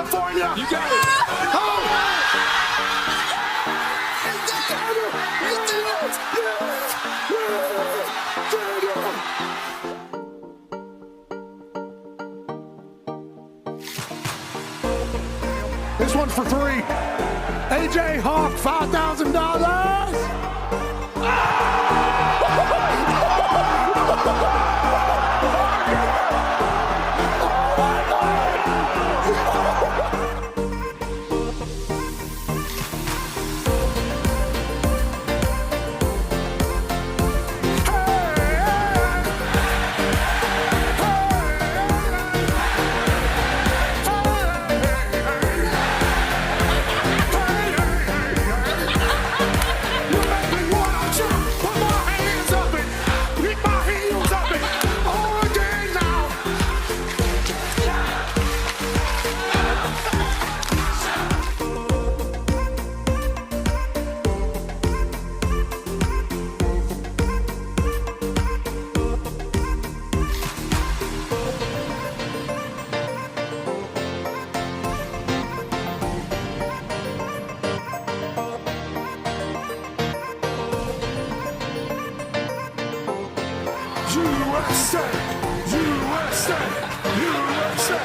California. You got it. This one's for three. AJ Hawk, $5,000. USA! USA! USA!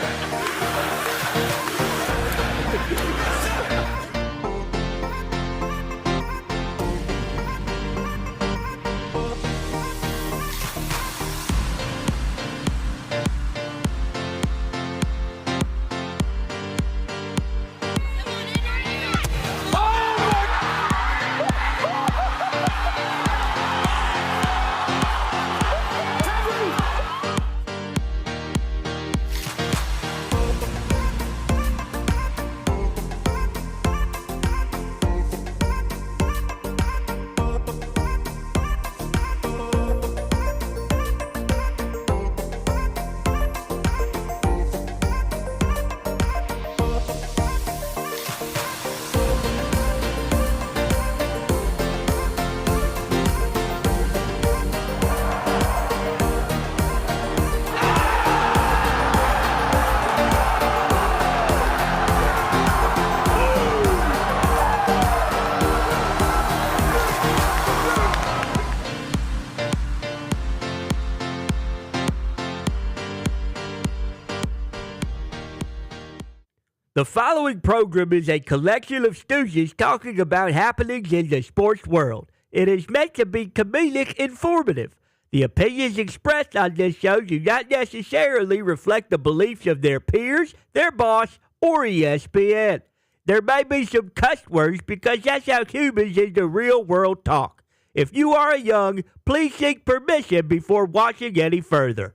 The following program is a collection of stooges talking about happenings in the sports world. It is meant to be comedic informative. The opinions expressed on this show do not necessarily reflect the beliefs of their peers, their boss, or ESPN. There may be some cuss words because that's how humans in the real world talk. If you are young, please seek permission before watching any further.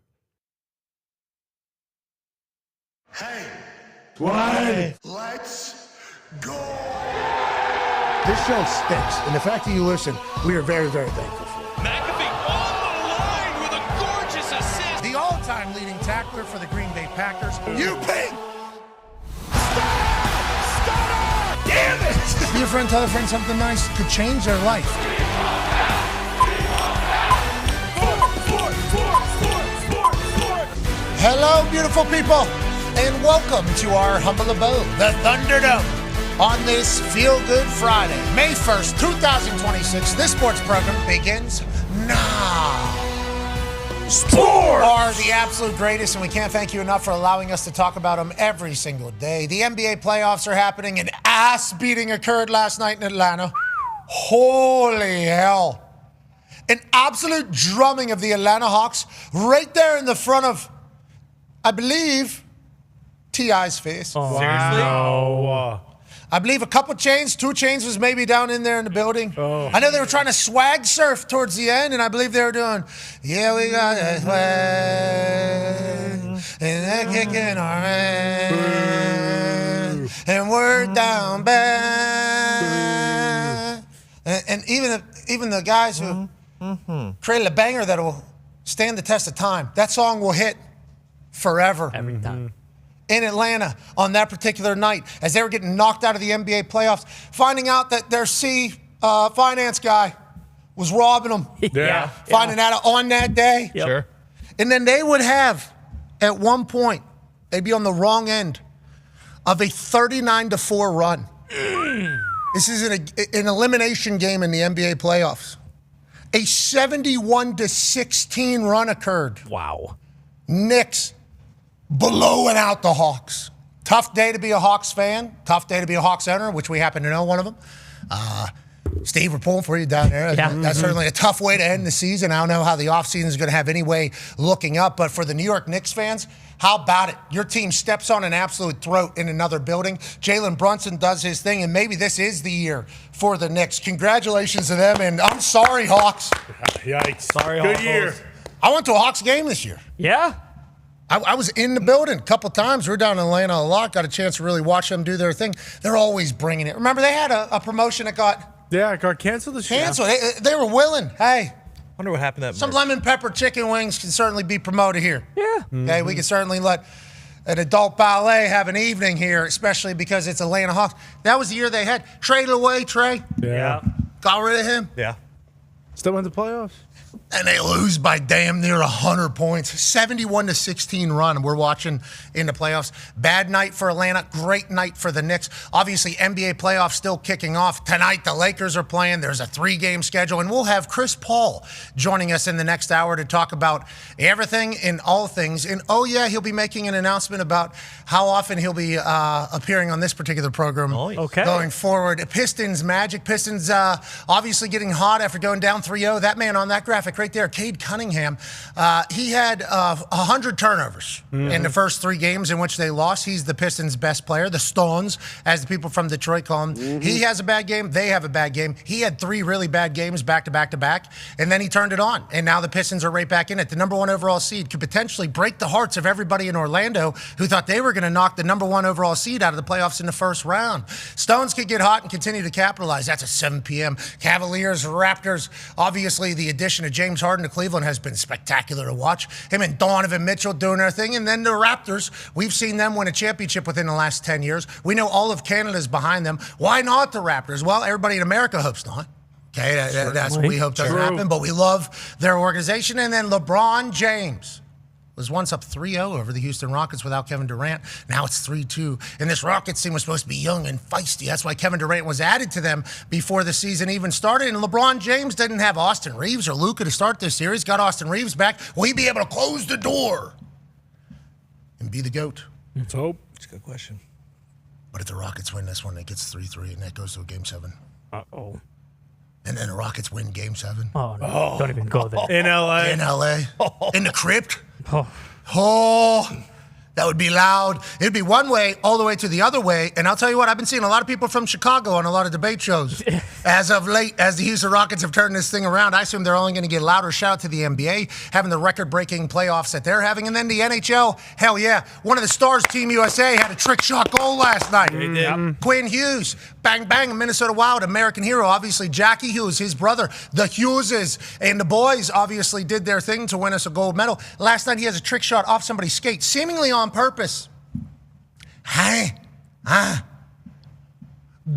Hey! What? Let's go! This show stinks, and the fact that you listen, we are very, very thankful for it. McAfee on the line with a gorgeous assist. The all-time leading tackler for the Green Bay Packers. You ping! Stop! Damn it! Be a friend, tell a friend something nice could change their life. Hello, beautiful people, and welcome to our humble abode, the Thunderdome, on this Feel-Good Friday, May 1st, 2026. This sports program begins now. Sports are the absolute greatest, and we can't thank you enough for allowing us to talk about them every single day. The NBA playoffs are happening. An ass-beating occurred last night in Atlanta. Holy hell. An absolute drumming of the Atlanta Hawks right there in the front of, I believe, T.I.'s face. Oh, seriously? Wow. I believe a couple chains, 2 Chainz was maybe down in there in the building. Oh. I know they were trying to swag surf towards the end, and I believe they were doing, yeah, we got that swag, and they're kicking our ass, and we're down bad. And even the guys who created a banger that will stand the test of time, that song will hit forever. Every time. In Atlanta on that particular night as they were getting knocked out of the NBA playoffs, finding out that their finance guy was robbing them. Yeah. Finding out on that day. Yep. Sure. And then they would have, at one point, they'd be on the wrong end of a 39-4 run. This is an elimination game in the NBA playoffs. A 71-16 run occurred. Wow. Knicks blowing out the Hawks. Tough day to be a Hawks fan. Tough day to be a Hawks owner, which we happen to know one of them. Steve, we're pulling for you down there. Yeah. That's certainly a tough way to end the season. I don't know how the offseason is going to have any way looking up, but for the New York Knicks fans, how about it? Your team steps on an absolute throat in another building. Jalen Brunson does his thing, and maybe this is the year for the Knicks. Congratulations to them, and I'm sorry, Hawks. Yikes. Sorry, Good Hawks. year. I went to a Hawks game this year. Yeah? I was in the building a couple times. We were down in Atlanta a lot. Got a chance to really watch them do their thing. They're always bringing it. Remember, they had a promotion that got Yeah, it got canceled this year. canceled. They were willing. Hey, Wonder what happened to that some merch. lemon pepper chicken wings can certainly be promoted here. Yeah. Okay, we can certainly let an adult ballet have an evening here, especially because it's Atlanta Hawks. That was the year they had traded away Trey. Yeah. Got rid of him. Yeah. Still went to playoffs. And they lose by damn near 100 points. 71-16 run we're watching in the playoffs. Bad night for Atlanta. Great night for the Knicks. Obviously, NBA playoffs still kicking off. Tonight, the Lakers are playing. There's a 3-game schedule. And we'll have Chris Paul joining us in the next hour to talk about everything and all things. And, oh, yeah, he'll be making an announcement about how often he'll be appearing on this particular program Okay. going forward. Pistons, Magic. Pistons obviously getting hot after going down 3-0. That man on that graphic right there, Cade Cunningham, he had 100 turnovers in the first 3 games in which they lost. He's the Pistons' best player, the Stones, as the people from Detroit call him. He has a bad game. They have a bad game. He had 3 really bad games back to back to back, and then he turned it on. And now the Pistons are right back in it. The number 1 overall seed could potentially break the hearts of everybody in Orlando who thought they were going to knock the number 1 overall seed out of the playoffs in the first round. Stones could get hot and continue to capitalize. That's a 7 p.m. Cavaliers, Raptors. Obviously, the addition of James Harden to Cleveland has been spectacular to watch. Him and Donovan Mitchell doing their thing. And then the Raptors, we've seen them win a championship within the last 10 years. We know all of Canada's behind them. Why not the Raptors? Well, everybody in America hopes not. Okay, that's what we hope doesn't happen. But we love their organization. And then LeBron James was once up 3-0 over the Houston Rockets without Kevin Durant. Now it's 3-2. And this Rockets team was supposed to be young and feisty. That's why Kevin Durant was added to them before the season even started. And LeBron James didn't have Austin Reeves or Luka to start this series. Got Austin Reeves back. Will he be able to close the door and be the GOAT? Let's hope. That's a good question. But if the Rockets win this one, it gets 3-3, and that goes to a Game 7. Uh-oh. And then the Rockets win Game 7. Oh, no. Don't even go there. In L.A. In L.A. In the crypt. Oh. Oh, that would be loud. It'd be one way all the way to the other way. And I'll tell you what, I've been seeing a lot of people from Chicago on a lot of debate shows. As of late, as the Houston Rockets have turned this thing around, I assume they're only going to get louder. Shout out to the NBA, having the record-breaking playoffs that they're having. And then the NHL, hell yeah. One of the stars, Team USA, had a trick shot goal last night. They did. Quinn Hughes, bang, bang, a Minnesota Wild, American hero. Obviously, Jackie Hughes, his brother, the Hugheses, and the boys obviously did their thing to win us a gold medal. Last night, he has a trick shot off somebody's skate, seemingly on purpose.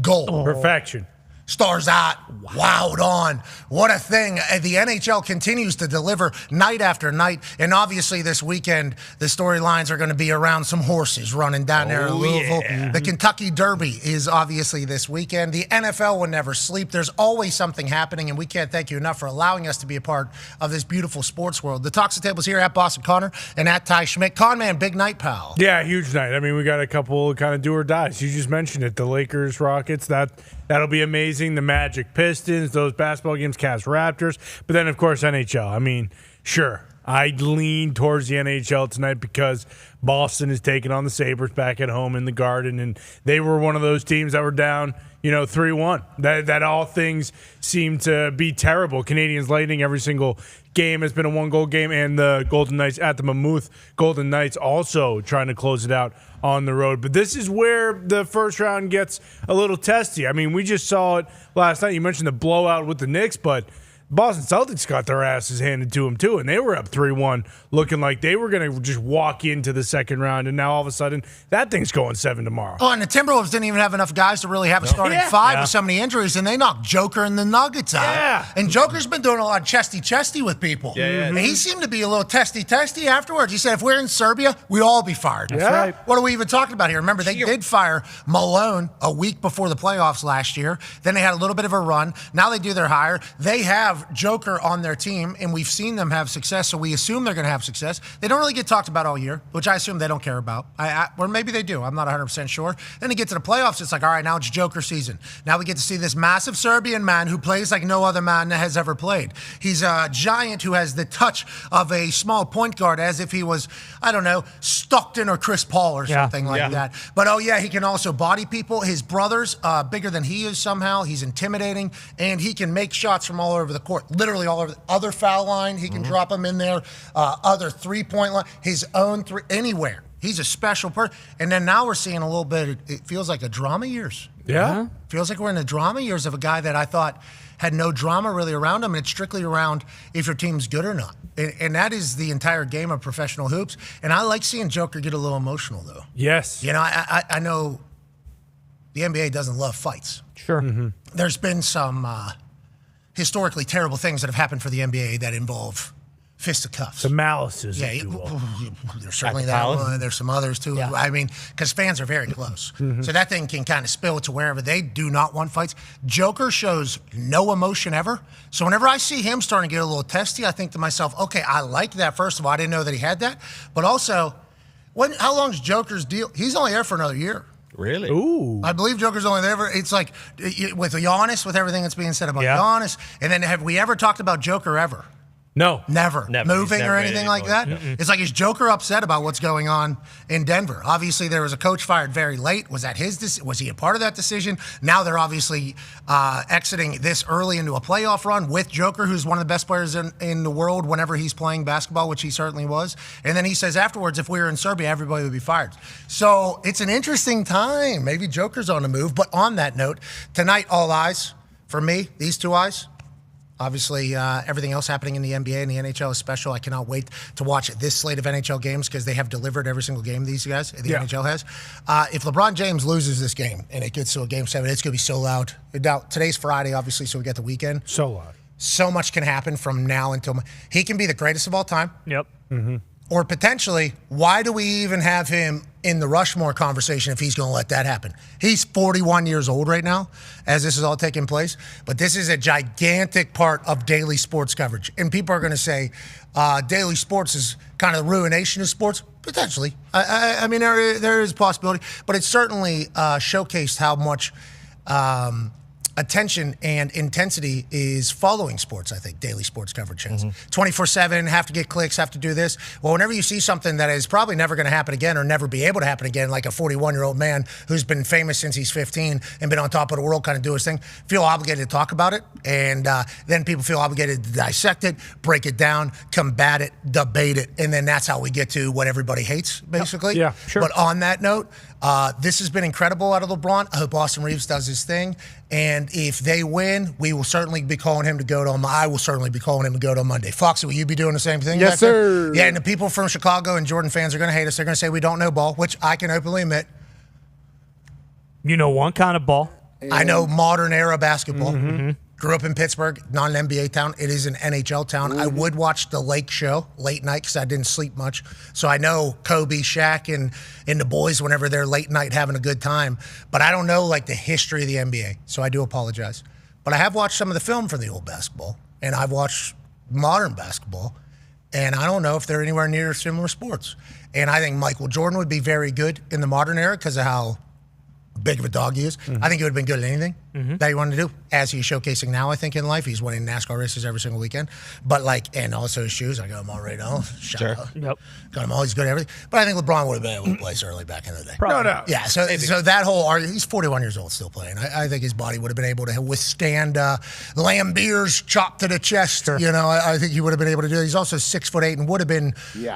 Goal. Perfection. Stars out, wowed on. What a thing. The NHL continues to deliver night after night. And obviously this weekend, the storylines are going to be around some horses running down there in Louisville. Yeah. The Kentucky Derby is obviously this weekend. The NFL will never sleep. There's always something happening, and we can't thank you enough for allowing us to be a part of this beautiful sports world. The Talks the Tables here at Boston Connor and at Ty Schmidt. Con man, big night, pal. Yeah, huge night. I mean, we got a couple kind of do or dies. You just mentioned it. The Lakers, Rockets, that'll be amazing. The Magic, Pistons, those basketball games, Cavs, Raptors. But then, of course, NHL. I mean, sure, I'd lean towards the NHL tonight because Boston is taking on the Sabres back at home in the Garden, and they were one of those teams that were down, 3-1. That all things seem to be terrible. Canadians Lightning, every single game has been a 1-goal game, and the Golden Knights at the Mammoth Golden Knights also trying to close it out on the road. But this is where the first round gets a little testy. I mean, we just saw it last night. You mentioned the blowout with the Knicks, but Boston Celtics got their asses handed to them too, and they were up 3-1, looking like they were going to just walk into the second round, and now all of a sudden that thing's going 7 tomorrow. Oh, and the Timberwolves didn't even have enough guys to really have a starting five with so many injuries, and they knocked Joker and the Nuggets out. Yeah. And Joker's been doing a lot of chesty with people. Yeah. And he seemed to be a little testy afterwards. He said, if we're in Serbia, we'd all be fired. That's right. What are we even talking about here? Remember, they did fire Malone a week before the playoffs last year. Then they had a little bit of a run. Now they do their hire. They have Joker on their team, and we've seen them have success, so we assume they're going to have success. They don't really get talked about all year, which I assume they don't care about. Or maybe they do. I'm not 100% sure. Then they get to the playoffs. It's like, all right, now it's Joker season. Now we get to see this massive Serbian man who plays like no other man has ever played. He's a giant who has the touch of a small point guard, as if he was, I don't know, Stockton or Chris Paul or something like that. But, he can also body people. His brother's bigger than he is somehow. He's intimidating, and he can make shots from all over the court, literally all over the other foul line. He can drop them in there, other three-point line, his own three, anywhere. He's a special person. And then now we're seeing a little bit, it feels like a drama years. Yeah. Feels like we're in the drama years of a guy that I thought had no drama really around him, and it's strictly around if your team's good or not. And that is the entire game of professional hoops. And I like seeing Joker get a little emotional, though. Yes. You know, I know the NBA doesn't love fights. Sure. Mm-hmm. There's been some historically terrible things that have happened for the NBA that involve fisticuffs. The malices. Yeah, there's certainly that one. There's some others, too. Yeah. I mean, because fans are very close. So that thing can kind of spill to wherever. They do not want fights. Joker shows no emotion ever. So whenever I see him starting to get a little testy, I think to myself, okay, I like that. First of all, I didn't know that he had that. But also, how long's Joker's deal? He's only there for another year. Really? Ooh. I believe Joker's only there. It's like with Giannis, with everything that's being said about Giannis. And then have we ever talked about Joker ever? No. Never. Moving or anything like that? It's like, is Joker upset about what's going on in Denver? Obviously, there was a coach fired very late. Was that was he a part of that decision? Now they're obviously exiting this early into a playoff run with Joker, who's one of the best players in the world whenever he's playing basketball, which he certainly was. And then he says afterwards, if we were in Serbia, everybody would be fired. So it's an interesting time. Maybe Joker's on the move. But on that note, tonight, all eyes, for me, these two eyes, obviously, everything else happening in the NBA and the NHL is special. I cannot wait to watch this slate of NHL games because they have delivered every single game these guys, the NHL has. If LeBron James loses this game and it gets to a Game 7, it's going to be so loud. Now, today's Friday, obviously, so we get the weekend. So loud. So much can happen from now until – he can be the greatest of all time. Yep. Mm-hmm. Or potentially, why do we even have him in the Rushmore conversation if he's going to let that happen? He's 41 years old right now as this is all taking place. But this is a gigantic part of daily sports coverage. And people are going to say daily sports is kind of the ruination of sports. Potentially. I mean, there is a possibility. But it certainly showcased how much attention and intensity is following sports, I think, daily sports coverage has. 24/7, have to get clicks, have to do this. Well, whenever you see something that is probably never going to happen again or never be able to happen again, like a 41-year-old man who's been famous since he's 15 and been on top of the world, kind of do his thing, feel obligated to talk about it. And then people feel obligated to dissect it, break it down, combat it, debate it. And then that's how we get to what everybody hates, basically. Yeah, sure. But on that note, this has been incredible out of LeBron. I hope Austin Reeves does his thing. And if they win, we will certainly be calling him to go to I will certainly be calling him to go to Monday. Foxy, will you be doing the same thing? Yes, sir. Yeah, and the people from Chicago and Jordan fans are going to hate us. They're going to say we don't know ball, which I can openly admit. You know one kind of ball. I know modern era basketball. Grew up in Pittsburgh, not an NBA town. It is an NHL town. I would watch the Lake Show late night because I didn't sleep much. So I know Kobe, Shaq, and the boys whenever they're late night having a good time. But I don't know like the history of the NBA, so I do apologize. But I have watched some of the film from the old basketball, and I've watched modern basketball, and I don't know if they're anywhere near similar sports. And I think Michael Jordan would be very good in the modern era because of how big of a dog he is. I think he would have been good at anything that he wanted to do, as he's showcasing now, I think, in life. He's winning NASCAR races every single weekend. But, and also his shoes. I got them all right now. Sure. Yep. Got them all. He's good at everything. But I think LeBron would have been able to play early back in the day. No doubt. Yeah, so that whole argument, he's 41 years old still playing. I think his body would have been able to withstand Lambeer's chop to the chest. Sure. You know, I think he would have been able to do it. He's also 6'8" and would have been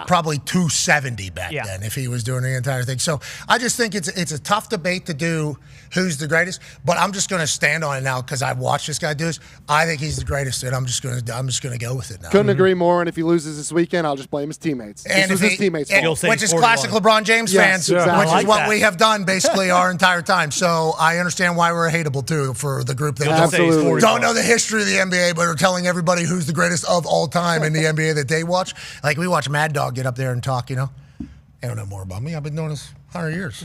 probably 270 back then if he was doing the entire thing. So I just think it's a tough debate to do who's the greatest. But I'm just going to stand on it now because I've watched this guy do this. I think he's the greatest, and I'm just going to go with it now. Couldn't agree more. And if he loses this weekend, I'll just blame his teammates. And this was his teammates' fault. Which is classic LeBron James fans, exactly. which is what we have done basically our entire time. So I understand why we're hateable too for the group that don't know the history of the NBA, but are telling everybody who's the greatest of all time in the NBA that they watch. Like we watch Mad Dog get up there and talk. They don't know more about me. I've been doing this 100 years.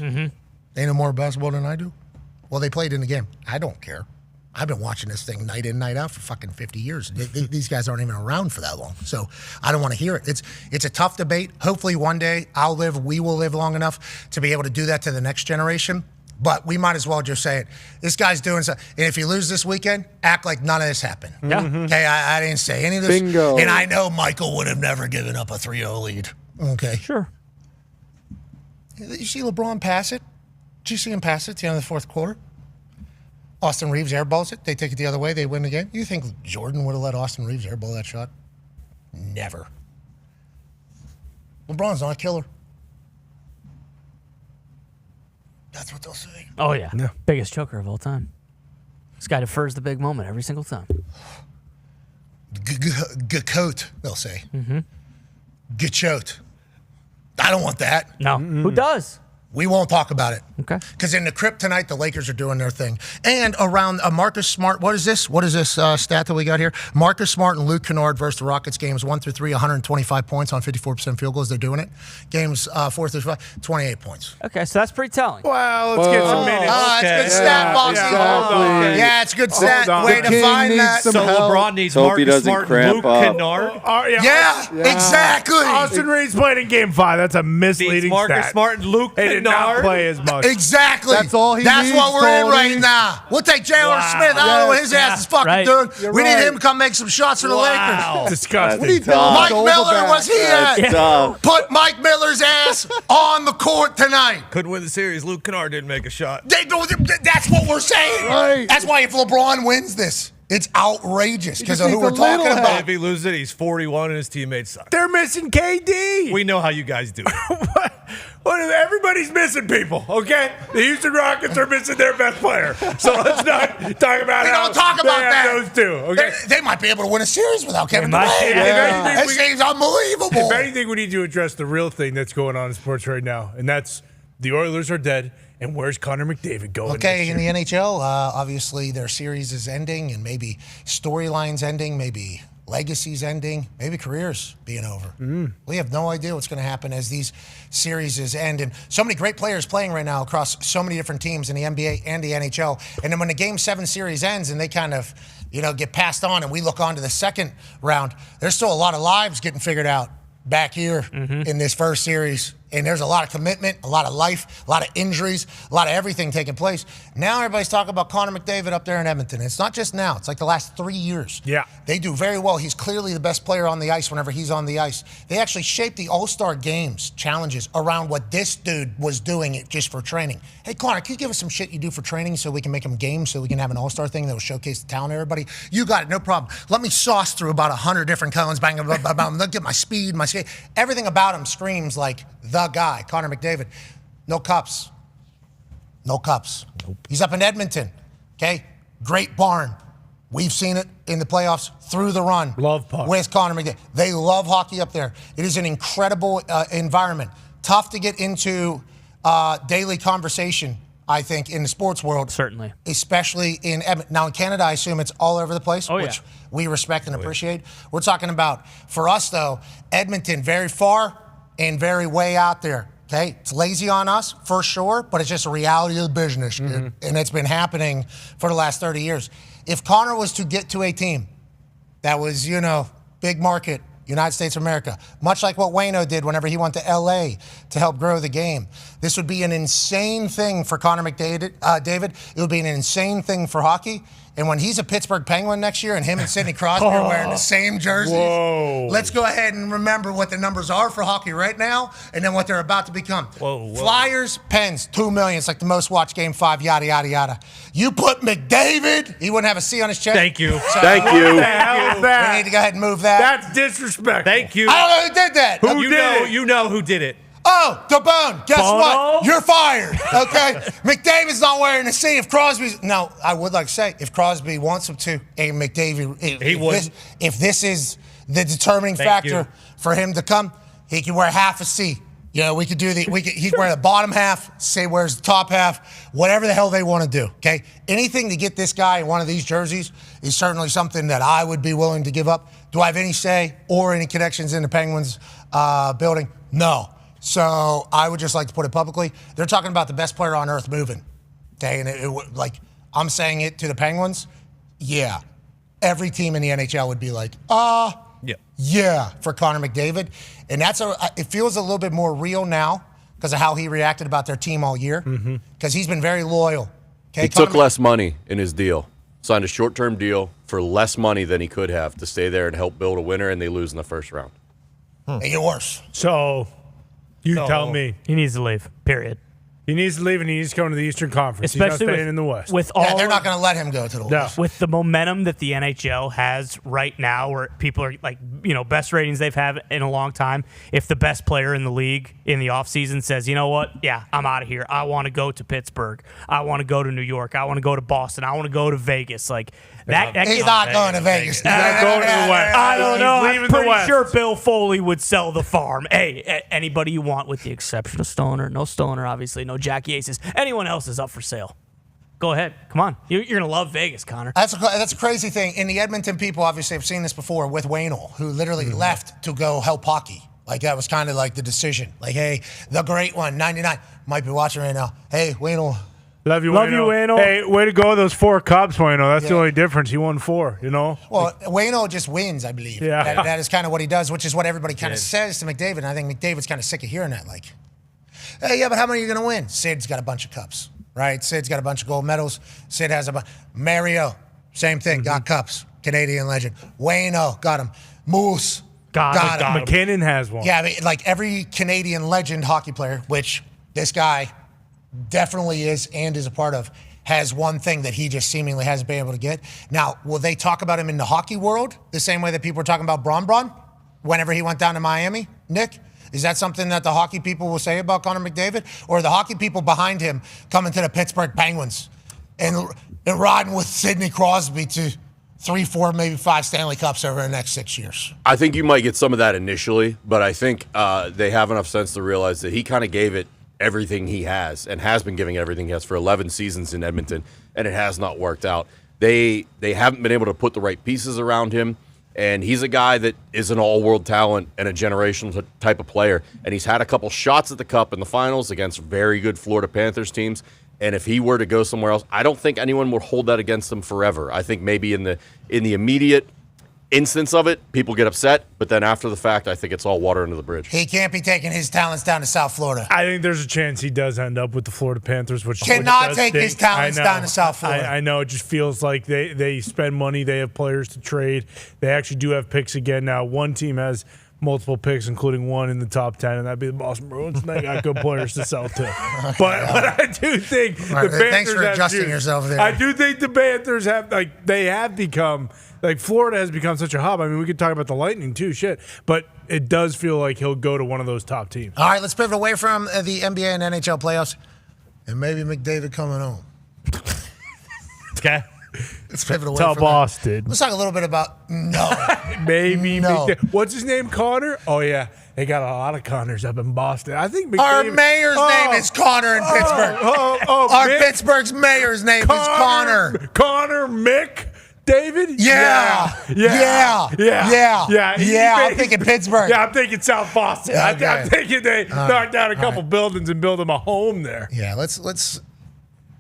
They know more basketball than I do. Well, they played in the game. I don't care. I've been watching this thing night in, night out for fucking 50 years. These guys aren't even around for that long. So I don't want to hear it. It's a tough debate. Hopefully one day we will live long enough to be able to do that to the next generation. But we might as well just say it. This guy's doing something. And if you lose this weekend, act like none of this happened. Yeah. Okay, I didn't say any of this. Bingo. And I know Michael would have never given up a 3-0 lead. Okay. Sure. You see LeBron pass it? Did you see him pass it at the end of the fourth quarter? Austin Reeves airballs it. They take it the other way. They win the game. You think Jordan would have let Austin Reeves airball that shot? Never. LeBron's not a killer. That's what they'll say. Oh, yeah. Biggest choker of all time. This guy defers the big moment every single time. G-coat, they'll say. G-choked. I don't want that. No. Who does? We won't talk about it. Okay. Because in the crypt tonight, the Lakers are doing their thing. And around Marcus Smart, what is this? What is this stat that we got here? Marcus Smart and Luke Kennard versus the Rockets, games 1 through 3, 125 points on 54% field goals. They're doing it. Games 4 through 5, 28 points. Okay, so that's pretty telling. Well, let's get some minutes. It's good stat, Boxy. exactly. Yeah, it's good stat. Way to King find needs that. some So help. LeBron needs Hope he Marcus doesn't Smart and Luke cramp up. Kennard. Yeah, exactly. Austin Reeves played in Game 5. That's a Needs misleading Marcus stat. Smart and Luke He did not Kennard. play as much. Exactly. That's all he That's needs, what we're in Tony. right now. We'll take J.R. Smith. I don't know what his ass is fucking right. doing. You're We need right. him to come make some shots for the Lakers. Disgusting. What are you doing? Mike Go Miller, back. where's he at? That's tough. Put Mike Miller's ass on the court tonight. Couldn't win the series. Luke Kennard didn't make a shot. That's what we're saying. Right. That's why if LeBron wins this, it's outrageous because of just who we're needs a little talking help. about. If he loses it, he's 41 and his teammates suck. They're missing KD. We know how you guys do it. What everybody's missing people, okay? The Houston Rockets are missing their best player. So let's not talk about We how don't talk they about have that. those two, okay? They might be able to win a series without Kevin might. Durant. Yeah. That seems unbelievable. If anything, we need to address the real thing that's going on in sports right now, and that's the Oilers are dead, and where's Conor McDavid going? Okay, in this year? the NHL, obviously their series is ending, and maybe storylines ending, maybe legacies ending, maybe careers being over. We have no idea what's going to happen as these series end. And so many great players playing right now across so many different teams in the NBA and the NHL. And then when the Game 7 series ends and they kind of, get passed on and we look on to the second round, there's still a lot of lives getting figured out back here in this first series. And there's a lot of commitment, a lot of life, a lot of injuries, a lot of everything taking place. Now everybody's talking about Conor McDavid up there in Edmonton. It's not just now. It's like the last 3 years. Yeah. They do very well. He's clearly the best player on the ice whenever he's on the ice. They actually shaped the All-Star Games challenges around what this dude was doing it just for training. Hey, Conor, can you give us some shit you do for training so we can make them games so we can have an All-Star thing that will showcase the talent of everybody? You got it. No problem. Let me sauce through about 100 different cones, bang, look at my speed, my skate. Everything about him screams like the guy, Conor McDavid. No cups. No cups. Nope. He's up in Edmonton. Okay? Great barn. We've seen it in the playoffs through the run. Love puck. With Conor McDavid. They love hockey up there. It is an incredible environment. Tough to get into daily conversation, I think, in the sports world. Certainly. Especially in Edmonton. Now, in Canada, I assume it's all over the place, which we respect and appreciate. We're talking about, for us, though, Edmonton, very far and very way out there. Okay, it's lazy on us for sure, but it's just a reality of the business, dude. And it's been happening for the last 30 years. If Conor was to get to a team that was, big market, United States of America, much like what Wayno did whenever he went to LA to help grow the game, this would be an insane thing for Conor McDavid. David, it would be an insane thing for hockey. And when he's a Pittsburgh Penguin next year and him and Sidney Crosby are wearing the same jerseys, let's go ahead and remember what the numbers are for hockey right now and then what they're about to become. Flyers, Pens, 2 million. It's like the most watched Game 5, yada, yada, yada. You put McDavid, he wouldn't have a C on his chest. Thank you. So Thank you. What the hell is that? we need to go ahead and move that. That's disrespectful. Thank you. I don't know who did that. Who did it? You know who did it. Dahn, guess Bono? what? You're fired, okay? McDavid's not wearing the C. If Crosby's... Now, I would like to say, if Crosby wants him to, and McDavid... If this is the determining factor for him to come, he can wear half a C. You know, he can wear the bottom half, say wears the top half, whatever the hell they want to do, okay? Anything to get this guy in one of these jerseys is certainly something that I would be willing to give up. Do I have any say or any connections in the Penguins building? No. So I would just like to put it publicly. They're talking about the best player on earth moving, okay? And like, I'm saying it to the Penguins, yeah. Every team in the NHL would be like, yeah, for Conor McDavid. And it feels a little bit more real now because of how he reacted about their team all year. Because he's been very loyal. Okay, he took less money in his deal. Signed a short-term deal for less money than he could have to stay there and help build a winner, and they lose in the first round. They get worse. So, tell me. He needs to leave, period. He needs to leave, and he needs to come to the Eastern Conference. Especially He's not staying in the West. They're not going to let him go to the West. With the momentum that the NHL has right now, where people are like, best ratings they've had in a long time. If the best player in the league in the offseason says, you know what, yeah, I'm out of here. I want to go to Pittsburgh. I want to go to New York. I want to go to Boston. I want to go to Vegas. Like that. He's not going to Vegas. He's not going to the West. I don't know. He's leaving I'm pretty the West. sure Bill Foley would sell the farm. Hey, anybody you want, with the exception of Stoner. No Stoner, obviously. No Jackie Aces. Anyone else is up for sale. Go ahead. Come on. You're going to love Vegas, Connor. That's a crazy thing. And the Edmonton people obviously have seen this before with Waynell, who literally left to go help hockey. Like, that was kind of like the decision. Like, hey, the great one, 99, might be watching right now. Hey, Waynell. Love you, Wayno. Hey, way to go, those 4 Cups, Wayno. That's the only difference. He won 4, Well, Waynell just wins, I believe. Yeah. That is kind of what he does, which is what everybody kind of says to McDavid. And I think McDavid's kind of sick of hearing that. Like, hey, yeah, but how many are you going to win? Sid's got a bunch of cups, right? Sid's got a bunch of gold medals. Sid has a bunch. Mario, same thing, got cups. Canadian legend. Wayno, got him. Moose, got him. McKinnon has one. Yeah, I mean, like every Canadian legend hockey player, which this guy definitely is and is a part of, has one thing that he just seemingly hasn't been able to get. Now, will they talk about him in the hockey world the same way that people were talking about Braun whenever he went down to Miami, Nick? Is that something that the hockey people will say about Conor McDavid? Or are the hockey people behind him coming to the Pittsburgh Penguins and riding with Sidney Crosby to 3, 4, maybe 5 Stanley Cups over the next 6 years? I think you might get some of that initially, but I think they have enough sense to realize that he kind of gave it everything he has and has been giving everything he has for 11 seasons in Edmonton, and it has not worked out. They haven't been able to put the right pieces around him, and he's a guy that is an all-world talent and a generational type of player, and he's had a couple shots at the Cup in the finals against very good Florida Panthers teams, and if he were to go somewhere else, I don't think anyone would hold that against him forever. I think maybe in the immediate instance of it, people get upset, but then after the fact, I think it's all water under the bridge. He can't be taking his talents down to South Florida. I think there's a chance he does end up with the Florida Panthers, which cannot take his talents down to South Florida. I know. It just feels like they spend money. They have players to trade. They actually do have picks again now. One team has multiple picks, including one in the top 10, and that'd be the Boston Bruins. And they got good players to sell to. But I do think the Panthers thanks for adjusting yourself there. I do think the Panthers have become. Like, Florida has become such a hub. I mean, we could talk about the Lightning, too, but it does feel like he'll go to one of those top teams. All right, let's pivot away from the NBA and NHL playoffs, and maybe McDavid coming home. Okay. Let's pivot away Tell from Boston. that. Let's talk a little bit about Maybe No. What's his name, Connor? Oh, yeah. They got a lot of Connors up in Boston. I think Our mayor's name is Connor in Pittsburgh. Pittsburgh's mayor's name is Connor. Connor McDavid? Yeah. I'm thinking Pittsburgh. Yeah, I'm thinking South Boston. Okay. I'm thinking they knocked down a couple buildings and built him a home there. Yeah, let's.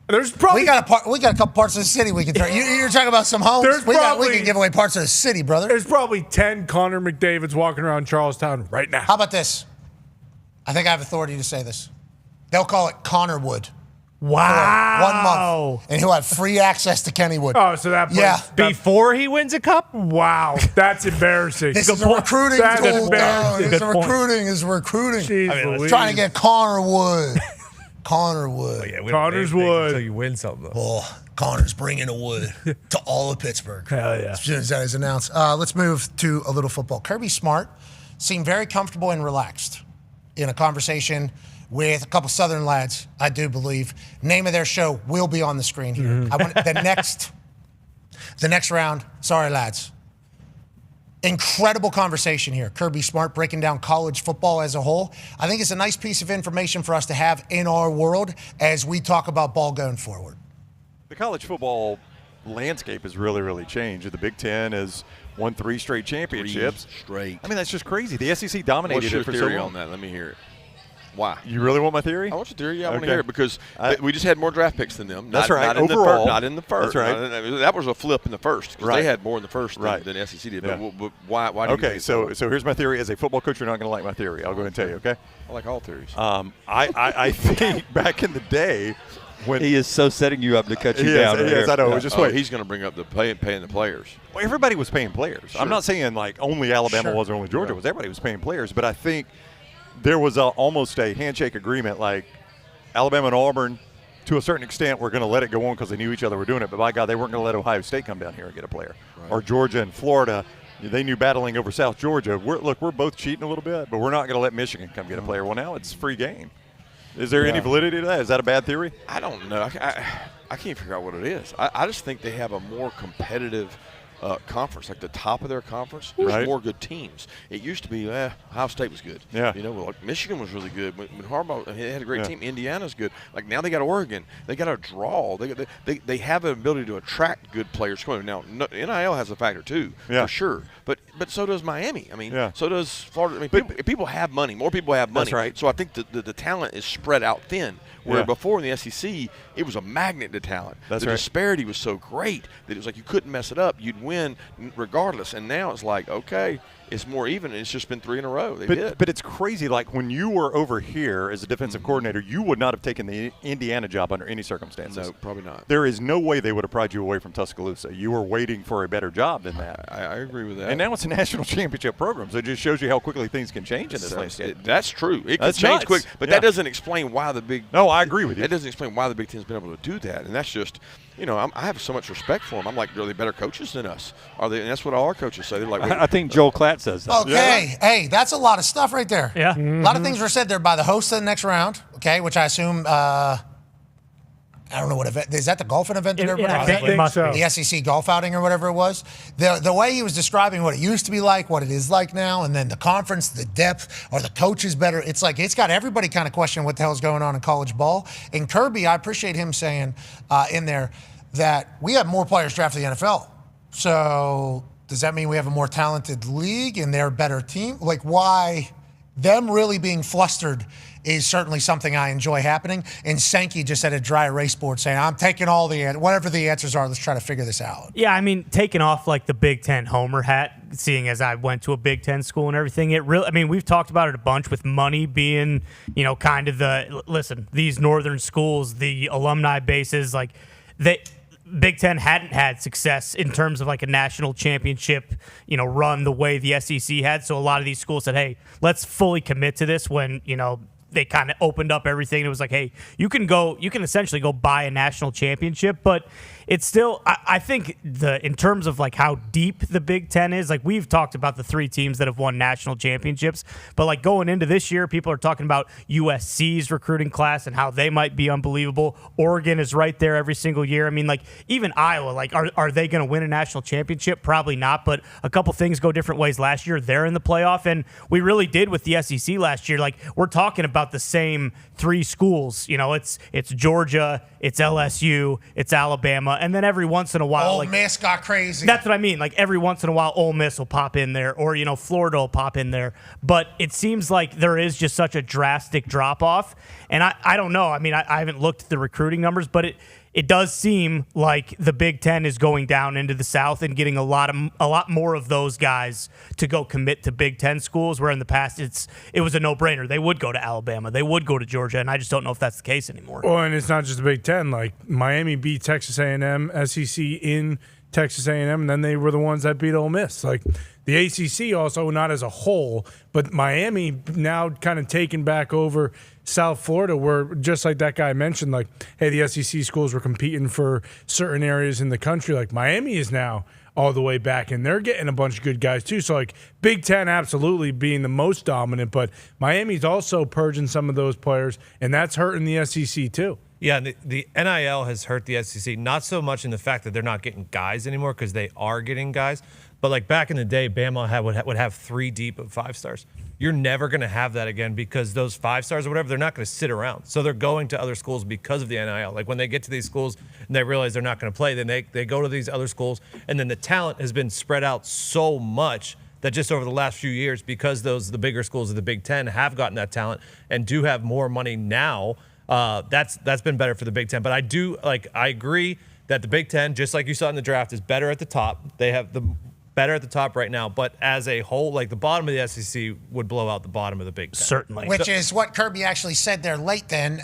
There's probably we got a couple parts of the city we can throw. You're talking about some homes. We can give away parts of the city, brother. There's probably 10 Connor McDavids walking around Charlestown right now. How about this? I think I have authority to say this. They'll call it Connorwood. Wow. 1 month. And he'll have free access to Kennywood. Oh, so that place, Yeah. Before he wins a cup? Wow, that's embarrassing. This is a recruiting That's tool. embarrassing. It's recruiting. Jeez Louise. Trying to get Connorwood. Connorwood. Yeah, we Connor's don't name things wood. until you win something. Though. Oh, Connor's bringing the wood to all of Pittsburgh. Hell yeah. As soon as that is announced. Let's move to a little football. Kirby Smart seemed very comfortable and relaxed in a conversation with a couple Southern lads, I do believe. Name of their show will be on the screen here. I want the next round. Sorry, lads. Incredible conversation here. Kirby Smart breaking down college football as a whole. I think it's a nice piece of information for us to have in our world as we talk about ball going forward. The college football landscape has really, really changed. The Big Ten has won 3 straight championships. 3 straight. I mean, that's just crazy. The SEC dominated What's your it for so theory long. on that? Let me hear it. Why? You really want my theory? I want your theory. Yeah, I want to Okay. hear it because we just had more draft picks than them. That's right. Not in Overall. not in the first. That's right. That was a flip in the first because Right. they had more in the first Right. than SEC did. Yeah. But why do you think so here's my theory. As a football coach, you're not going to like my theory. I'll go ahead and tell you, okay? I like all theories. I think back in the day when he is so setting you up to cut you he down. is, I know. Just wait. He's going to bring up the paying the players. Well, everybody was paying players. Sure. I'm not saying like only Alabama was or only Georgia was. Everybody was paying players, but I think there was almost a handshake agreement. Like Alabama and Auburn, to a certain extent, were going to let it go on because they knew each other were doing it. But by God, they weren't going to let Ohio State come down here and get a player. Right. Or Georgia and Florida. They knew battling over South Georgia. We're both cheating a little bit, but we're not going to let Michigan come get a player. Well, now it's free game. Is there any validity to that? Is that a bad theory? I don't know. I can't figure out what it is. I just think they have a more competitive conference. Like the top of their conference, there's more good teams. It used to be, Ohio State was good. Yeah. Like Michigan was really good. When Harbaugh they had a great team. Indiana's good. Like now they got Oregon. They got a draw. They have the ability to attract good players. Now NIL has a factor too, for sure. But so does Miami. I mean, so does Florida. I mean, people have money. More people have money. That's right. So I think the talent is spread out thin. Where before in the SEC, it was a magnet to talent. That's the right. disparity was so great that it was like you couldn't mess it up. You'd win regardless. And now it's like, okay, it's more even, and it's just been 3 in a row. But it's crazy. Like when you were over here as a defensive coordinator, you would not have taken the Indiana job under any circumstances. No, probably not. There is no way they would have pried you away from Tuscaloosa. You were waiting for a better job than that. I agree with that. And now it's a national championship program, so it just shows you how quickly things can change in this landscape. That's true. It can That's change nuts. quick, but that doesn't explain why the Big. No, I agree with you. That doesn't explain why the Big Ten's been able to do that, and that's just, I have so much respect for them. I'm like, are they better coaches than us? Are they? And that's what all our coaches say. They're like, I think Joel Klatt says that. Okay, hey, that's a lot of stuff right there. Yeah. A lot of things were said there by the host of the next round, okay, which I assume, I don't know what event, is that the golfing event that everybody I think it must be. the SEC golf outing or whatever it was? The way he was describing what it used to be like, what it is like now, and then the conference, the depth, are the coaches better? It's like, it's got everybody kind of questioning what the hell's going on in college ball. And Kirby, I appreciate him saying in there that we have more players drafted in the NFL. So does that mean we have a more talented league and they're a better team? Like, why them really being flustered is certainly something I enjoy happening. And Sankey just had a dry erase board saying, I'm taking all whatever the answers are, let's try to figure this out. Yeah, I mean, taking off like the Big Ten homer hat, seeing as I went to a Big Ten school and everything, we've talked about it a bunch with money being, kind of listen, these northern schools, the alumni bases, like Big Ten hadn't had success in terms of like a national championship, run the way the SEC had. So a lot of these schools said, hey, let's fully commit to this when, they kind of opened up everything. It was like, hey, you can essentially go buy a national championship, but it's still, I think in terms of like how deep the Big Ten is, like we've talked about the 3 teams that have won national championships, but like going into this year, people are talking about USC's recruiting class and how they might be unbelievable. Oregon is right there every single year. I mean, like even Iowa, like are they going to win a national championship? Probably not, but a couple things go different ways. Last year, they're in the playoff, and we really did with the SEC last year. Like we're talking about the same 3 schools. It's Georgia, it's LSU, it's Alabama, and then every once in a while, Ole Miss got crazy. That's what I mean. Like every once in a while, Ole Miss will pop in there, or Florida will pop in there. But it seems like there is just such a drastic drop off, and I don't know. I mean, I haven't looked at the recruiting numbers, but it does seem like the Big Ten is going down into the South and getting a lot more of those guys to go commit to Big Ten schools, where in the past it was a no-brainer. They would go to Alabama. They would go to Georgia, and I just don't know if that's the case anymore. Well, and it's not just the Big Ten. Like Miami beat Texas A&M, SEC in Texas A&M, and then they were the ones that beat Ole Miss. Like the ACC also, not as a whole, but Miami now kind of taking back over South Florida, where just like that guy mentioned, like, hey, the SEC schools were competing for certain areas in the country. Like Miami is now all the way back, and they're getting a bunch of good guys too. So like Big Ten absolutely being the most dominant, but Miami's also purging some of those players, and that's hurting the SEC too. Yeah, the NIL has hurt the SEC, not so much in the fact that they're not getting guys anymore, because they are getting guys. But like back in the day, Bama would have 3 deep of 5 stars. You're never going to have that again, because those 5 stars or whatever, they're not going to sit around. So they're going to other schools because of the NIL. Like when they get to these schools and they realize they're not going to play, then they go to these other schools, and then the talent has been spread out so much that just over the last few years, because the bigger schools of the Big Ten have gotten that talent and do have more money now, that's been better for the Big Ten. But I agree that the Big Ten, just like you saw in the draft, is better at the top. They have the better at the top right now, but as a whole, like the bottom of the SEC would blow out the bottom of the Big Ten. Certainly. Which is what Kirby actually said there late then,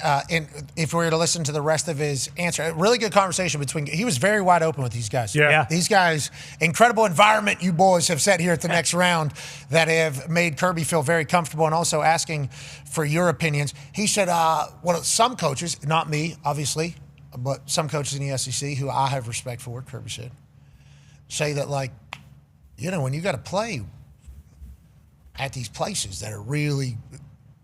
if we were to listen to the rest of his answer. A really good conversation he was very wide open with these guys. Yeah. These guys, incredible environment you boys have set here at the next round that have made Kirby feel very comfortable, and also asking for your opinions. He said, some coaches, not me, obviously, but some coaches in the SEC who I have respect for, Kirby said, say that when you got to play at these places that are really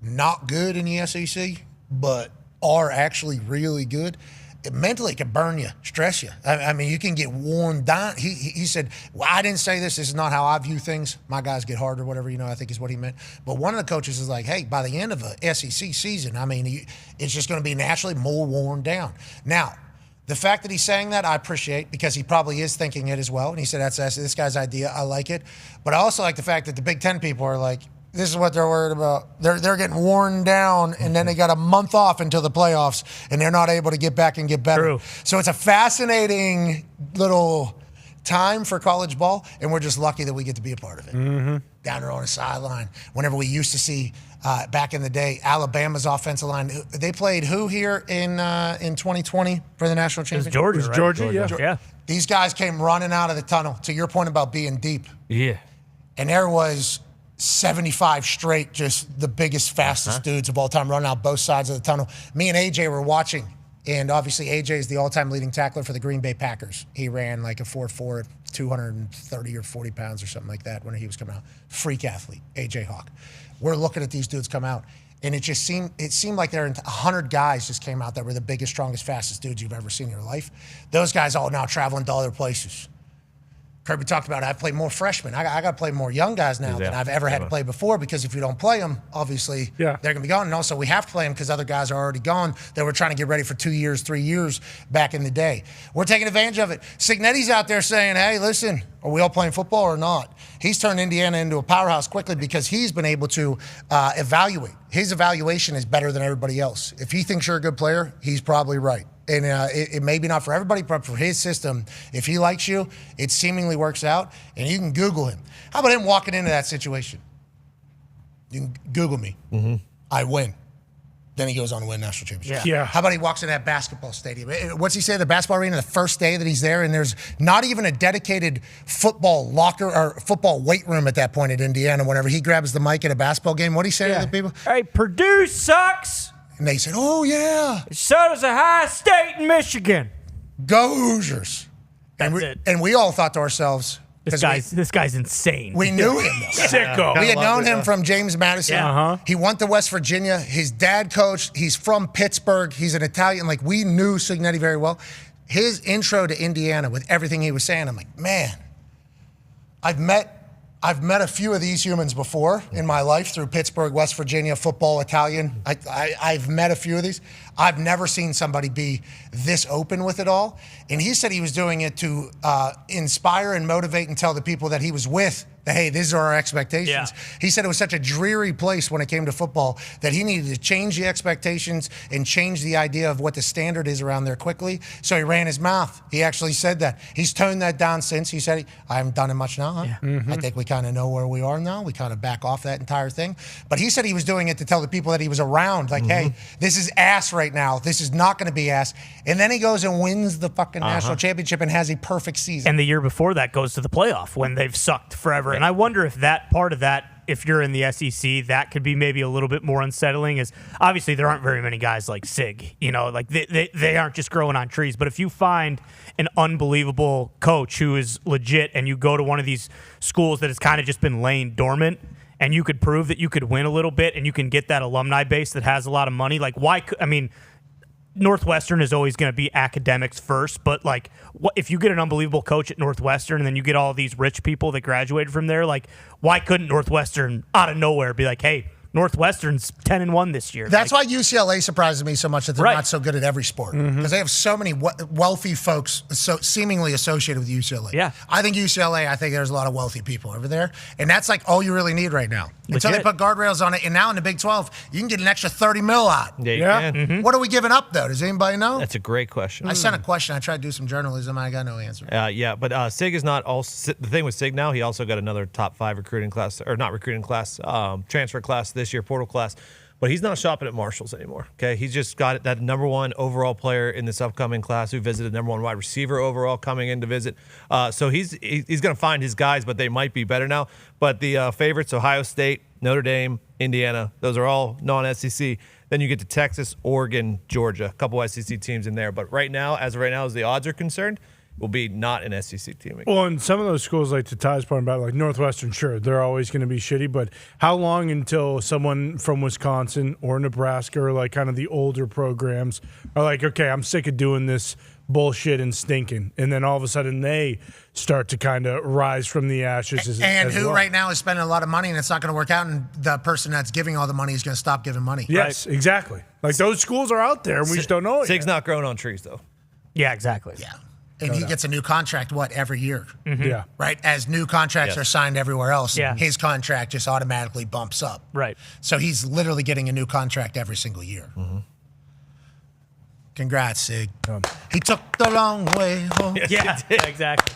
not good in the SEC, but are actually really good, it mentally can burn you, stress you. I mean, you can get worn down. He said, well, I didn't say this. This is not how I view things. My guys get hard or whatever, I think is what he meant. But one of the coaches is like, hey, by the end of a SEC season, I mean, it's just going to be naturally more worn down. Now, the fact that he's saying that, I appreciate, because he probably is thinking it as well. And he said, that's this guy's idea. I like it. But I also like the fact that the Big Ten people are like, this is what they're worried about. They're getting worn down, and then they got a month off until the playoffs, and they're not able to get back and get better. True. So it's a fascinating little time for college ball, and we're just lucky that we get to be a part of it. Mm-hmm. Down there on the sideline, whenever we used to see back in the day, Alabama's offensive line. They played who here in 2020 for the national championship? It was Georgia, Georgia, yeah. These guys came running out of the tunnel, to your point about being deep. Yeah. And there was 75 straight, just the biggest, fastest dudes of all time running out both sides of the tunnel. Me and AJ were watching, and obviously AJ is the all-time leading tackler for the Green Bay Packers. He ran like a 4.4 at 230 or 40 pounds or something like that when he was coming out. Freak athlete, AJ Hawk. We're looking at these dudes come out, and it seemed like 100 guys just came out that were the biggest, strongest, fastest dudes you've ever seen in your life. Those guys all now traveling to other places. Kirby talked about I've played more freshmen. I got to play more young guys now than I've ever had to play before, because if you don't play them, obviously they're going to be gone. And also we have to play them because other guys are already gone that were trying to get ready for 2 years, 3 years back in the day. We're taking advantage of it. Signetti's out there saying, hey, listen, are we all playing football or not? He's turned Indiana into a powerhouse quickly because he's been able to evaluate. His evaluation is better than everybody else. If he thinks you're a good player, he's probably right. And it may be not for everybody, but for his system, if he likes you, it seemingly works out, and you can Google him. How about him walking into that situation? You can Google me. Mm-hmm. I win. Then he goes on to win national championship. Yeah. How about he walks in that basketball stadium? What's he say? The basketball arena, the first day that he's there, and there's not even a dedicated football locker or football weight room at that point at Indiana. Whenever he grabs the mic at a basketball game, what do he say to the people? Hey, Purdue sucks. And they said, oh, yeah. So does Ohio State and Michigan. Go Hoosiers. And we all thought to ourselves, this guy's insane. We knew him. Sicko. We had known him from James Madison. Yeah. He went to West Virginia. His dad coached. He's from Pittsburgh. He's an Italian. Like, we knew Signetti very well. His intro to Indiana with everything he was saying, I'm like, man, I've met a few of these humans before in my life through Pittsburgh, West Virginia, football, Italian. I've met a few of these. I've never seen somebody be this open with it all. And he said he was doing it to inspire and motivate and tell the people that he was with that, hey, these are our expectations. Yeah. He said it was such a dreary place when it came to football that he needed to change the expectations and change the idea of what the standard is around there quickly. So he ran his mouth. He actually said that. He's toned that down since. He said, I haven't done it much now. Huh? Yeah. I think we kind of know where we are now. We kind of back off that entire thing. But he said he was doing it to tell the people that he was around, like, hey, this is ass right now. This is not going to be ass. And then he goes and wins the fucking national championship and has a perfect season. And the year before that goes to the playoff when they've sucked forever. And I wonder if that part of that if you're in the SEC, that could be maybe a little bit more unsettling. Is obviously there aren't very many guys like Sig. Like they aren't just growing on trees. But if you find an unbelievable coach who is legit, and you go to one of these schools that has kind of just been laying dormant, and you could prove that you could win a little bit, and you can get that alumni base that has a lot of money, like Northwestern is always going to be academics first, but if you get an unbelievable coach at Northwestern and then you get all these rich people that graduated from there, why couldn't Northwestern out of nowhere be like, hey, Northwestern's 10-1 this year? That's why UCLA surprises me so much that they're not so good at every sport, because they have so many wealthy folks seemingly associated with UCLA. Yeah, I think there's a lot of wealthy people over there, and that's all you really need right now. Until they put guardrails on it, and now in the Big 12, you can get an extra $30 million out. Yeah, you can. Mm-hmm. What are we giving up, though? Does anybody know? That's a great question. I sent a question. I tried to do some journalism. I got no answer. But Sig is not all. The thing with Sig now, he also got another top 5 recruiting class, or not recruiting class, transfer class this year, portal class. But he's not shopping at Marshalls anymore. Okay, he's just got that number 1 overall player in this upcoming class who visited, number 1 wide receiver overall coming in to visit. So he's going to find his guys, but they might be better now. But the favorites, Ohio State, Notre Dame, Indiana, those are all non-SEC. Then you get to Texas, Oregon, Georgia, a couple SEC teams in there. But as of right now, as the odds are concerned, will be not an SEC team again. Well, and some of those schools, like to Ty's point about like Northwestern, sure, they're always going to be shitty, but how long until someone from Wisconsin or Nebraska or like kind of the older programs are like, okay, I'm sick of doing this bullshit and stinking, and then all of a sudden they start to kind of rise from the ashes. And who right now is spending a lot of money and it's not going to work out, and the person that's giving all the money is going to stop giving money. Yes, right? Exactly. Like those schools are out there and we just don't know it. Sig's not growing on trees, though. Yeah, exactly. Yeah. And he gets a new contract, every year? Mm-hmm. Yeah. Right? As new contracts are signed everywhere else, his contract just automatically bumps up. Right. So he's literally getting a new contract every single year. Mm-hmm. Congrats, Sig. He took the long way home. Yeah, exactly.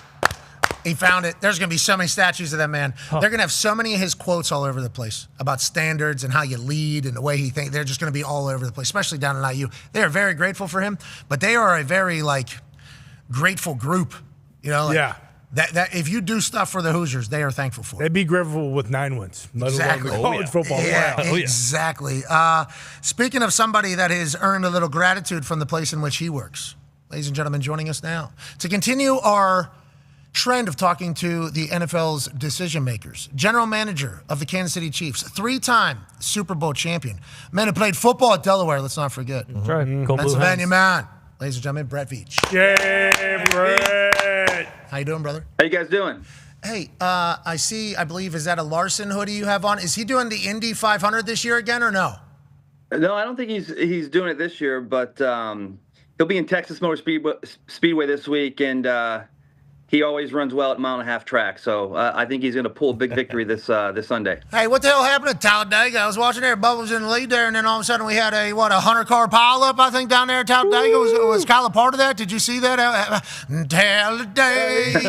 He found it. There's going to be so many statues of that man. They're going to have so many of his quotes all over the place about standards and how you lead and the way he thinks. They're just going to be all over the place, especially down at IU. They are very grateful for him, but they are a very, grateful group. That if you do stuff for the Hoosiers, they are thankful for it. They'd be grateful with 9 wins. Exactly. College football. Exactly. Speaking of somebody that has earned a little gratitude from the place in which he works, ladies and gentlemen, joining us now to continue our trend of talking to the NFL's decision makers, general manager of the Kansas City Chiefs, 3-time Super Bowl champion, man who played football at Delaware, let's not forget. That's right. Pennsylvania man. Ladies and gentlemen, Brett Veach. Yay, Brett. How you doing, brother? How you guys doing? Hey, I believe, is that a Larson hoodie you have on? Is he doing the Indy 500 this year again or no? No, I don't think he's doing it this year, but he'll be in Texas Motor Speedway this week, and he always runs well at mile-and-a-half track, so I think he's going to pull a big victory this Sunday. Hey, what the hell happened at Talladega? I was watching there, Bubba was in the lead there, and then all of a sudden we had a 100-car pileup, I think, down there at Talladega. Was Kyle a part of that? Did you see that? Talladega,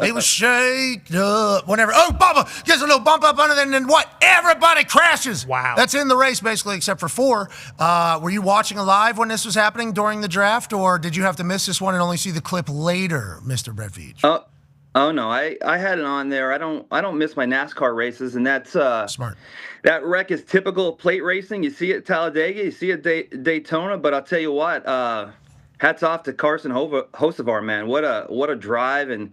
he was shaked up. Whenever, Bubba gets a little bump up under there, and then what? Everybody crashes. Wow. That's in the race, basically, except for 4. Were you watching live when this was happening during the draft, or did you have to miss this one and only see the clip later, Mr. Brett Veach? Oh no, I had it on there. I don't miss my NASCAR races, and that's smart. That wreck is typical of plate racing. You see it at Talladega, you see it at Daytona, but I'll tell you what, hats off to Carson Hocevar, man. What a drive, and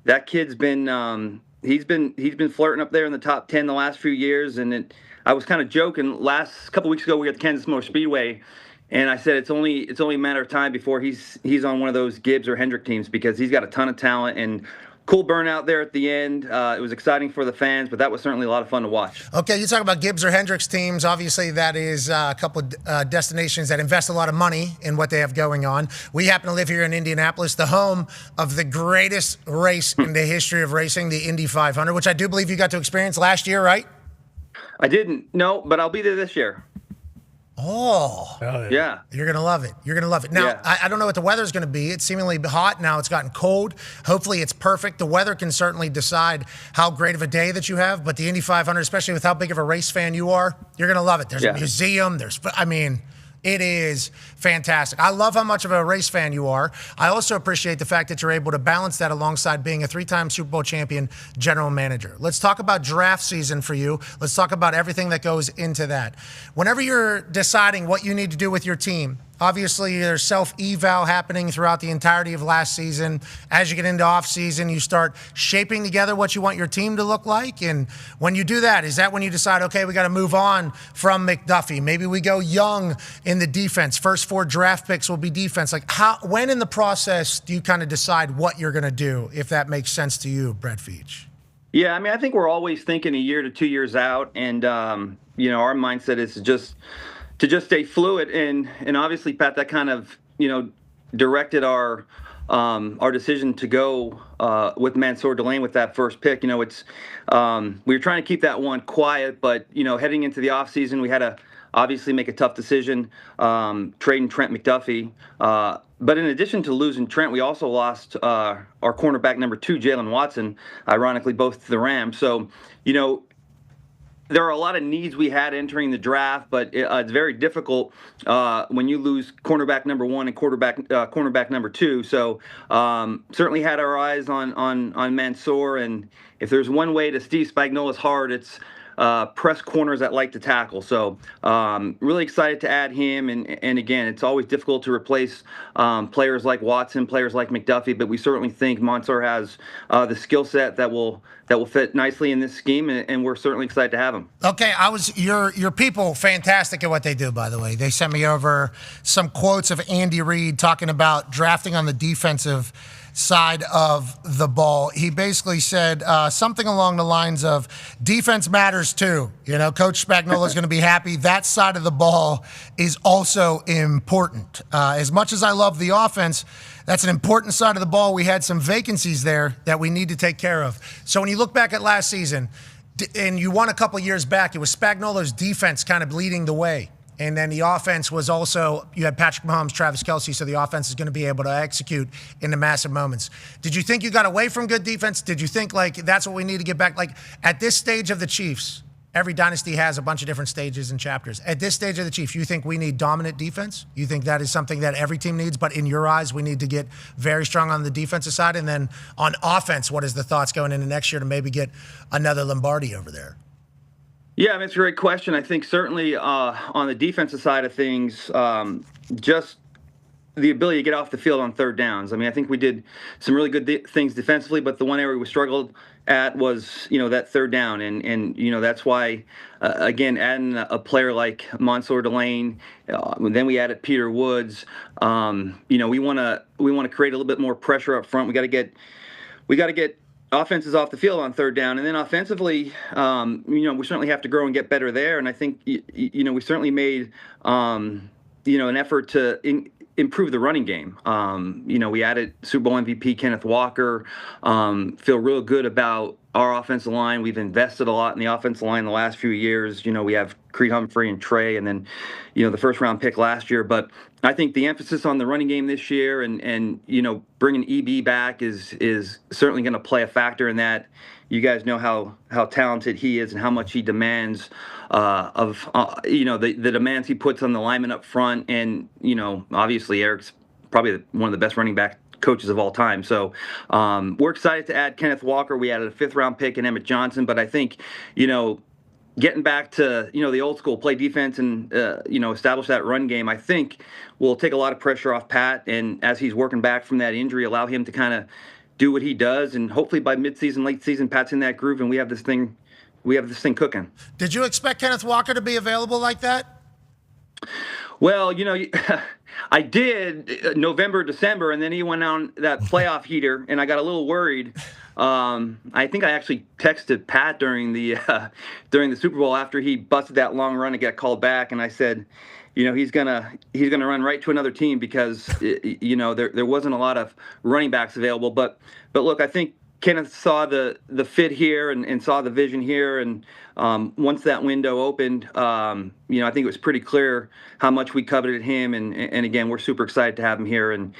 that kid's been he's been flirting up there in the top 10 the last few years, and I was kind of joking last couple weeks ago we got the Kansas Motor Speedway. And I said it's only a matter of time before he's on one of those Gibbs or Hendrick teams, because he's got a ton of talent and cool burnout there at the end. It was exciting for the fans, but that was certainly a lot of fun to watch. Okay, you talk about Gibbs or Hendricks teams. Obviously, that is a couple of destinations that invest a lot of money in what they have going on. We happen to live here in Indianapolis, the home of the greatest race in the history of racing, the Indy 500, which I do believe you got to experience last year, right? I didn't, no, but I'll be there this year. Oh, yeah. You're going to love it. You're going to love it. Now, yeah. I don't know what the weather's going to be. It's seemingly hot. Now it's gotten cold. Hopefully it's perfect. The weather can certainly decide how great of a day that you have. But the Indy 500, especially with how big of a race fan you are, you're going to love it. There's a museum. It is fantastic. I love how much of a race fan you are. I also appreciate the fact that you're able to balance that alongside being a 3-time Super Bowl champion general manager. Let's talk about draft season for you. Let's talk about everything that goes into that. Whenever you're deciding what you need to do with your team, obviously, there's self-eval happening throughout the entirety of last season. As you get into off-season, you start shaping together what you want your team to look like. And when you do that, is that when you decide, okay, we got to move on from McDuffie? Maybe we go young in the defense. First 4 draft picks will be defense. Like, when in the process do you kind of decide what you're going to do, if that makes sense to you, Brett Veach? Yeah, I mean, I think we're always thinking a year to 2 years out. And, our mindset is to just stay fluid, and obviously, Pat, that kind of directed our decision to go with Mansour Delane with that first pick. It's we were trying to keep that one quiet, but heading into the offseason, we had to obviously make a tough decision trading Trent McDuffie. But in addition to losing Trent, we also lost our cornerback number 2, Jalen Watson, ironically both to the Rams. So there are a lot of needs we had entering the draft, but it's very difficult when you lose cornerback number 1 and cornerback number 2. So certainly had our eyes on Mansour, and if there's one way to Steve Spagnuolo's heart, it's press corners that like to tackle. So really excited to add him, and again, it's always difficult to replace players like Watson, players like McDuffie, but we certainly think Mansour has the skill set that will fit nicely in this scheme, and we're certainly excited to have him. Okay, your people fantastic at what they do, by the way. They sent me over some quotes of Andy Reid talking about drafting on the defensive side of the ball. He basically said something along the lines of, defense matters too. Coach Spagnuolo is going to be happy. That side of the ball is also important. As much as I love the offense, that's an important side of the ball. We had some vacancies there that we need to take care of. So when you look back at last season, and you won a couple years back, it was Spagnuolo's defense kind of leading the way. And then the offense was also, you had Patrick Mahomes, Travis Kelce, so the offense is going to be able to execute in the massive moments. Did you think you got away from good defense? Did you think, that's what we need to get back? At this stage of the Chiefs, every dynasty has a bunch of different stages and chapters. At this stage of the Chiefs, you think we need dominant defense? You think that is something that every team needs, but in your eyes, we need to get very strong on the defensive side? And then on offense, what is the thoughts going into next year to maybe get another Lombardi over there? Yeah, I mean, it's a great question. I think certainly on the defensive side of things, just the ability to get off the field on third downs. I mean, I think we did some really good things defensively, but the one area we struggled at was, that third down. And that's why, again, adding a player like Mansour Delane, then we added Peter Woods. We want to create a little bit more pressure up front. We got to get offenses off the field on third down, and then offensively, we certainly have to grow and get better there. And I think we certainly made an effort to improve the running game. We added Super Bowl MVP Kenneth Walker. Feel real good about our offensive line. We've invested a lot in the offensive line the last few years. We have Creed Humphrey and Trey, and then the first round pick last year. But I think the emphasis on the running game this year and bringing EB back is certainly going to play a factor in that. You guys know how talented he is and how much he demands the demands he puts on the linemen up front. And obviously Eric's probably one of the best running back coaches of all time. So we're excited to add Kenneth Walker. We added a 5th round pick in Emmett Johnson, but I think getting back to the old school, play defense and establish that run game, I think will take a lot of pressure off Pat, and as he's working back from that injury, allow him to kind of do what he does, and hopefully by midseason, late season, Pat's in that groove, and we have this thing cooking. Did you expect Kenneth Walker to be available like that? Well, I did November, December, and then he went on that playoff heater, and I got a little worried. I think I actually texted Pat during the Super Bowl after he busted that long run and got called back, and I said, he's gonna run right to another team because there wasn't a lot of running backs available. But look, I think Kenneth saw the fit here and saw the vision here, and once that window opened, I think it was pretty clear how much we coveted him, and again, we're super excited to have him here and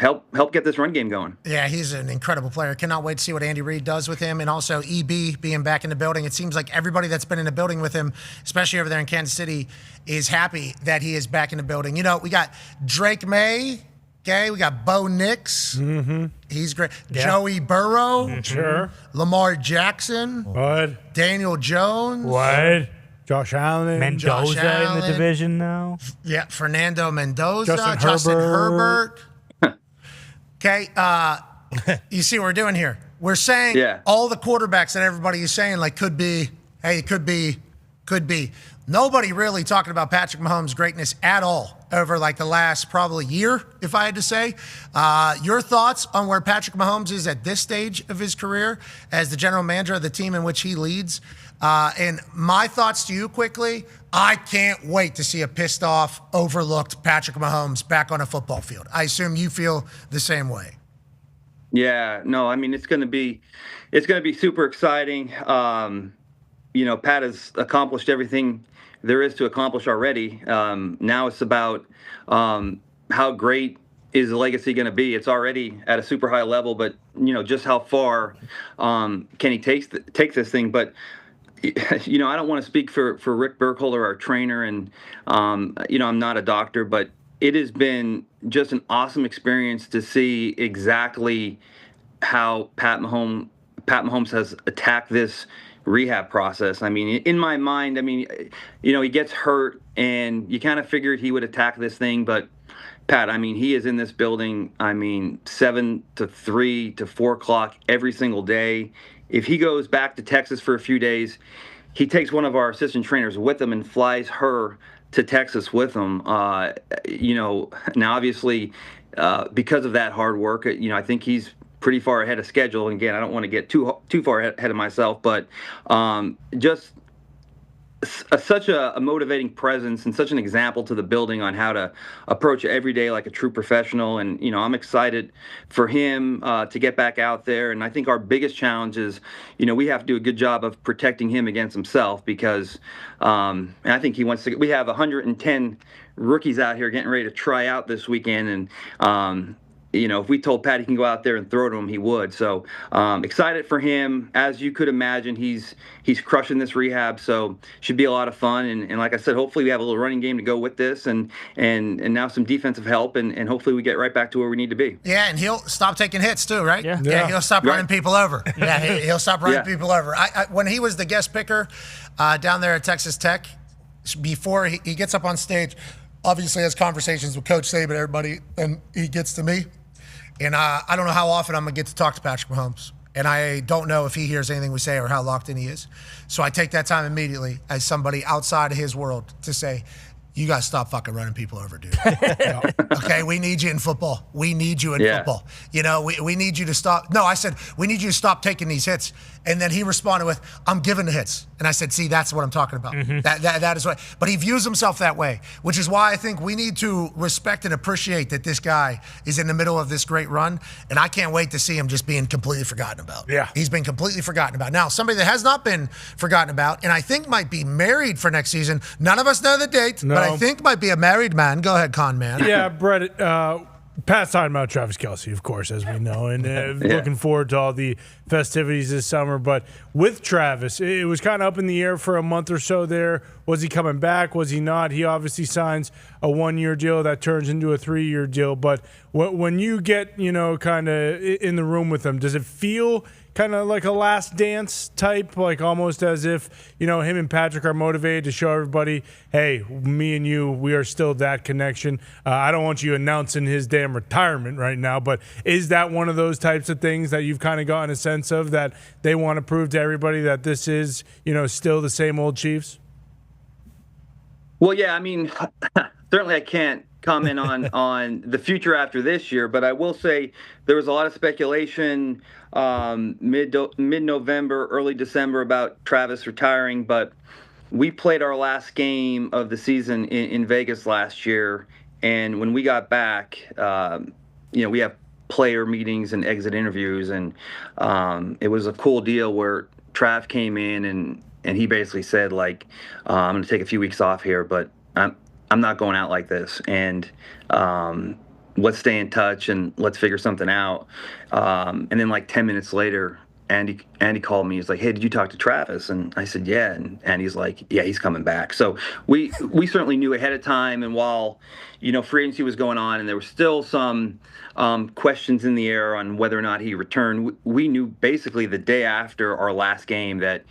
help get this run game going. Yeah, he's an incredible player. Cannot wait to see what Andy Reid does with him. And also EB being back in the building. It seems like everybody that's been in the building with him, especially over there in Kansas City, is happy that he is back in the building. You know, we got Drake May. Okay, we got Bo Nix. Mm-hmm. He's great. Yeah. Joey Burrow. Sure. Lamar Jackson. What? Daniel Jones. What? Josh Allen. Mendoza in the division now. Yeah, Fernando Mendoza. Justin Herbert. Okay, you see what we're doing here? We're saying all the quarterbacks that everybody is saying, like, could be, hey, it could be. Nobody really talking about Patrick Mahomes' greatness at all over, like, the last probably year, if I had to say. Your thoughts on where Patrick Mahomes is at this stage of his career as the general manager of the team in which he leads. And my thoughts to you quickly, I can't wait to see a pissed off, overlooked Patrick Mahomes back on a football field. I assume you feel the same way. Yeah, no, I mean, it's going to be super exciting. You know, Pat has accomplished everything there is to accomplish already. Now it's about how great is the legacy going to be. It's already at a super high level, but, you know, just how far can he take this thing? But, you know, I don't want to speak for Rick Burkholder, our trainer, and, you know, I'm not a doctor, but it has been just an awesome experience to see exactly how Pat Mahomes has attacked this rehab process. I mean, in my mind, I mean, you know, he gets hurt and you kind of figured he would attack this thing, but Pat, I mean, he is in this building, I mean, 7 to 3 to 4 o'clock every single day. If he goes back to Texas for a few days, he takes one of our assistant trainers with him and flies her to Texas with him. You know, now obviously, because of that hard work, you know, I think he's pretty far ahead of schedule. And again, I don't want to get too far ahead of myself, but just such a motivating presence and such an example to the building on how to approach every day like a true professional. And, you know, I'm excited for him to get back out there. And I think our biggest challenge is, you know, we have to do a good job of protecting him against himself because and I think he wants to. We have 110 rookies out here getting ready to try out this weekend. And, you know, if we told Pat he can go out there and throw to him, he would. So excited for him. As you could imagine, he's crushing this rehab. So should be a lot of fun. And like I said, hopefully we have a little running game to go with this and now some defensive help. And hopefully we get right back to where we need to be. Yeah, and he'll stop taking hits too, right? Yeah. He'll stop running people over. Yeah, he'll stop running people over. When he was the guest picker down there at Texas Tech, before he gets up on stage, obviously has conversations with Coach Saban, everybody, and he gets to me. And I don't know how often I'm going to get to talk to Patrick Mahomes. And I don't know if he hears anything we say or how locked in he is. So I take that time immediately as somebody outside of his world to say, you got to stop fucking running people over, dude. Okay, we need you in football. We need you in football. You know, we need you to stop. No, I said, we need you to stop taking these hits. And then he responded with, I'm giving the hits. And I said, see, that's what I'm talking about. Mm-hmm. That is what. But he views himself that way, which is why I think we need to respect and appreciate that this guy is in the middle of this great run. And I can't wait to see him just being completely forgotten about. Yeah. He's been completely forgotten about. Now, somebody that has not been forgotten about, and I think might be married for next season. None of us know the date, but I think might be a married man. Go ahead, con man. Yeah, Brett. Pat's talking about Travis Kelce, of course, as we know, and looking forward to all the festivities this summer. But with Travis, it was kind of up in the air for a month or so there. Was he coming back? Was he not? He obviously signs a 1-year deal that turns into a 3-year deal. But when you get, you know, kind of in the room with him, does it feel kind of like a last dance type, like almost as if, you know, him and Patrick are motivated to show everybody, hey, me and you, we are still that connection. I don't want you announcing his damn retirement right now, but is that one of those types of things that you've kind of gotten a sense of, that they want to prove to everybody that this is, you know, still the same old Chiefs? Well, yeah, I mean, certainly I can't comment on the future after this year, but I will say there was a lot of speculation mid-November, early December about Travis retiring, but we played our last game of the season in Vegas last year, and when we got back, you know, we have player meetings and exit interviews, and it was a cool deal where Trav came in and he basically said, like, I'm going to take a few weeks off here, but I'm not going out like this. And let's stay in touch and let's figure something out. And then like 10 minutes later, Andy called me. He's like, "Hey, did you talk to Travis?" And I said, "Yeah." And Andy's like, "Yeah, he's coming back." So we certainly knew ahead of time. And while, free agency was going on and there were still some questions in the air on whether or not he returned, we knew basically the day after our last game that,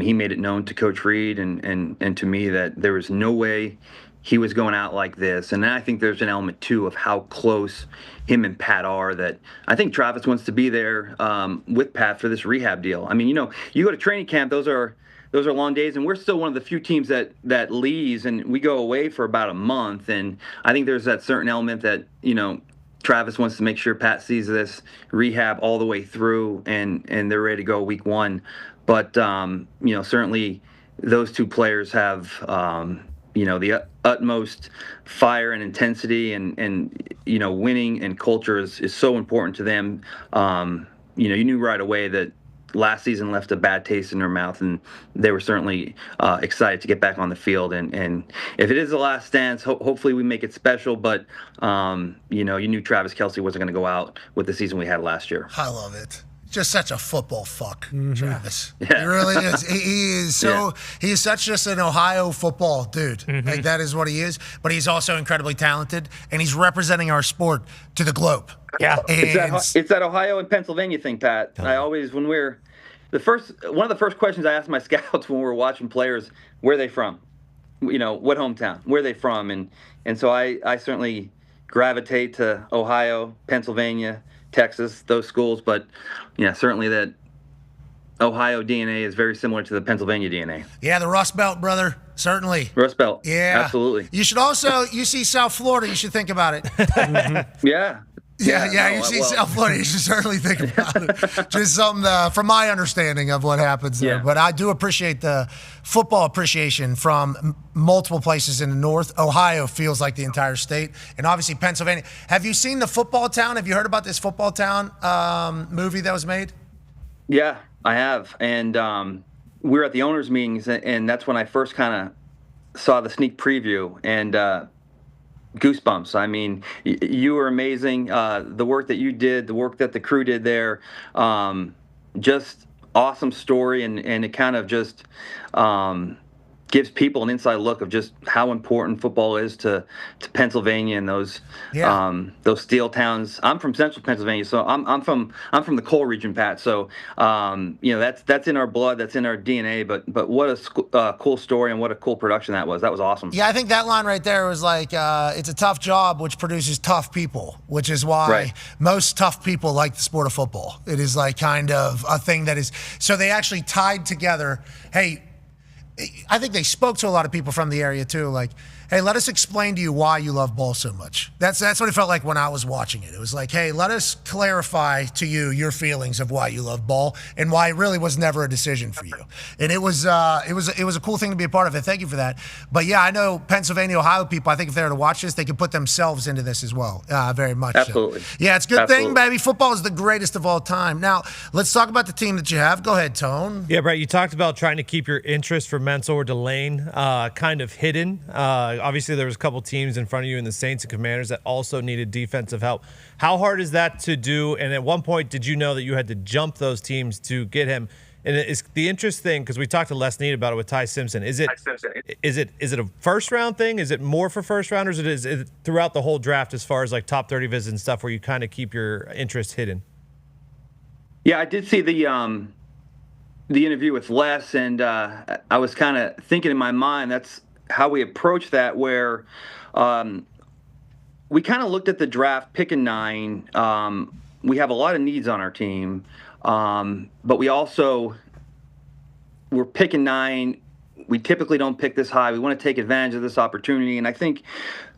he made it known to Coach Reed and to me that there was no way he was going out like this. And then I think there's an element, too, of how close him and Pat are, that I think Travis wants to be there with Pat for this rehab deal. I mean, you go to training camp, those are long days, and we're still one of the few teams that leaves, and we go away for about a month. And I think there's that certain element that, Travis wants to make sure Pat sees this rehab all the way through, and they're ready to go week one. But, certainly those two players have the utmost fire and intensity, and winning and culture is so important to them. You knew right away that last season left a bad taste in their mouth, and they were certainly excited to get back on the field. And if it is the last dance, hopefully we make it special. But you knew Travis Kelce wasn't going to go out with the season we had last year. I love it. Just such a football fuck, Travis. Yeah. He really is. He is so. Yeah. He is such just an Ohio football dude. Like, that is what he is. But he's also incredibly talented, and he's representing our sport to the globe. Yeah, it's that Ohio and Pennsylvania thing, Pat. I always, when we're one of the first questions I ask my scouts when we're watching players, where are they from? What hometown? Where are they from? And so I certainly gravitate to Ohio, Pennsylvania, Texas, those schools. But certainly that Ohio DNA is very similar to the Pennsylvania DNA. Yeah, the Rust Belt, brother. Certainly. Rust Belt. Yeah. Absolutely. You should also, you see South Florida, you should think about it. Yeah. You see South Florida, you should certainly think about it. Just something from my understanding of what happens there. Yeah. But I do appreciate the football appreciation from multiple places in the North. Ohio feels like the entire state. And obviously Pennsylvania. Have you seen the Football Town? Have you heard about this Football Town movie that was made? Yeah, I have. And we were at the owners' meetings, and that's when I first kind of saw the sneak preview. And goosebumps. I mean, you were amazing. The work that you did, the work that the crew did there, just awesome story, and it kind of just gives people an inside look of just how important football is to Pennsylvania and those steel towns. I'm from Central Pennsylvania, so I'm from the coal region, Pat. So that's in our blood, that's in our DNA. But what a cool story, and what a cool production that was. That was awesome. Yeah, I think that line right there was like, it's a tough job which produces tough people, which is why most tough people like the sport of football. It is like kind of a thing that is, so they actually tied together, hey, I think they spoke to a lot of people from the area too, like, hey, let us explain to you why you love ball so much. That's what it felt like when I was watching it. It was like, hey, let us clarify to you your feelings of why you love ball and why it really was never a decision for you. And it was a cool thing to be a part of it. Thank you for that. But yeah, I know Pennsylvania, Ohio people, I think if they were to watch this, they could put themselves into this as well. Very much. Absolutely. So. Yeah, it's a good thing, baby. Football is the greatest of all time. Now, let's talk about the team that you have. Go ahead, Tone. Yeah, Brett, you talked about trying to keep your interest for Mentor Delane kind of hidden. Obviously, there was a couple teams in front of you in the Saints and Commanders that also needed defensive help. How hard is that to do? And at one point, did you know that you had to jump those teams to get him? And it's the interest thing, because we talked to Les Need about it with Ty Simpson. Is it a first round thing? Is it more for first rounders? Is it throughout the whole draft as far as like top 30 visits and stuff where you kind of keep your interest hidden? Yeah, I did see the interview with Les, and I was kind of thinking in my mind, that's how we approach that, where we kind of looked at the draft, picking 9. We have a lot of needs on our team, but we also, we're picking 9. We typically don't pick this high. We want to take advantage of this opportunity. And I think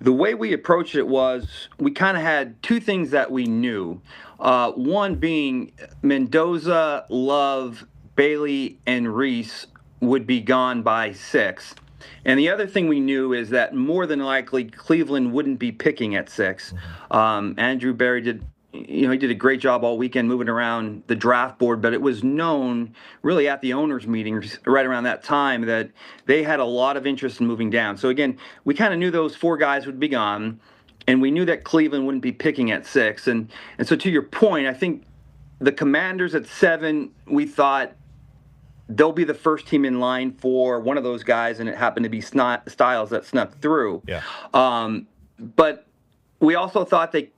the way we approached it was we kind of had 2 things that we knew. One being Mendoza, Love, Bailey, and Reese would be gone by 6. And the other thing we knew is that more than likely Cleveland wouldn't be picking at 6. Andrew Berry did a great job all weekend moving around the draft board, but it was known really at the owners' meetings right around that time that they had a lot of interest in moving down. So again, we kind of knew those 4 guys would be gone. and we knew that Cleveland wouldn't be picking at 6. And so to your point, I think the Commanders at 7, we thought they'll be the first team in line for one of those guys, and it happened to be Styles that snuck through. Yeah. But we also thought they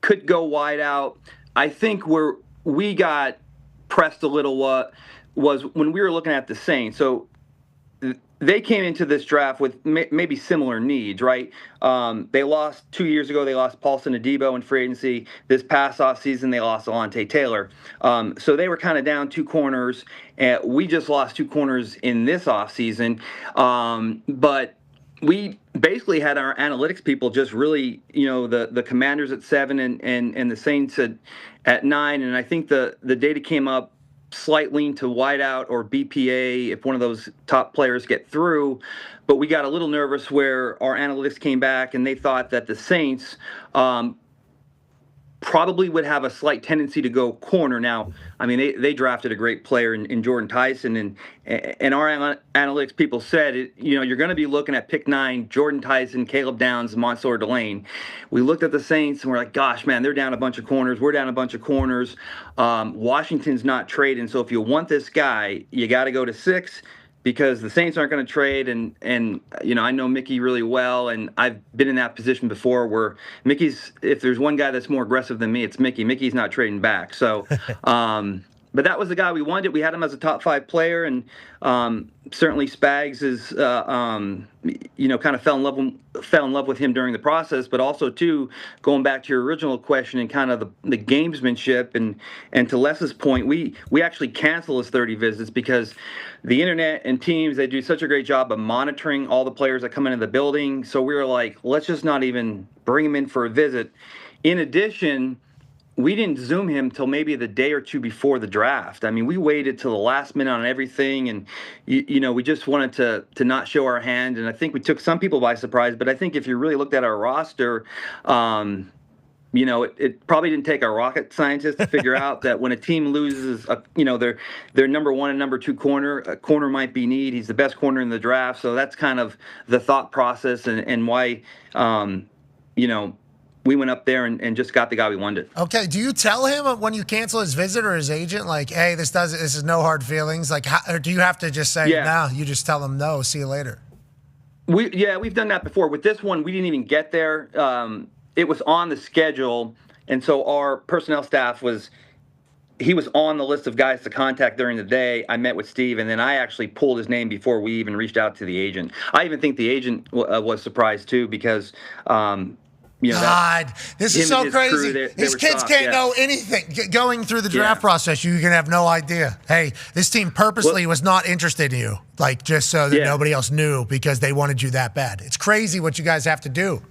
could go wide out. I think where we got pressed a little was when we were looking at the Saints. So they came into this draft with maybe similar needs, right? They lost 2 years ago. They lost Paulson Adebo in free agency. This past offseason, they lost Alontae Taylor. So they were kind of down 2 corners. We just lost 2 corners in this offseason. But we basically had our analytics people just really, the Commanders at 7 and the Saints at 9. And I think the data came up slight lean to wideout or BPA if one of those top players get through. But we got a little nervous where our analytics came back and they thought that the Saints probably would have a slight tendency to go corner. Now, I mean, they drafted a great player in Jordan Tyson, and our analytics people said, you're going to be looking at pick 9, Jordan Tyson, Caleb Downs, Mansour Delane. We looked at the Saints and we're like, gosh, man, they're down a bunch of corners. We're down a bunch of corners. Washington's not trading. So if you want this guy, you got to go to 6. Because the Saints aren't going to trade, and I know Mickey really well, and I've been in that position before where if there's one guy that's more aggressive than me, it's Mickey. Mickey's not trading back. So, but that was the guy we wanted. We had him as a top 5 player, and certainly Spags is, kind of fell in love with him during the process. But also too, going back to your original question and kind of the gamesmanship, and to Les's point, we actually canceled his 30 visits because the internet and teams, they do such a great job of monitoring all the players that come into the building. So we were like, let's just not even bring him in for a visit. In addition, we didn't Zoom him till maybe the day or 2 before the draft. I mean, we waited till the last minute on everything, and we just wanted to not show our hand. And I think we took some people by surprise. But I think if you really looked at our roster, it probably didn't take a rocket scientist to figure out that when a team loses, their number 1 and number 2 corner, a corner might be need. He's the best corner in the draft. So that's kind of the thought process and why, we went up there and just got the guy we wanted. Okay, do you tell him when you cancel his visit or his agent, like, hey, this is no hard feelings? Like, or do you have to just say, no, you just tell them no, see you later? We've done that before. With this one, we didn't even get there. It was on the schedule, and so our personnel staff was on the list of guys to contact during the day. I met with Steve, and then I actually pulled his name before we even reached out to the agent. I even think the agent was surprised, too, because God, this is so crazy. Crew, These kids can't know anything. Going through the draft process, you can have no idea. Hey, this team purposely was not interested in you, like just so that nobody else knew because they wanted you that bad. It's crazy what you guys have to do.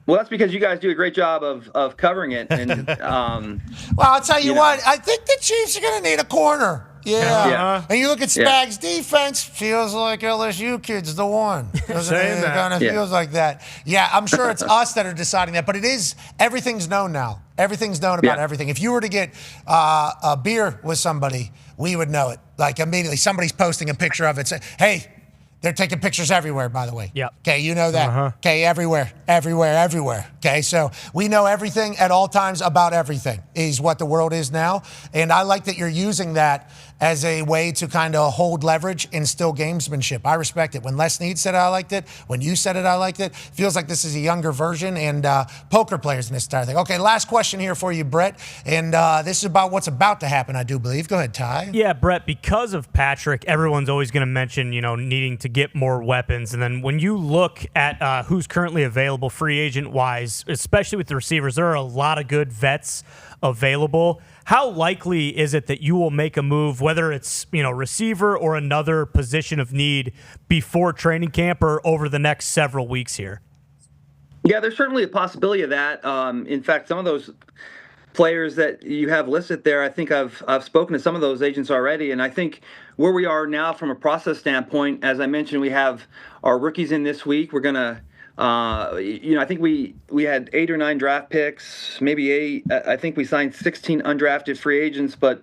Well, that's because you guys do a great job of covering it. And well, I'll tell you what, I think the Chiefs are going to need a corner. Yeah. And you look at Spags' defense, feels like LSU kid's the one. Doesn't it? Kind of feels like that. Yeah, I'm sure it's us that are deciding that, but everything's known now. Everything's known about everything. If you were to get a beer with somebody, we would know it. Like immediately, somebody's posting a picture of it. Say, hey, they're taking pictures everywhere, by the way. Yep. Okay, you know that. Okay, everywhere. Okay, so we know everything at all times about everything is what the world is now. And I like that you're using that as a way to kind of hold leverage and still gamesmanship. I respect it. When Les Snead said it, I liked it. When you said it, I liked it. Feels like this is a younger version and poker players in this entire thing. Okay, last question here for you, Brett. And this is about what's about to happen, I do believe. Go ahead, Ty. Yeah, Brett, because of Patrick, everyone's always going to mention, needing to get more weapons. And then when you look at who's currently available free agent-wise, especially with the receivers, there are a lot of good vets available. How likely is it that you will make a move, whether it's receiver or another position of need, before training camp or over the next several weeks here? Yeah, there's certainly a possibility of that. In fact, some of those players that you have listed there, I think I've spoken to some of those agents already, and I think where we are now from a process standpoint, as I mentioned, we have our rookies in this week. We're gonna. I think we had 8 or 9 draft picks, maybe 8. I think we signed 16 undrafted free agents, but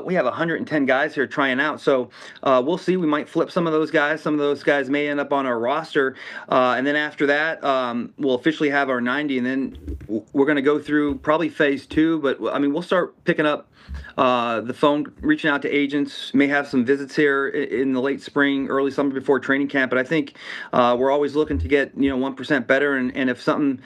we have 110 guys here trying out. So we'll see. We might flip some of those guys. Some of those guys may end up on our roster. And then after that, we'll officially have our 90. And then we're going to go through probably phase 2. But, I mean, we'll start picking up the phone, reaching out to agents, may have some visits here in the late spring, early summer before training camp. But I think we're always looking to get 1% better. And if something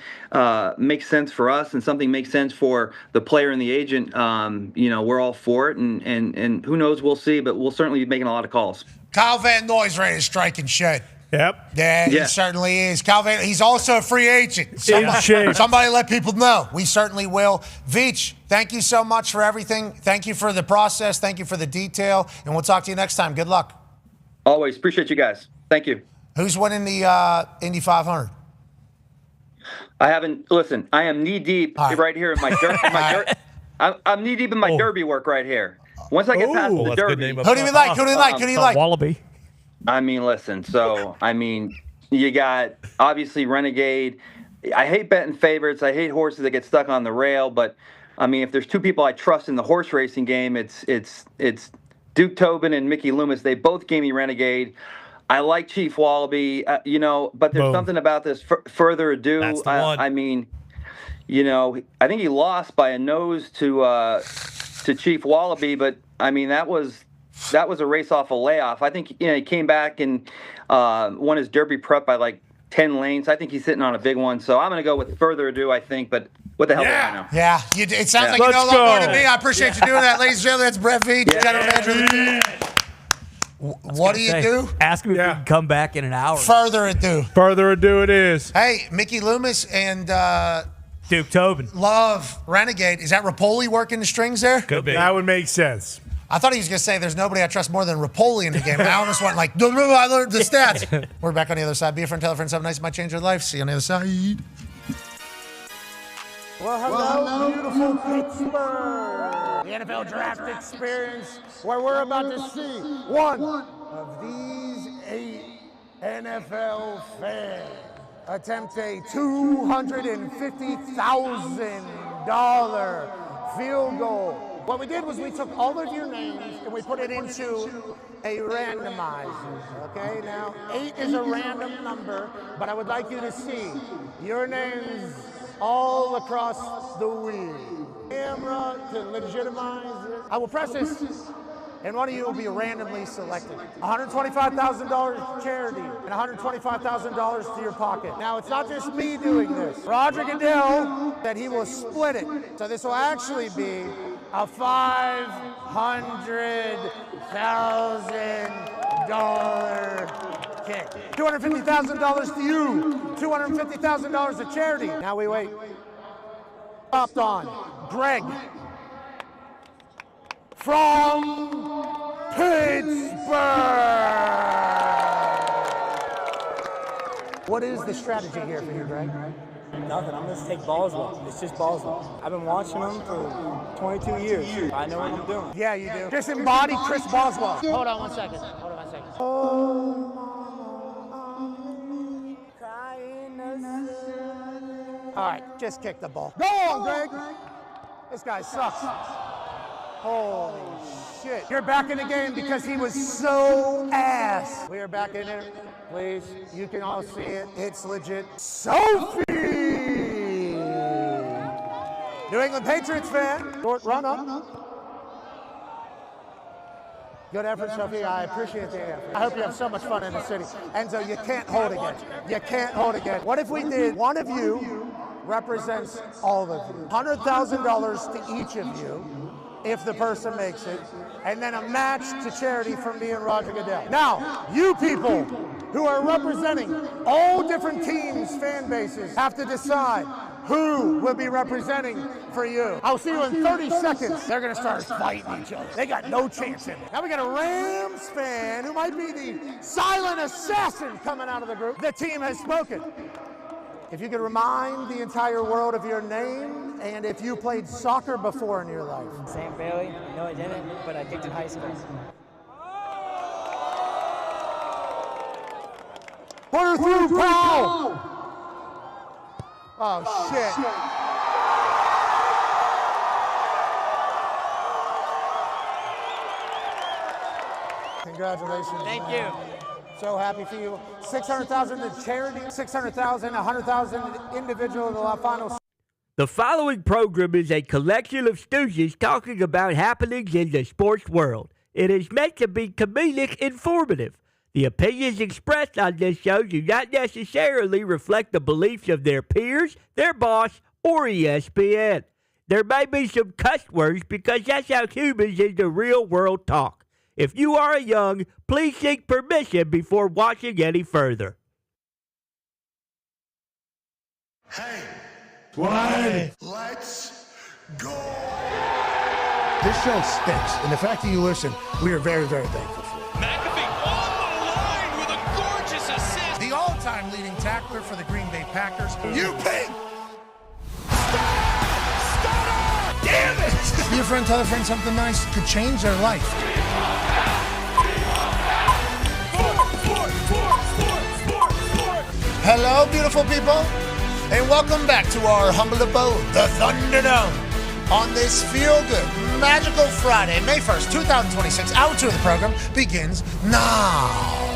makes sense for us and something makes sense for the player and the agent, we're all for it. And who knows, we'll see. But we'll certainly be making a lot of calls. Kyle Van Noy's ready to strike and shed. Yep. Yeah, he certainly is. Kyle Van, he's also a free agent. Somebody let people know. We certainly will. Veach, thank you so much for everything. Thank you for the process. Thank you for the detail. And we'll talk to you next time. Good luck. Always. Appreciate you guys. Thank you. Who's winning the Indy 500? I haven't. Listen, I am knee deep right here in my dirt. I'm knee deep in my derby work right here. Once I get past the derby. Who do you like? Who do you like? Wallaby. I mean, listen. So, I mean, you got obviously Renegade. I hate betting favorites. I hate horses that get stuck on the rail. But I mean, if there's two people I trust in the horse racing game, it's Duke Tobin and Mickey Loomis. They both gave me Renegade. I like Chief Wallaby, but there's something about this further ado. That's the one. I mean, I think he lost by a nose to Chief Wallaby, but I mean that was a race off a layoff. I think he came back and won his Derby prep by like 10 lanes. I think he's sitting on a big one. So I'm going to go with further ado, I think. But what the hell do I know? Yeah, it sounds like you know a lot more than me. I appreciate you doing that, ladies and gentlemen. That's Brett Veach, general manager of the team. What do you do? Ask me if we can come back in an hour. Further ado. Further ado it is. Hey, Mickey Loomis and Duke Tobin. Love Renegade. Is that Rapoli working the strings there? Could be. That would make sense. I thought he was going to say there's nobody I trust more than Rapoli in the game. I almost went like, I learned the stats. We're back on the other side. Be a friend, tell a friend, something nice might change your life. See you on the other side. Well, hello, beautiful Pittsburgh. The NFL draft experience where we're about to see one of these 8 NFL fans attempt a $250,000 field goal. What we did was we took all of your names and we put it into a randomizer, okay? Now, 8 is a random number, but I would like you to see your names all across the wheel. Camera to legitimize it. I will press this, and one of you will be randomly selected. $125,000 charity and $125,000 to your pocket. Now, it's not just me doing this. Roger Goodell said he will split it. So this will actually be a $500,000 kick. $250,000 to you. $250,000 to charity. Now we wait. Popped on. Greg from Pittsburgh. What is the strategy here for you, Greg? Nothing. I'm going to take Boswell. It's just Boswell. I've been watching him for 22 years. I know what I'm doing. Yeah, you do. Just embody Chris Boswell. Hold on one second. All right, just kick the ball. Go on, Greg. This guy sucks. Holy shit. You're back in the game because he was so ass. We are back in it. Please, you can all see it. It's legit. Sophie! New England Patriots fan. Short run up. Good effort, Sophie. I appreciate the effort. I hope you have so much fun in the city. Enzo, you can't hold again. You can't hold again. What if we did one of you represents all of you? $100,000 to each of you if the person makes it, and then a match to charity from me and Roger Goodell. Now, you people who are representing all different teams, fan bases, have to decide who will be representing for you. I'll see you in 30 seconds. They're going to start fighting each other. They got no chance in it. Now we got a Rams fan who might be the silent assassin coming out of the group. The team has spoken. If you could remind the entire world of your name and if you played soccer before in your life. Sam Bailey. No, I didn't, but I kicked in high school. Put her through, pal! Oh, shit. Congratulations. Thank man. So happy for you. 600,000 to charity, 600,000, 100,000 individual in the final. The following program is a collection of stooges talking about happenings in the sports world. It is meant to be comedic informative. The opinions expressed on this show do not necessarily reflect the beliefs of their peers, their boss, or ESPN. There may be some cuss words because that's how humans in the real world talk. If you are young, please seek permission before watching any further. Hey, What? let's go. This show stinks, and the fact that you listen, we are very, very thankful for. McAfee on the line with a gorgeous assist. The all-time leading tackler for the Green Bay Packers. You pink. Damn it! Be a friend, tell a friend something nice could change their life. Hello, beautiful people, and welcome back to our humble abode, the Thunderdome. On this feel-good, magical Friday, May 1st, 2026, hour 2 of the program begins now.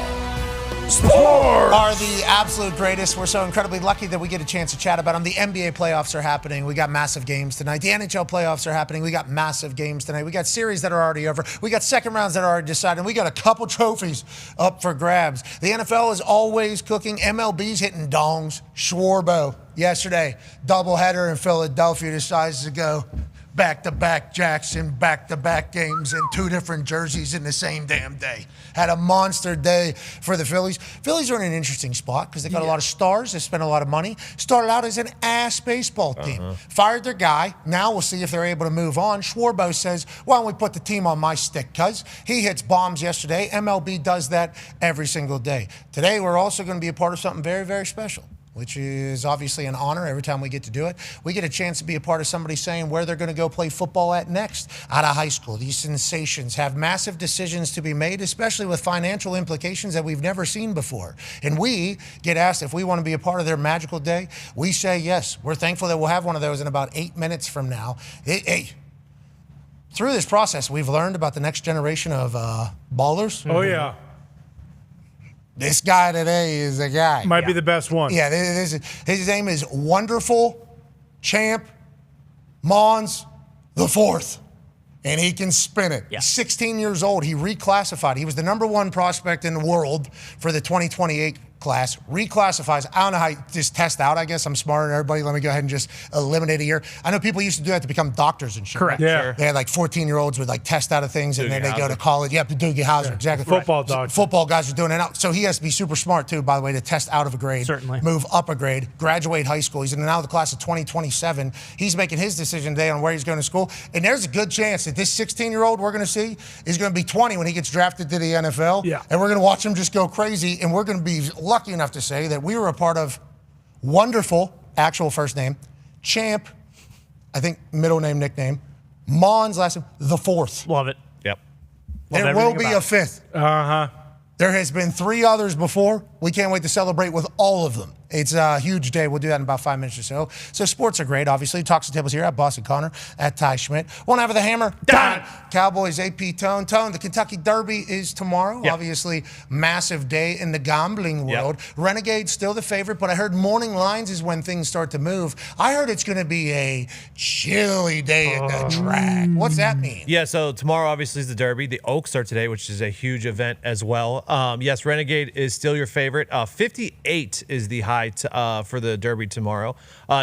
Sports are the absolute greatest. We're so incredibly lucky that we get a chance to chat about them. The NBA playoffs are happening. We got massive games tonight. The NHL playoffs are happening. We got massive games tonight. We got series that are already over. We got second rounds that are already decided. And we got a couple trophies up for grabs. The NFL is always cooking. MLB's hitting dongs. Schwarbo yesterday, doubleheader in Philadelphia, decides to go back-to-back Jackson, back-to-back games in 2 different jerseys in the same damn day. Had a monster day for the Phillies. Phillies are in an interesting spot because they got a lot of stars. They spent a lot of money. Started out as an ass baseball team. Fired their guy. Now we'll see if they're able to move on. Schwarbo says, why don't we put the team on my stick? Because he hits bombs yesterday. MLB does that every single day. Today we're also going to be a part of something very, very special, which is obviously an honor every time we get to do it. We get a chance to be a part of somebody saying where they're going to go play football at next out of high school. These sensations have massive decisions to be made, especially with financial implications that we've never seen before. And we get asked if we want to be a part of their magical day. We say yes. We're thankful that we'll have one of those in about 8 minutes from now. Through this process, we've learned about the next generation of ballers. Oh, yeah. This guy today is a guy. Might be the best one. Yeah, his name is Wonderful Champ Mons IV. And he can spin it. Yeah. 16 years old. He reclassified. He was the #1 prospect in the world for the 2028 class. Reclassifies. I don't know how you just test out, I guess. I'm smarter than everybody. Let me go ahead and just eliminate a year. I know people used to do that to become doctors and shit. Correct. Right? Yeah. Sure. They had like 14-year-olds would like test out of things and then they go to college. Yep, Doogie Howser. Exactly. Football doctor. Football guys are doing it now. So he has to be super smart too, by the way, to test out of a grade. Certainly. Move up a grade, graduate high school. He's in now the class of 2027. He's making his decision today on where he's going to school. And there's a good chance that this 16-year-old we're going to see is going to be 20 when he gets drafted to the NFL. Yeah. And we're going to watch him just go crazy. And we're going to be lucky enough to say that we were a part of Wonderful, actual first name, Champ, I think middle name, nickname, Mons, last name, the 4th. Love it. Yep. There will be a 5th. Uh-huh. There has been 3 others before. We can't wait to celebrate with all of them. It's a huge day. We'll do that in about 5 minutes or so. So sports are great, obviously. Talks the tables here at Boston Connor, at Ty Schmidt. Won't have the hammer. Dahn. Cowboys, AP Tone. The Kentucky Derby is tomorrow. Yep. Obviously, massive day in the gambling world. Renegade's still the favorite, but I heard morning lines is when things start to move. I heard it's going to be a chilly day at the track. What's that mean? Yeah, so tomorrow obviously is the Derby. The Oaks are today, which is a huge event as well. Yes, Renegade is still your favorite. 58 is the high for the Derby tomorrow.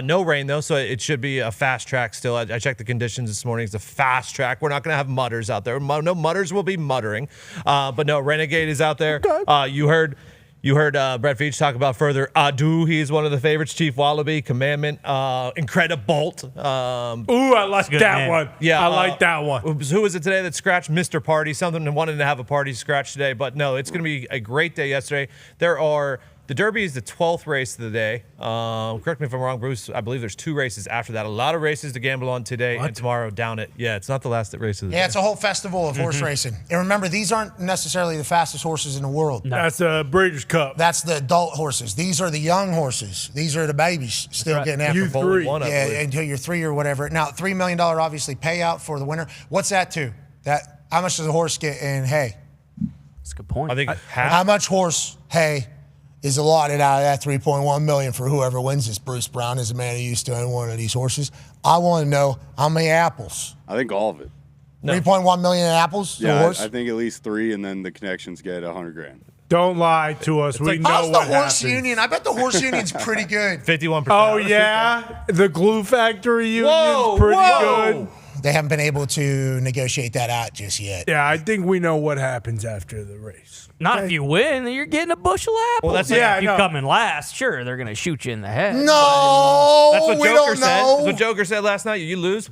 No rain, though, so it should be a fast track still. I checked the conditions this morning. It's a fast track. We're not going to have mutters out there. No mutters will be muttering. But no, Renegade is out there. You heard Brett Veach talk about further Adu. He's one of the favorites. Chief Wallaby, Commandment, Incredibolt. Ooh, I like that one. Yeah, I like that one. Who was it today that scratched Mr. Party? Something and wanted to have a party scratch today. But no, it's going to be a great day yesterday. The Derby is the 12th race of the day. Correct me if I'm wrong, Bruce. I believe there's 2 races after that. A lot of races to gamble on today and tomorrow down it. Yeah, it's not the last race of the day. Yeah, it's a whole festival of horse racing. And remember, these aren't necessarily the fastest horses in the world. No. That's the Breeders' Cup. That's the adult horses. These are the young horses. These are the babies still getting after. U3. Until you're 3 or whatever. Now, $3 million obviously payout for the winner. What's that to? How much does a horse get in hay? That's a good point. I think How much horse hay is allotted out of that $3.1 million for whoever wins this? Bruce Brown is a man who used to own one of these horses. I want to know how many apples. I think all of it. 3.1 million apples. Yeah, horse? I think at least 3, and then the connections get $100,000. Don't lie to us. We know How's the what horse happens. union? I bet the horse union's pretty good. 51%. Oh, yeah? The glue factory union's pretty good. They haven't been able to negotiate that out just yet. Yeah, I think we know what happens after the race. Not if you win, then you're getting a bushel of apples. Well, that's if you come in last, sure, they're going to shoot you in the head. No, That's what we Joker don't said. know. That's what Joker said last night. You lose.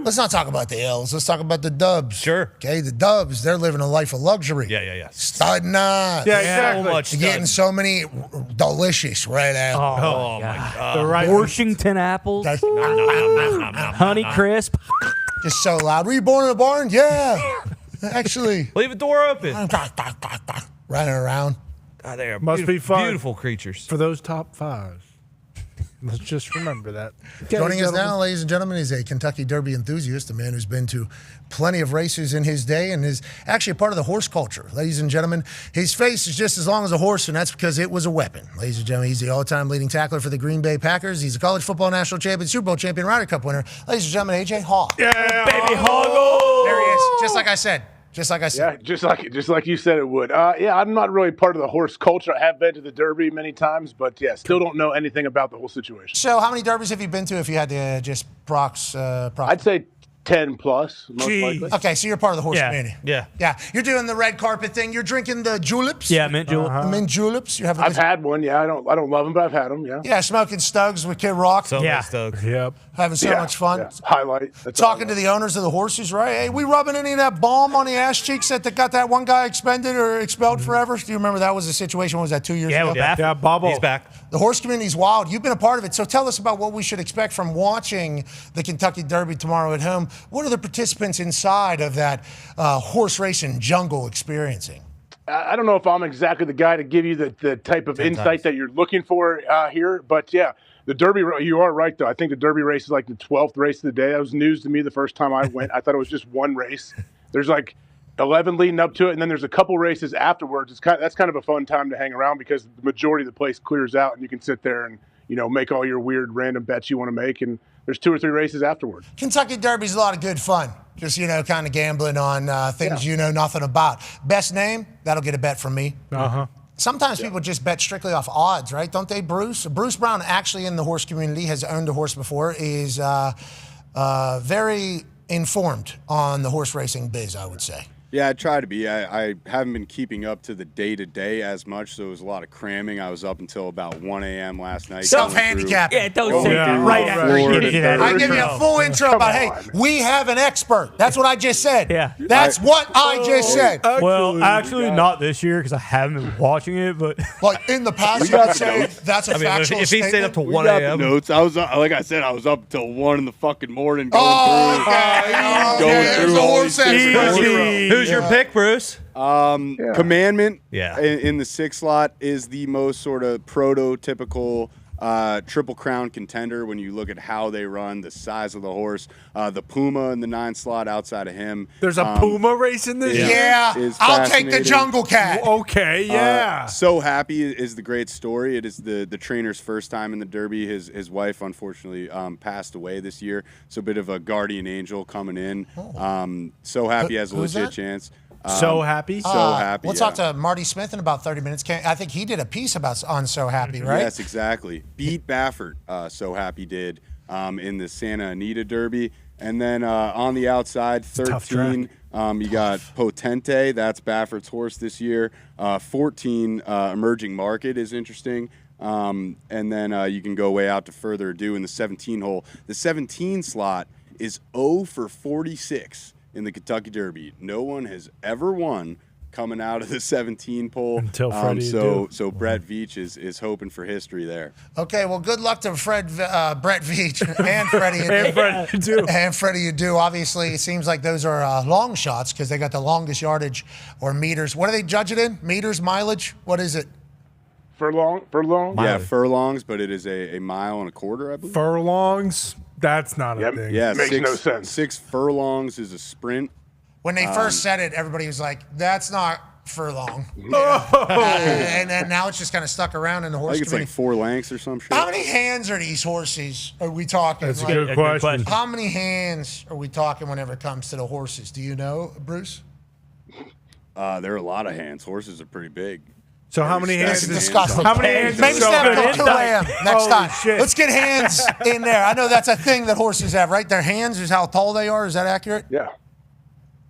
Let's not talk about the L's. Let's talk about the Dubs. Sure. Okay, the Dubs, they're living a life of luxury. Yeah. Stud nuts. Yeah, exactly. So much They're getting so many delicious right out. Oh my God. The right Washington apples, Honey Crisp. Just so loud. Were you born in a barn? Yeah. Actually. Leave the door open. Running around. God, they are Must be fun. Beautiful creatures. For those top 5. Let's just remember that. Joining us now, ladies and gentlemen, is a Kentucky Derby enthusiast, a man who's been to plenty of races in his day and is actually a part of the horse culture. Ladies and gentlemen, his face is just as long as a horse, and that's because it was a weapon. Ladies and gentlemen, he's the all-time leading tackler for the Green Bay Packers. He's a college football national champion, Super Bowl champion, Ryder Cup winner. Ladies and gentlemen, A.J. Hawk. Yeah, Baby Hoggle. There he is, just like I said. Just like I said. Yeah, just like you said it would. Yeah, I'm not really part of the horse culture. I have been to the Derby many times, but yeah, still don't know anything about the whole situation. So how many derbies have you been to if you had to just prox? I'd say 10 plus, most likely. Okay, so you're part of the horse community. Yeah. Yeah, you're doing the red carpet thing. You're drinking the juleps. Yeah, mint julep. The mint juleps. You're having I've had one. Yeah, I don't love them, but I've had them. Yeah. Yeah, smoking Stugs with Kid Rock. So many Stokes. Yep. Having so much fun. Yeah. Highlight. That's Talking to the owners of the horses, right? Hey, we rubbing any of that balm on the ass cheeks that got that one guy expelled forever? Do you remember that was the situation? What was that 2 years ago? Yeah, Bobble. He's back. The horse community's wild. You've been a part of it. So tell us about what we should expect from watching the Kentucky Derby tomorrow at home. What are the participants inside of that horse racing jungle experiencing? I don't know if I'm exactly the guy to give you the type of insight that you're looking for here, but yeah, the Derby, you are right, though. I think the Derby race is like the 12th race of the day. That was news to me the first time I went. I thought it was just one race. There's like 11 leading up to it, and then there's a couple races afterwards. That's kind of a fun time to hang around because the majority of the place clears out, and you can sit there and make all your weird random bets you want to make, and there's 2 or 3 races afterwards. Kentucky Derby's a lot of good fun. Just, kind of gambling on things you know nothing about. Best name, that'll get a bet from me. Uh-huh. Sometimes people just bet strictly off odds, right? Don't they, Bruce? Bruce Brown, actually in the horse community, has owned a horse before, is very informed on the horse racing biz, I would say. Yeah, I try to be. I haven't been keeping up to the day-to-day as much, so it was a lot of cramming. I was up until about 1 a.m. last night. Self-handicapping. Yeah, don't say that right after Florida you do that. I give you a full intro about, hey, we have an expert. That's what I just said. Yeah. That's what I just said. Well, actually, not this year because I haven't been watching it, but Like in the past, you could say that's a factual if he stayed up statement. to 1 got the a.m. notes. I was like I said, I was up till 1 in the fucking morning going There's a horse expert. Who's your pick, Bruce? Commandment Yeah. in the 6th slot is the most sort of prototypical Triple Crown contender when you look at how they run, the size of the horse. The Puma in the 9th slot outside of him. There's a Puma race in this year? Yeah, is I'll take the fascinating. Jungle Cat. Okay, yeah. So Happy is the great story. It is the trainer's first time in the Derby. His wife, unfortunately, passed away this year. So a bit of a guardian angel coming in. So Happy has a who's legit that? chance. So Happy? So Happy, We'll yeah. talk to Marty Smith in about 30 minutes. I think he did a piece on So Happy, right? Yes, exactly. Beat Baffert, So Happy did in the Santa Anita Derby. And then on the outside, 13, you got Potente. That's Baffert's horse this year. 14, Emerging Market is interesting. And then you can go way out to Further Ado in the 17 hole. The 17 slot is 0 for 46 in the Kentucky Derby. No one has ever won coming out of the 17 pole. Until Freddie so Brett Veach is hoping for history there. Okay, well, good luck to Brett Veach and Freddie. And Freddie Adu. Obviously, it seems like those are long shots because they got the longest yardage or meters. What do they judge it in? Meters, mileage? What is it? Furlong? Yeah, furlongs, but it is a mile and a quarter, I believe. Furlongs? That's not a thing. Yeah, Makes no sense. 6 furlongs is a sprint. When they first said it, everybody was like, that's not for long. Oh. And now it's just kind of stuck around in the I horse think it's like community. 4 lengths or some shit. How many hands are these horses? Are we talking? That's a good question. How many hands are we talking whenever it comes to the horses? Do you know, Bruce? There are a lot of hands. Horses are pretty big. So how many hands? It's disgusting. How many hands? Maybe is so step good? till 2 a.m. next Holy time. shit. Let's get hands in there. I know that's a thing that horses have, right? Their hands is how tall they are. Is that accurate? Yeah.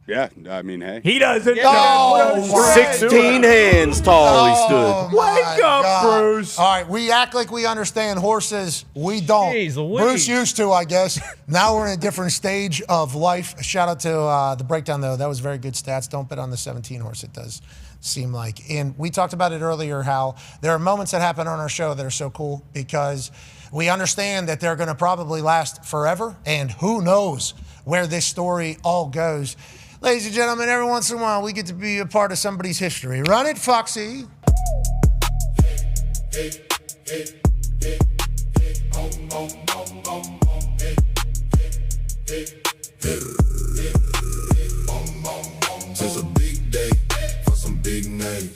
Yeah, I mean, hey. He doesn't know. Oh, 16 hands tall he Oh, stood. my up, God. Bruce. All right, we act like we understand horses. We don't. Jeez Louise. Bruce used to, I guess. Now we're in a different stage of life. Shout out to the breakdown, though. That was very good stats. Don't bet on the 17 horse. It does seem like. And we talked about it earlier, how there are moments that happen on our show that are so cool because we understand that they're going to probably last forever. And who knows where this story all goes. Ladies and gentlemen, every once in a while, we get to be a part of somebody's history. Run it, Foxy. It's a big day for some big names.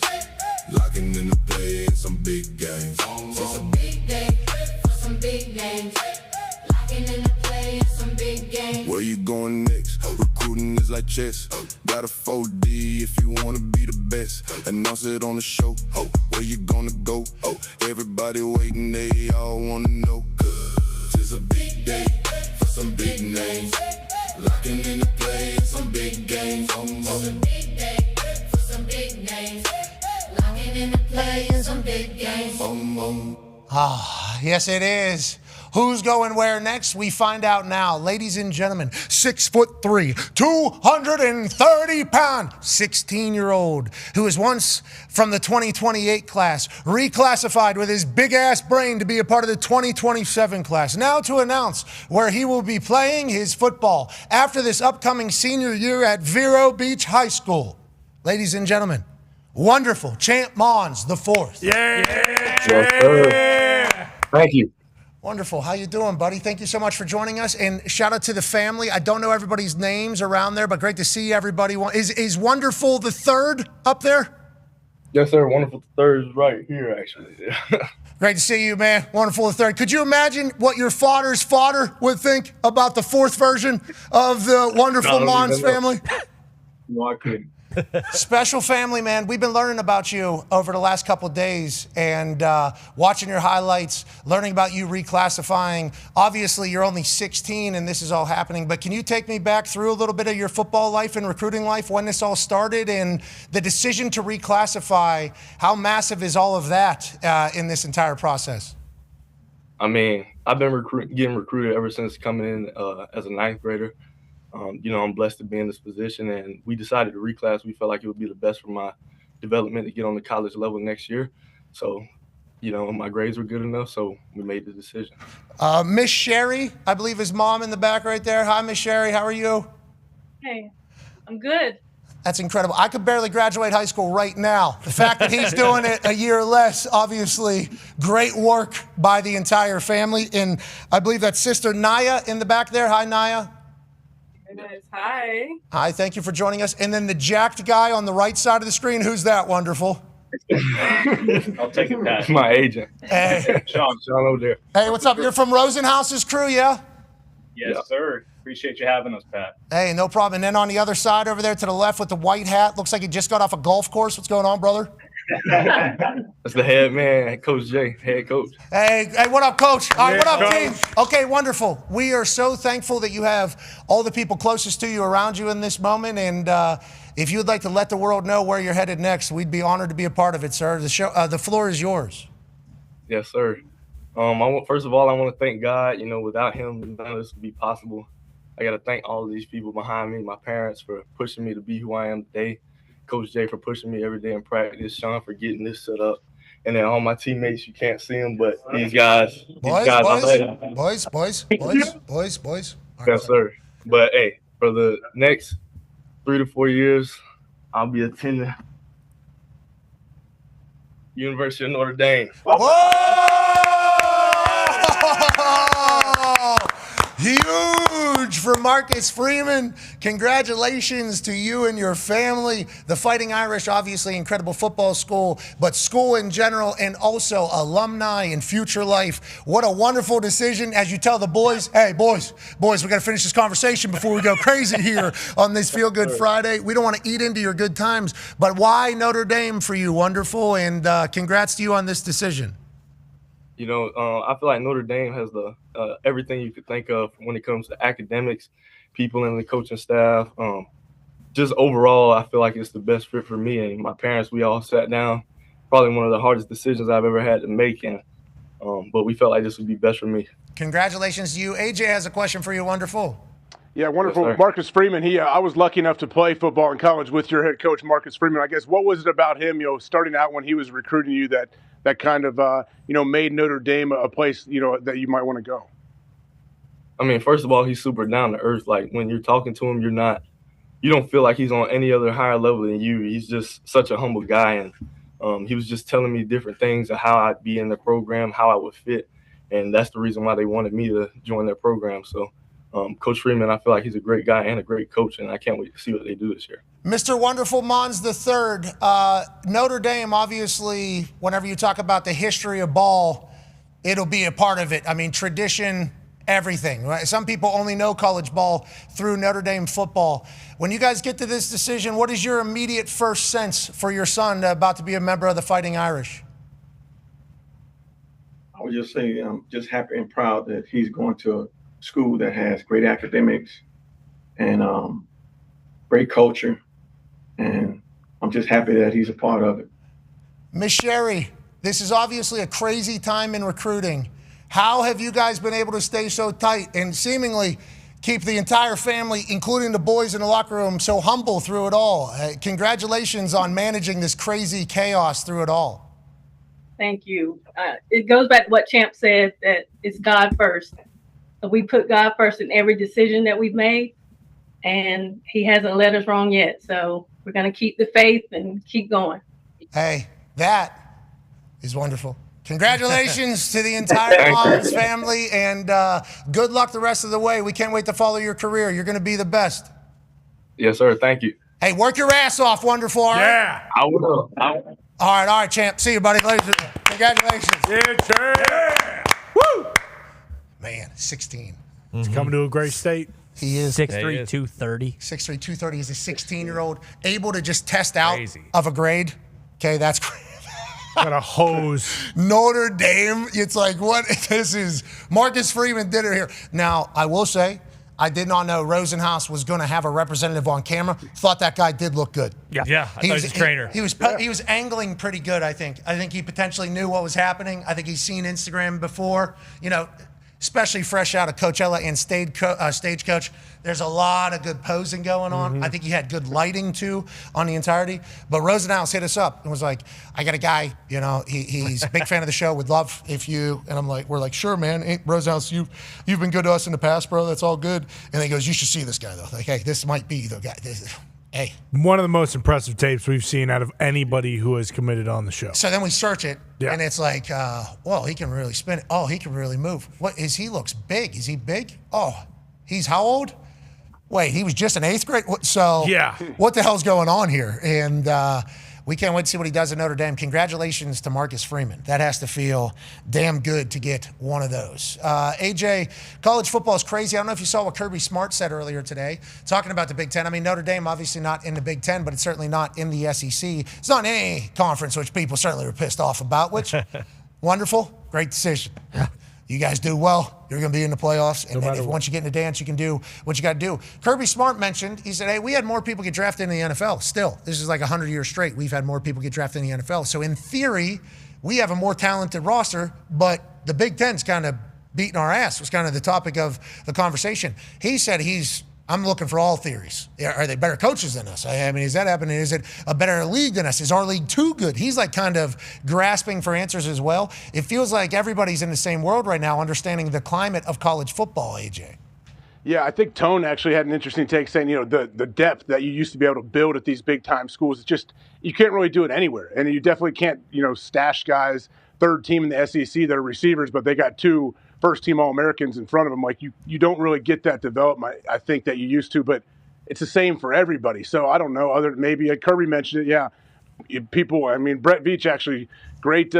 Locking in the play in some big games. It's a big day for some big names. Locking in the play in some big games. Where you going next? Recruiting is like chess. Got a 4D if you wanna be the best. Announce it on the show. Where you gonna go? Everybody waiting, they all wanna know. It's a big day for some big names. Locking in the play in some big games. It's a big day for some big names. Locking in the play in some big games. Ah, yes, it is. Who's going where next? We find out now. Ladies and gentlemen, 6'3", 230-pound, 16-year-old who was once from the 2028 class, reclassified with his big-ass brain to be a part of the 2027 class. Now to announce where he will be playing his football after this upcoming senior year at Vero Beach High School. Ladies and gentlemen, wonderful Champ Mons IV. Yeah. Thank you. Wonderful. How you doing, buddy? Thank you so much for joining us. And shout out to the family. I don't know everybody's names around there, but great to see everybody. Is Wonderful the third up there? Yes, sir. Wonderful the third is right here, actually. Great to see you, man. Wonderful the third. Could you imagine what your father's father would think about the fourth version of the Wonderful Mons family? No, I couldn't. Special family, man. We've been learning about you over the last couple of days and watching your highlights, learning about you reclassifying. Obviously, you're only 16 and this is all happening, but can you take me back through a little bit of your football life and recruiting life, when this all started and the decision to reclassify? How massive is all of that in this entire process? I mean, I've been getting recruited ever since coming in as a ninth grader. I'm blessed to be in this position, and we decided to reclass. We felt like it would be the best for my development to get on the college level next year. So, my grades were good enough, so we made the decision. Miss Sherry, I believe his mom in the back right there. Hi, Miss Sherry. How are you? Hey, I'm good. That's incredible. I could barely graduate high school right now. The fact that he's doing it a year less, obviously, great work by the entire family. And I believe that's Sister Naya in the back there. Hi, Naya. Hi. Hi, thank you for joining us. And then the jacked guy on the right side of the screen, who's that? Wonderful. I'll take it back. My agent. Hey. Sean over there. Hey, what's up? You're from Rosenhaus's crew, yeah? Yes, sir. Appreciate you having us, Pat. Hey, no problem. And then on the other side over there to the left with the white hat, looks like he just got off a golf course. What's going on, brother? That's the head man, Coach J, head coach. Hey, what up, Coach? All right, what up, Coach. team? Okay, wonderful. We are so thankful that you have all the people closest to you around you in this moment. And if you would like to let the world know where you're headed next, we'd be honored to be a part of it, sir. The floor is yours. Yes, sir. First of all, I want to thank God. Without him, none of this would be possible. I got to thank all of these people behind me, my parents for pushing me to be who I am today, Coach Jay for pushing me every day in practice, Sean for getting this set up, and then all my teammates, you can't see them, but these guys. Boys. Yes, sir. But, hey, for the next 3 to 4 years, I'll be attending University of Notre Dame. Huge huge for Marcus Freeman. Congratulations to you and your family. The Fighting Irish, obviously incredible football school, but school in general and also alumni and future life. What a wonderful decision. As you tell the boys, hey, boys, we got to finish this conversation before we go crazy here on this Feel Good Friday. We don't want to eat into your good times, but why Notre Dame for you? Wonderful, and congrats to you on this decision. You know, I feel like Notre Dame has the everything you could think of when it comes to academics, people in the coaching staff. Just overall, I feel like it's the best fit for me and my parents. We all sat down, probably one of the hardest decisions I've ever had to make, and but we felt like this would be best for me. Congratulations to you. AJ has a question for you. Wonderful. Yeah, wonderful. Yes, Marcus Freeman, I was lucky enough to play football in college with your head coach, Marcus Freeman. I guess, what was it about him, starting out when he was recruiting you that kind of, made Notre Dame a place, that you might want to go? I mean, first of all, he's super down to earth. Like, when you're talking to him, you don't feel like he's on any other higher level than you. He's just such a humble guy. And he was just telling me different things of how I'd be in the program, how I would fit. And that's the reason why they wanted me to join their program. So, Coach Freeman, I feel like he's a great guy and a great coach, and I can't wait to see what they do this year. Mr. Wonderful Mons III, Notre Dame, obviously, whenever you talk about the history of ball, it'll be a part of it. I mean, tradition, everything. Right? Some people only know college ball through Notre Dame football. When you guys get to this decision, what is your immediate first sense for your son about to be a member of the Fighting Irish? I would just say I'm just happy and proud that he's going to a school that has great academics and great culture, and I'm just happy that he's a part of it. Miss Sherry, this is obviously a crazy time in recruiting. How have you guys been able to stay so tight and seemingly keep the entire family, including the boys in the locker room, so humble through it all? Congratulations on managing this crazy chaos through it all. Thank you. It goes back to what Champ said, that it's God first. We put God first in every decision that we've made, and he hasn't led us wrong yet. So we're going to keep the faith and keep going. Hey, that is wonderful. Congratulations to the entire Mons family, and good luck the rest of the way. We can't wait to follow your career. You're going to be the best. Yes, sir. Thank you. Hey, work your ass off, Wonderful. All right? Yeah. I will. All right, Champ. See you, buddy. Ladies, congratulations. Yeah, Champ. Woo! Man, 16. He's coming to a great state. He is. 6'3", 230. 6'3", 230. He's a 16-year-old, able to just test out of a grade. Okay, that's crazy. Got a hose. Notre Dame. It's like, what? This is Marcus Freeman did it here. Now, I will say, I did not know Rosenhaus was going to have a representative on camera. Thought that guy did look good. Yeah, I thought he was a trainer. He was angling pretty good, I think. I think he potentially knew what was happening. I think he's seen Instagram before. Especially fresh out of Coachella and Stagecoach. There's a lot of good posing going on. Mm-hmm. I think he had good lighting, too, on the entirety. But Rosenhaus hit us up and was like, I got a guy, he's a big fan of the show, would love if you, and we're like, sure, man. Rosenhaus, you've been good to us in the past, bro. That's all good. And he goes, you should see this guy, though. Like, hey, this might be the guy. Hey. One of the most impressive tapes we've seen out of anybody who has committed on the show. So then we search it, and it's like, well, he can really spin it. Oh, he can really move. He looks big. Is he big? Oh, he's how old? Wait, he was just in 8th grade? So yeah. What the hell's going on here? And we can't wait to see what he does at Notre Dame. Congratulations to Marcus Freeman. That has to feel damn good to get one of those. AJ, college football is crazy. I don't know if you saw what Kirby Smart said earlier today, talking about the Big Ten. I mean, Notre Dame obviously not in the Big Ten, but it's certainly not in the SEC. It's not in any conference, which people certainly were pissed off about, which, wonderful, great decision. Yeah. You guys do well, you're going to be in the playoffs. And then once you get in the dance, you can do what you got to do. Kirby Smart mentioned, he said, hey, we had more people get drafted in the NFL. Still, this is like 100 years straight. We've had more people get drafted in the NFL. So in theory, we have a more talented roster, but the Big Ten's kind of beating our ass was kind of the topic of the conversation. He said I'm looking for all theories. Are they better coaches than us? I mean, is that happening? Is it a better league than us? Is our league too good? He's like kind of grasping for answers as well. It feels like everybody's in the same world right now, understanding the climate of college football, AJ. Yeah, I think Tone actually had an interesting take saying, the depth that you used to be able to build at these big-time schools, it's just, you can't really do it anywhere. And you definitely can't, stash guys, third team in the SEC that are receivers, but they got 2 first-team All-Americans in front of him. Like, you don't really get that development, I think, that you used to, but it's the same for everybody. So I don't know. Maybe Kirby mentioned it. Yeah, people. I mean, Brett Veach actually great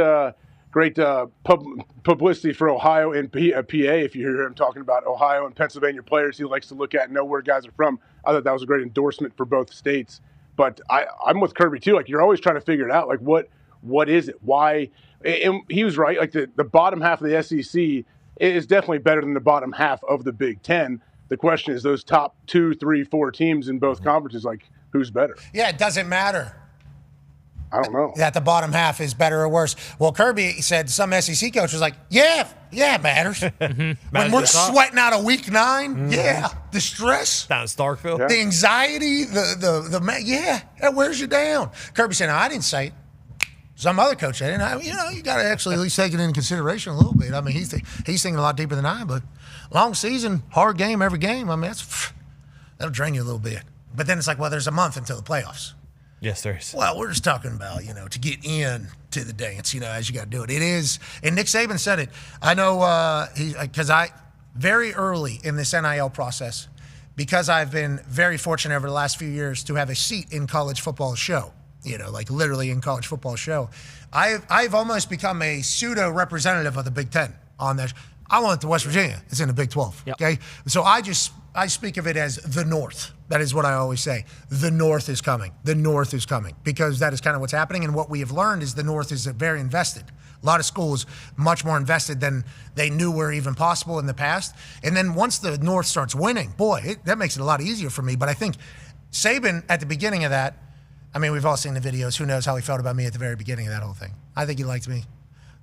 publicity for Ohio and PA. If you hear him talking about Ohio and Pennsylvania players, he likes to look at and know where guys are from. I thought that was a great endorsement for both states. But I'm with Kirby too. Like, you're always trying to figure it out. Like, what is it? Why? And he was right. Like, the bottom half of the SEC is definitely better than the bottom half of the Big Ten. The question is those top 2, 3, 4 teams in both conferences. Like, who's better? Yeah, it doesn't matter. I don't know. That the bottom half is better or worse. Well, Kirby said some SEC coach was like, yeah, it matters. When we're sweating out of week 9, the stress. Down in Starkville. The anxiety, that wears you down. Kirby said, no, I didn't say it. Some other coach said it. You got to actually at least take it into consideration a little bit. I mean, he's thinking a lot deeper than I am, but long season, hard game every game. I mean, that'll drain you a little bit. But then it's like, well, there's a month until the playoffs. Yes, there is. Well, we're just talking about, to get in to the dance, as you got to do it. It is, and Nick Saban said it. I know because very early in this NIL process, because I've been very fortunate over the last few years to have a seat in college football show, like literally in college football show. I've almost become a pseudo representative of the Big Ten on that. I went to West Virginia. It's in the Big 12. Yep. Okay, so I speak of it as the North. That is what I always say. The North is coming. The North is coming, because that is kind of what's happening. And what we have learned is the North is very invested. A lot of schools much more invested than they knew were even possible in the past. And then once the North starts winning, that makes it a lot easier for me. But I think Saban at the beginning of that, I mean, we've all seen the videos. Who knows how he felt about me at the very beginning of that whole thing. I think he liked me.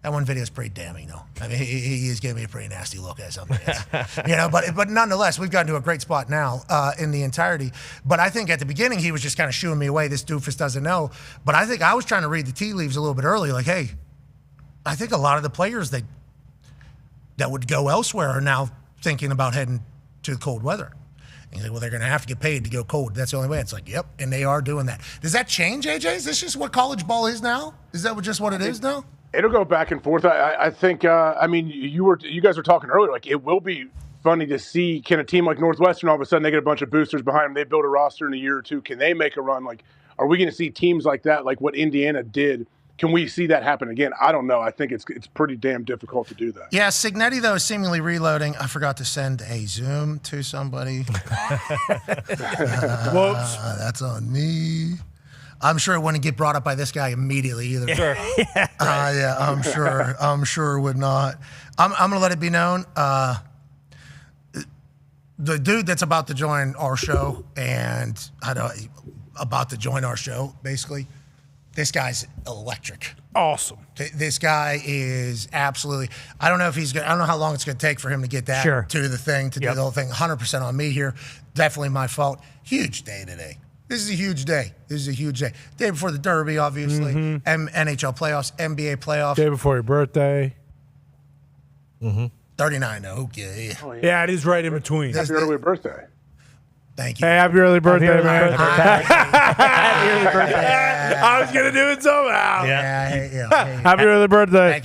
That one video is pretty damning, though. I mean, he is giving me a pretty nasty look at something. But nonetheless, we've gotten to a great spot now in the entirety. But I think at the beginning, he was just kind of shooing me away. This doofus doesn't know. But I think I was trying to read the tea leaves a little bit early. Like, hey, I think a lot of the players that would go elsewhere are now thinking about heading to the cold weather. And he's like, well, they're going to have to get paid to go cold. That's the only way. It's like, yep, and they are doing that. Does that change, AJ? Is this just what college ball is now? Is that just what it is now? It'll go back and forth. I think. I mean, you guys were talking earlier. Like, it will be funny to see, can a team like Northwestern all of a sudden they get a bunch of boosters behind them, they build a roster in a year or two. Can they make a run? Like, are we going to see teams like that, like what Indiana did? Can we see that happen again? I don't know. I think it's pretty damn difficult to do that. Yeah, Signetti, though, is seemingly reloading. I forgot to send a Zoom to somebody. Whoops. That's on me. I'm sure it wouldn't get brought up by this guy immediately either. Sure. I'm sure it would not. I'm going to let it be known. The dude that's about to join our show, basically, this guy's electric. Awesome. This guy is absolutely. I don't know how long it's going to take for him to get that to the thing, to do the whole thing. 100% on me here. Definitely my fault. Huge day today. This is a huge day. Day before the Derby, obviously. NHL playoffs, NBA playoffs. Day before your birthday. 39, though. Okay. Oh, yeah, it is right in between. Happy early birthday. Thank you. Hey, happy early birthday, man. Happy early birthday. I was going to do it somehow. Yeah. Happy early birthday.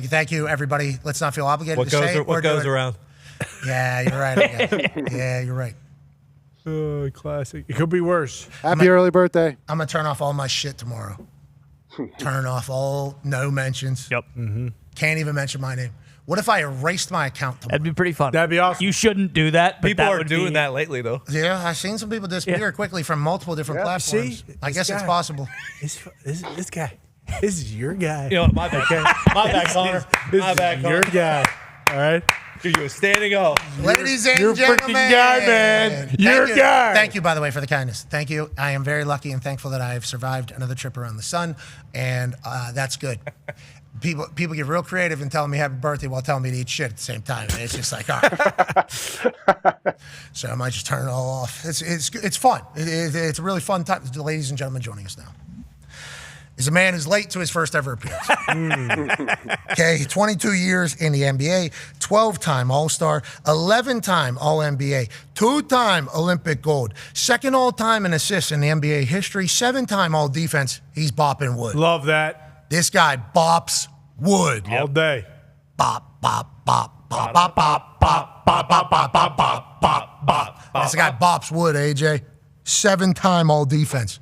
Thank you, everybody. Let's not feel obligated to say what goes around? Yeah, you're right. Yeah, you're right. Oh, classic. It could be worse. Happy early birthday. I'm going to turn off all my shit tomorrow. Turn off no mentions. Yep. Can't even mention my name. What if I erased my account tomorrow? That'd be pretty fun. That'd be awesome. You shouldn't do that. But People that are would doing that lately, though. Yeah, I've seen some people disappear quickly from multiple different platforms. I guess it's possible. This guy. This is your guy. You know what? My bad. My bad, Connor. My bad, Connor. Your guy. All right? You were standing off. Ladies and You're gentlemen. freaking guy, man. Your guy. Thank you, by the way, for the kindness. Thank you. I am very lucky and thankful that I have survived another trip around the sun, and that's good. People get real creative in telling me happy birthday while telling me to eat shit at the same time. And it's just like, all right. So I might just turn it all off. It's fun. It's a really fun time. Ladies and gentlemen, joining us now is a man who's late to his first ever appearance. Okay, 22 years in the NBA, 12-time All-Star, 11-time All-NBA, 2-time Olympic gold, second all-time in assists in the NBA history, 7-time All-Defense. He's bopping wood. Love that. This guy bops wood. All day. Bop, bop, bop. bop, bop, bop, bop, bop, bop, bop, bop, bop, bop, bop. That's the guy bops wood, AJ. 7-time all defense.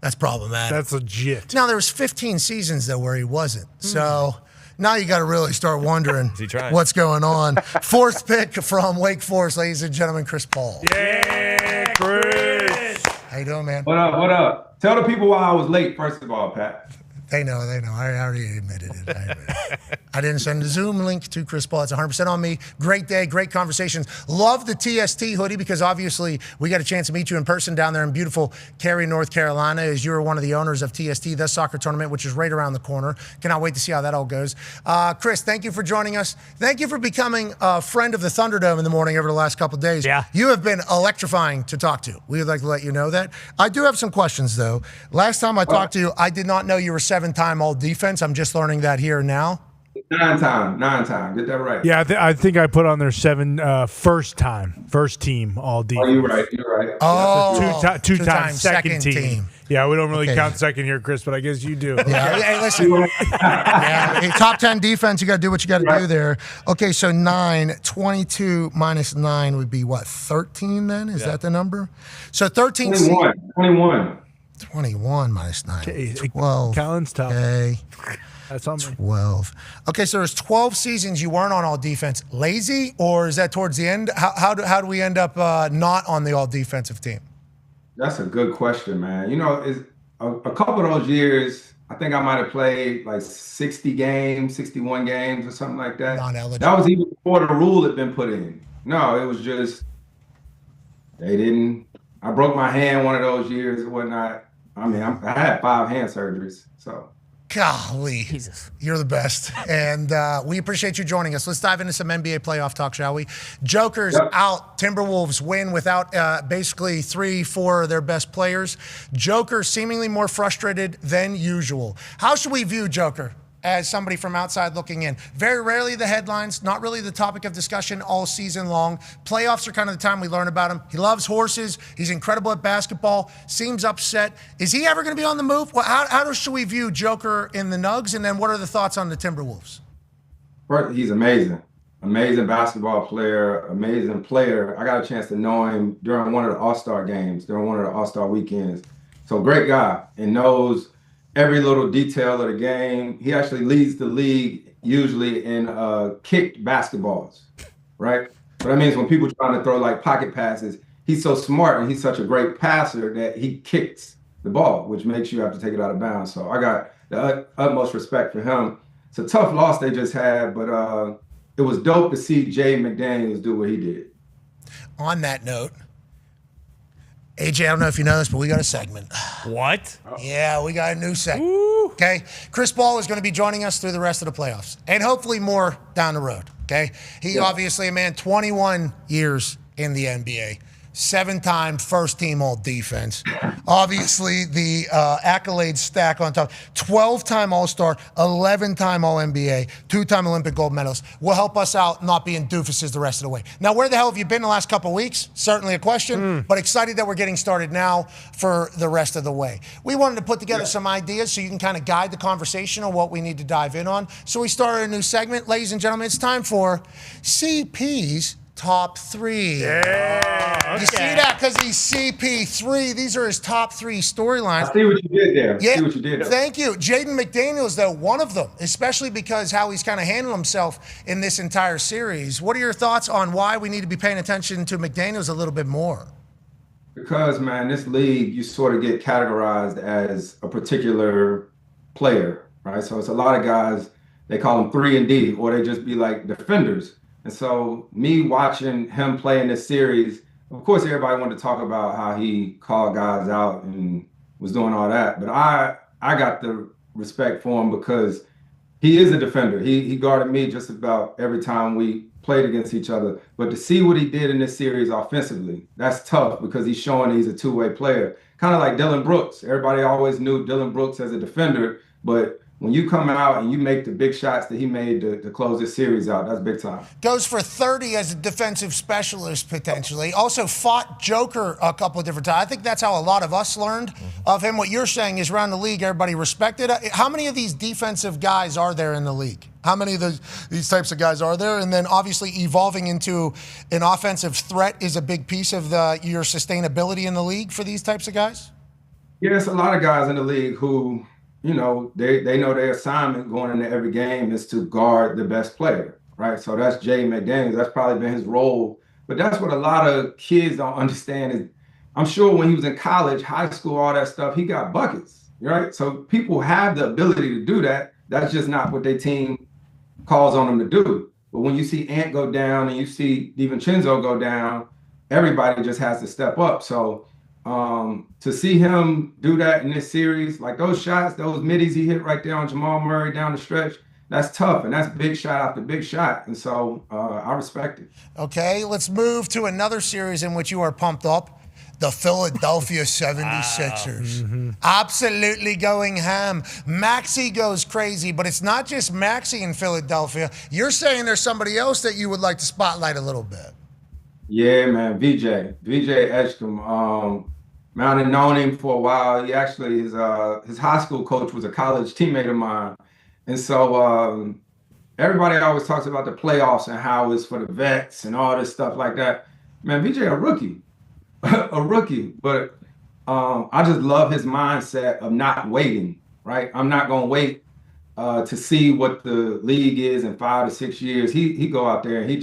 That's problematic. That's legit. Now, there was 15 seasons, though, where he wasn't. So now you got to really start wondering what's going on. Fourth pick from Wake Forest, ladies and gentlemen, Chris Paul. Yeah, Chris. How you doing, man? What up, what up? Tell the people why I was late, first of all, Pat. They know. I already admitted it. I didn't send the Zoom link to Chris Paul. It's 100% on me. Great day, great conversations. Love the TST hoodie because obviously we got a chance to meet you in person down there in beautiful Cary, North Carolina, as you're one of the owners of TST, the soccer tournament, which is right around the corner. Cannot wait to see how that all goes. Chris, thank you for joining us. Thank you for becoming a friend of the Thunderdome in the morning over the last couple of days. Yeah. You have been electrifying to talk to. We would like to let you know that. I do have some questions, though. Last time I talked to you, I did not know you were 7-time all defense. I'm just learning that here now. 9 time. Get that right. Yeah, I think I put on there 7 first team all defense. Oh, you're right. Oh, two-time second team. Yeah, we don't really count second here, Chris, but I guess you do. Yeah, hey, listen. Yeah, top 10 defense, you got to do what you got to do there. Okay, so 22 minus 9 would be what, 13 then? Is that the number? So 13. 21 minus 9. Okay, 12. Colin's tough. Okay. That's on me. 12. Okay, so there's 12 seasons you weren't on all defense. Lazy, or is that towards the end? How do we end up not on the all defensive team? That's a good question, man. You know, it's a couple of those years, I think I might have played like 60 games, 61 games or something like that. Non-eligible. That was even before the rule had been put in. No, it was just, I broke my hand one of those years and whatnot. I mean, I had 5 hand surgeries, so. Golly, Jesus, you're the best. And we appreciate you joining us. Let's dive into some NBA playoff talk, shall we? Joker's out. Timberwolves win without basically 3-4 of their best players. Joker seemingly more frustrated than usual. How should we view Joker as somebody from outside looking in? Very rarely the headlines, not really the topic of discussion all season long. Playoffs are kind of the time we learn about him. He loves horses. He's incredible at basketball. Seems upset. Is he ever going to be on the move? Well, how should we view Joker in the Nugs? And then what are the thoughts on the Timberwolves? He's amazing. Amazing basketball player, amazing player. I got a chance to know him during one of the All-Star games, during one of the All-Star weekends. So great guy and knows every little detail of the game. He actually leads the league usually in kicked basketballs, right? So that means when people trying to throw like pocket passes, he's so smart and he's such a great passer that he kicks the ball, which makes you have to take it out of bounds. So I got the utmost respect for him. It's a tough loss they just had, but it was dope to see Jay McDaniels do what he did. On that note, AJ, I don't know if you know this, but we got a segment. What? Yeah, we got a new segment. Okay? Chris Paul is going to be joining us through the rest of the playoffs and hopefully more down the road. Okay? He obviously, a man, 21 years in the NBA. 7-time first team all defense. Obviously, the accolades stack on top. 12-time All-Star, 11-time All-NBA, 2-time Olympic gold medalist. Will help us out not being doofuses the rest of the way. Now, where the hell have you been the last couple of weeks? Certainly a question, but excited that we're getting started now for the rest of the way. We wanted to put together some ideas so you can kind of guide the conversation on what we need to dive in on. So we started a new segment. Ladies and gentlemen, it's time for CP's Top 3. Yeah. You see that? Because he's CP3. These are his top 3 storylines. I see what you did there. Yeah. See what you did there. Thank you. Jaden McDaniels, though, one of them, especially because how he's kind of handled himself in this entire series. What are your thoughts on why we need to be paying attention to McDaniels a little bit more? Because, man, this league, you sort of get categorized as a particular player, right? So it's a lot of guys, they call them 3 and D, or they just be like defenders. And so me watching him play in this series, of course, everybody wanted to talk about how he called guys out and was doing all that. But I got the respect for him because he is a defender. He guarded me just about every time we played against each other. But to see what he did in this series offensively, that's tough because he's showing he's a two-way player. Kind of like Dylan Brooks. Everybody always knew Dylan Brooks as a defender, but when you come out and you make the big shots that he made to close this series out, that's big time. Goes for 30 as a defensive specialist, potentially. Also fought Joker a couple of different times. I think that's how a lot of us learned of him. What you're saying is around the league, everybody respected. How many of these defensive guys are there in the league? How many of these types of guys are there? And then obviously evolving into an offensive threat is a big piece of your sustainability in the league for these types of guys? Yeah, it's a lot of guys in the league who, you know, they know their assignment going into every game is to guard the best player, right? So that's Jay McDaniels. That's probably been his role. But that's what a lot of kids don't understand is, I'm sure when he was in college, high school, all that stuff, he got buckets, right? So people have the ability to do that. That's just not what their team calls on them to do. But when you see Ant go down and you see DiVincenzo go down, everybody just has to step up. So to see him do that in this series, like those shots, those middies he hit right there on Jamal Murray down the stretch, that's tough, and that's big shot after big shot. And so I respect it. Okay, let's move to another series in which you are pumped up. The Philadelphia 76ers. Absolutely going ham. Maxey goes crazy, but it's not just Maxey in Philadelphia. You're saying there's somebody else that you would like to spotlight a little bit. Yeah, man, VJ Edgecombe. Man, I've known him for a while. He actually, his high school coach was a college teammate of mine. And so everybody always talks about the playoffs and how it's for the vets and all this stuff like that. Man, VJ a rookie. A rookie. But I just love his mindset of not waiting, right? I'm not going to wait to see what the league is in 5 to 6 years. He go out there and he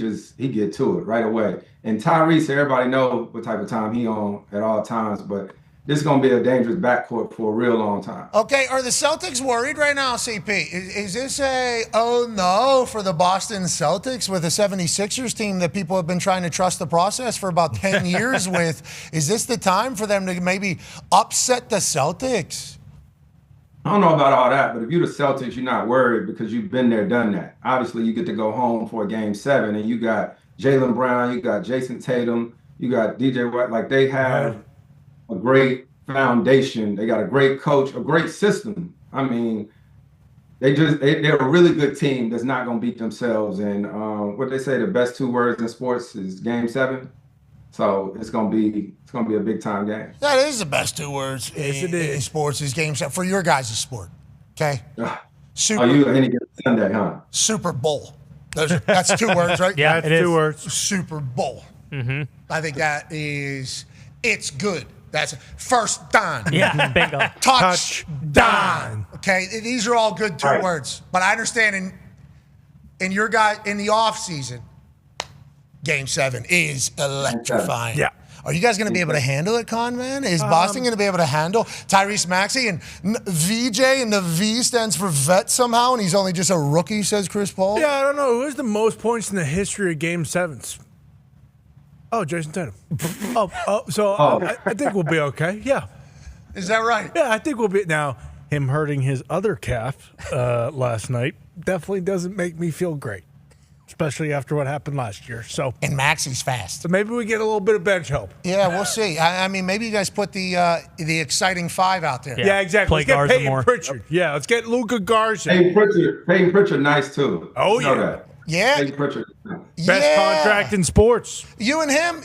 get to it right away. And Tyrese, everybody know what type of time he on at all times, but this is going to be a dangerous backcourt for a real long time. Okay, are the Celtics worried right now, CP? Is this a, oh no, for the Boston Celtics with a 76ers team that people have been trying to trust the process for about 10 years with? Is this the time for them to maybe upset the Celtics? I don't know about all that, but if you're the Celtics, you're not worried because you've been there, done that. Obviously, you get to go home for a game 7, and you got Jaylen Brown, you got Jason Tatum, you got DJ White. Like, they have a great foundation. They got a great coach, a great system. I mean, they're a really good team that's not going to beat themselves. And what they say, the best 2 words in sports is game 7. So it's gonna be a big time game. That is the best 2 words in sports is game 7 for your guys' sport. Okay. Are you any given Sunday, huh? Super Bowl. That's 2 words, right? Yeah, it's 2 words. Super Bowl. I think that is, it's good. That's first down. Yeah, bingo. Touch down. Okay, these are all good 2 words. But I understand in your guy in the off season, game 7 is electrifying. Yeah. Are you guys going to be able to handle it, Con, man? Is Boston going to be able to handle Tyrese Maxey and VJ, and the V stands for vet somehow, and he's only just a rookie, says Chris Paul? Yeah, I don't know. Who's the most points in the history of Game 7s? Oh, Jason Tatum. I think we'll be okay. Yeah. Is that right? Yeah, I think we'll be. Now, him hurting his other calf last night definitely doesn't make me feel great, especially after what happened last year. And Maxey's fast. So maybe we get a little bit of bench help. Yeah, we'll see. I mean, maybe you guys put the exciting 5 out there. Yeah, exactly. Play Let's get Peyton Garza more. Pritchard. Yeah, let's get Luka Garza. Peyton Pritchard, nice too. Oh, You know yeah. that. Yeah. Peyton Pritchard. Best contract in sports. You and him.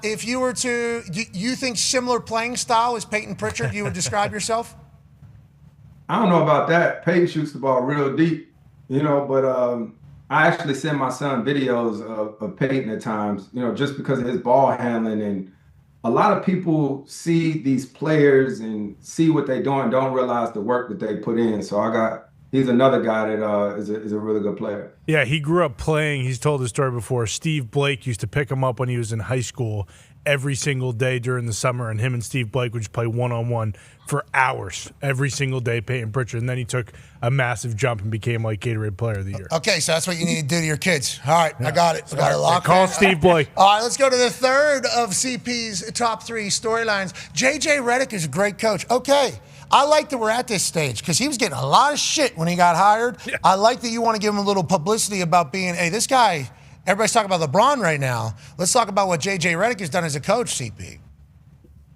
If you were to, you think similar playing style as Peyton Pritchard, you would describe yourself? I don't know about that. Peyton shoots the ball real deep, but I actually send my son videos of Peyton at times, just because of his ball handling. And a lot of people see these players and see what they're doing, don't realize the work that they put in. So he's another guy that is a really good player. Yeah, he grew up playing. He's told the story before. Steve Blake used to pick him up when he was in high school every single day during the summer, and him and Steve Blake would just play one-on-one for hours every single day, Peyton Pritchard. And then he took a massive jump and became like Gatorade Player of the Year. Okay, so that's what you need to do to your kids. All right, I got it. I got it locked. Call Steve Blake. All right, let's go to the third of CP's top 3 storylines. JJ Redick is a great coach. Okay. I like that we're at this stage because he was getting a lot of shit when he got hired. Yeah. I like that you want to give him a little publicity about being, hey, this guy, everybody's talking about LeBron right now. Let's talk about what JJ Redick has done as a coach, CP.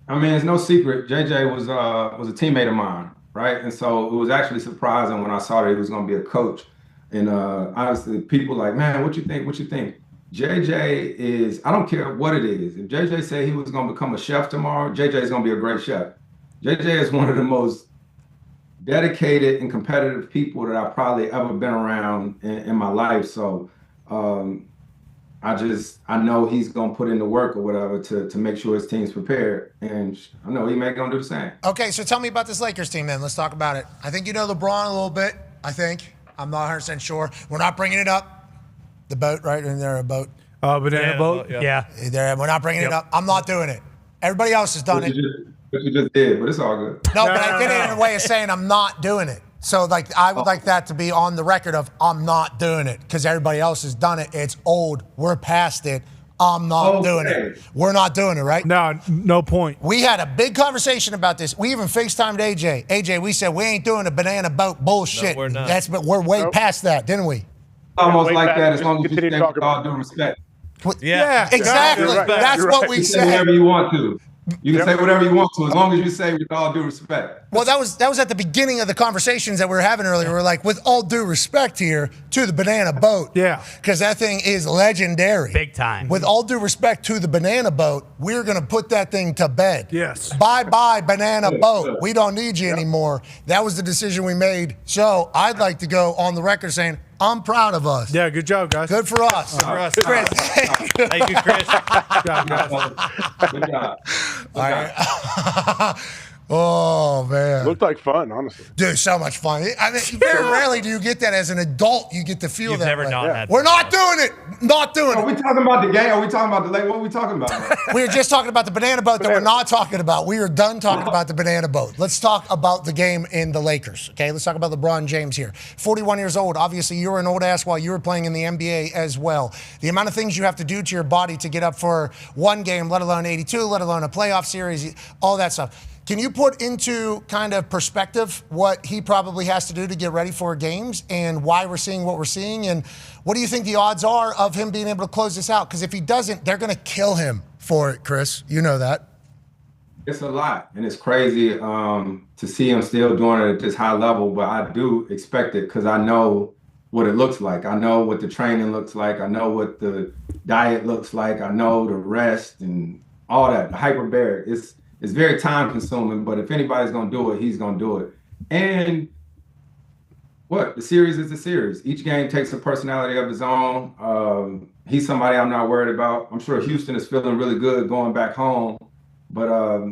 I mean, it's no secret. JJ was a teammate of mine, right? And so it was actually surprising when I saw that he was going to be a coach. And honestly, people like, man, what you think? What you think? JJ is, I don't care what it is. If JJ said he was going to become a chef tomorrow, JJ is going to be a great chef. JJ is one of the most dedicated and competitive people that I've probably ever been around in my life. So I know he's going to put in the work or whatever to make sure his team's prepared. And I know he may going to do the same. Okay, so tell me about this Lakers team then. Let's talk about it. I think you know LeBron a little bit, I think. I'm not 100% sure. We're not bringing it up. The boat, right? Isn't there a boat? Banana boat? Yeah. We're not bringing it up. I'm not doing it. Everybody else has done it. But you just did, but it's all good. No, but I did it in a way of saying I'm not doing it. So, like, I would like that to be on the record of I'm not doing it because everybody else has done it. It's old. We're past it. I'm not doing it. We're not doing it, right? No point. We had a big conversation about this. We even FaceTimed AJ. AJ, we said we ain't doing the banana boat bullshit. No, we're not. We're way past that, didn't we? Almost like that as long as you say with all due respect. Yeah, exactly. Right. That's what we said. Whatever you want to. You can say whatever you want to, as long as you say with all due respect. Well, that was at the beginning of the conversations that we were having earlier. We're like, with all due respect here to the banana boat. Yeah. Because that thing is legendary. Big time. With all due respect to the banana boat, we're going to put that thing to bed. Yes. Bye-bye, banana boat. We don't need you anymore. That was the decision we made. So I'd like to go on the record saying, I'm proud of us. Yeah, good job, guys. Good for us. Good for us. Chris. Thank you, Chris. Good job, guys. Good job. All right. Oh, man. Looked like fun, honestly. Dude, so much fun. I mean, very rarely do you get that as an adult. You get to feel You've that never way. not had We're not doing it. Not doing Are we it. talking about the game? Are we talking about the lake? What are we talking about? We were just talking about the banana boat that we're not talking about. We are done talking about the banana boat. Let's talk about the game in the Lakers, okay? Let's talk about LeBron James here. 41 years old. Obviously, you were an old ass while you were playing in the NBA as well. The amount of things you have to do to your body to get up for one game, let alone 82, let alone a playoff series, all that stuff. Can you put into kind of perspective what he probably has to do to get ready for games and why we're seeing what we're seeing? And what do you think the odds are of him being able to close this out? Because if he doesn't, they're going to kill him for it, Chris. You know that. It's a lot, and it's crazy to see him still doing it at this high level, but I do expect it because I know what it looks like. I know what the training looks like. I know what the diet looks like. I know the rest and all that, the hyperbaric. It's very time consuming, but if anybody's going to do it, he's going to do it. And the series is the series. Each game takes a personality of his own. He's somebody I'm not worried about. I'm sure Houston is feeling really good going back home, but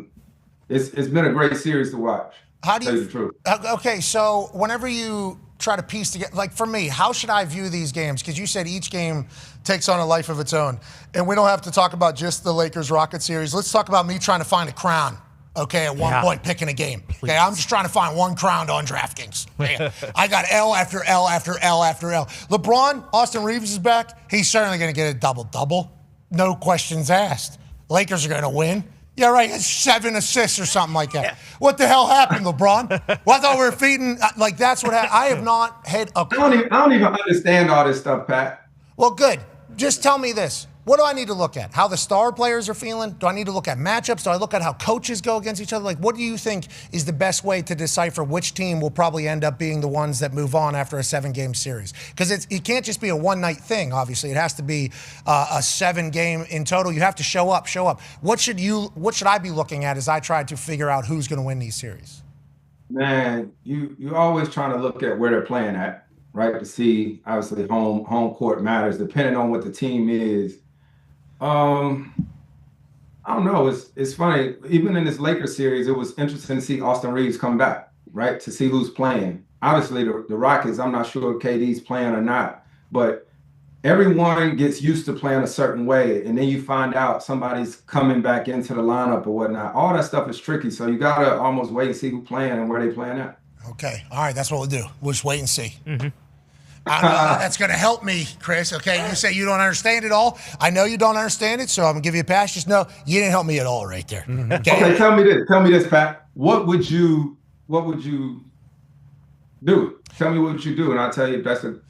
it's been a great series to watch. How do you? Tell you the truth. Okay, so whenever you try to piece together, like for me, how should I view these games? Because you said each game takes on a life of its own. And we don't have to talk about just the Lakers-Rocket series. Let's talk about me trying to find a crown, okay, at one point picking a game. Please. Okay, I'm just trying to find one crown on DraftKings. Okay, I got L after L after L after L. LeBron, Austin Reeves is back. He's certainly going to get a double-double. No questions asked. Lakers are going to win. Yeah, right. 7 assists or something like that. Yeah. What the hell happened, LeBron? Well, I thought we were feeding. Like, that's what happened. I have not had a. I don't even understand all this stuff, Pat. Well, good. Just tell me this. What do I need to look at? How the star players are feeling? Do I need to look at matchups? Do I look at how coaches go against each other? Like, what do you think is the best way to decipher which team will probably end up being the ones that move on after a 7-game series? Because it can't just be a one-night thing, obviously. It has to be a 7-game in total. You have to show up. What should I be looking at as I try to figure out who's going to win these series? Man, you're always trying to look at where they're playing at, right? To see, obviously, home court matters, depending on what the team is. I don't know. It's funny. Even in this Lakers series, it was interesting to see Austin Reeves come back, right? To see who's playing. Obviously, the Rockets, I'm not sure if KD's playing or not, but everyone gets used to playing a certain way, and then you find out somebody's coming back into the lineup or whatnot. All that stuff is tricky, so you got to almost wait and see who's playing and where they playing at. Okay. All right. That's what we'll do. We'll just wait and see. Mm-hmm. I know that's going to help me, Chris, okay? You say you don't understand it all. I know you don't understand it, so I'm going to give you a pass. Just know you didn't help me at all right there. Okay, tell me this, Pat. What would you do? Tell me what would you do, and I'll tell you if that's a...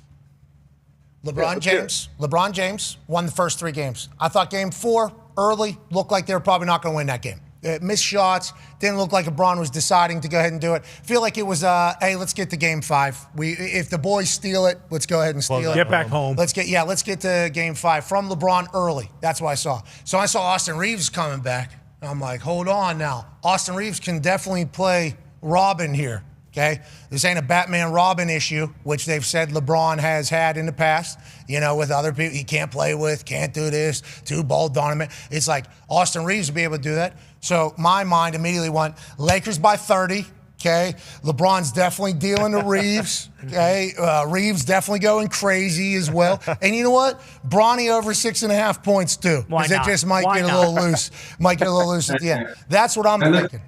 LeBron James won the first 3 games. I thought game 4, early, looked like they were probably not going to win that game. missed shots. Didn't look like LeBron was deciding to go ahead and do it. Feel like it was, hey, let's get to Game 5. If the boys steal it, let's go ahead and steal it. Get back home. Let's get to Game 5 from LeBron early. That's what I saw. So I saw Austin Reeves coming back. I'm like, hold on now. Austin Reeves can definitely play Robin here. Okay, this ain't a Batman Robin issue, which they've said LeBron has had in the past. With other people he can't play with, can't do this, too ball dominant. It's like Austin Reeves will be able to do that. So my mind immediately went Lakers by 30. Okay, LeBron's definitely dealing to Reeves. Okay, Reeves definitely going crazy as well. And you know what? Bronny over 6.5 points too, because it just might get a little loose. Might get a little loose at the end. That's what I'm thinking.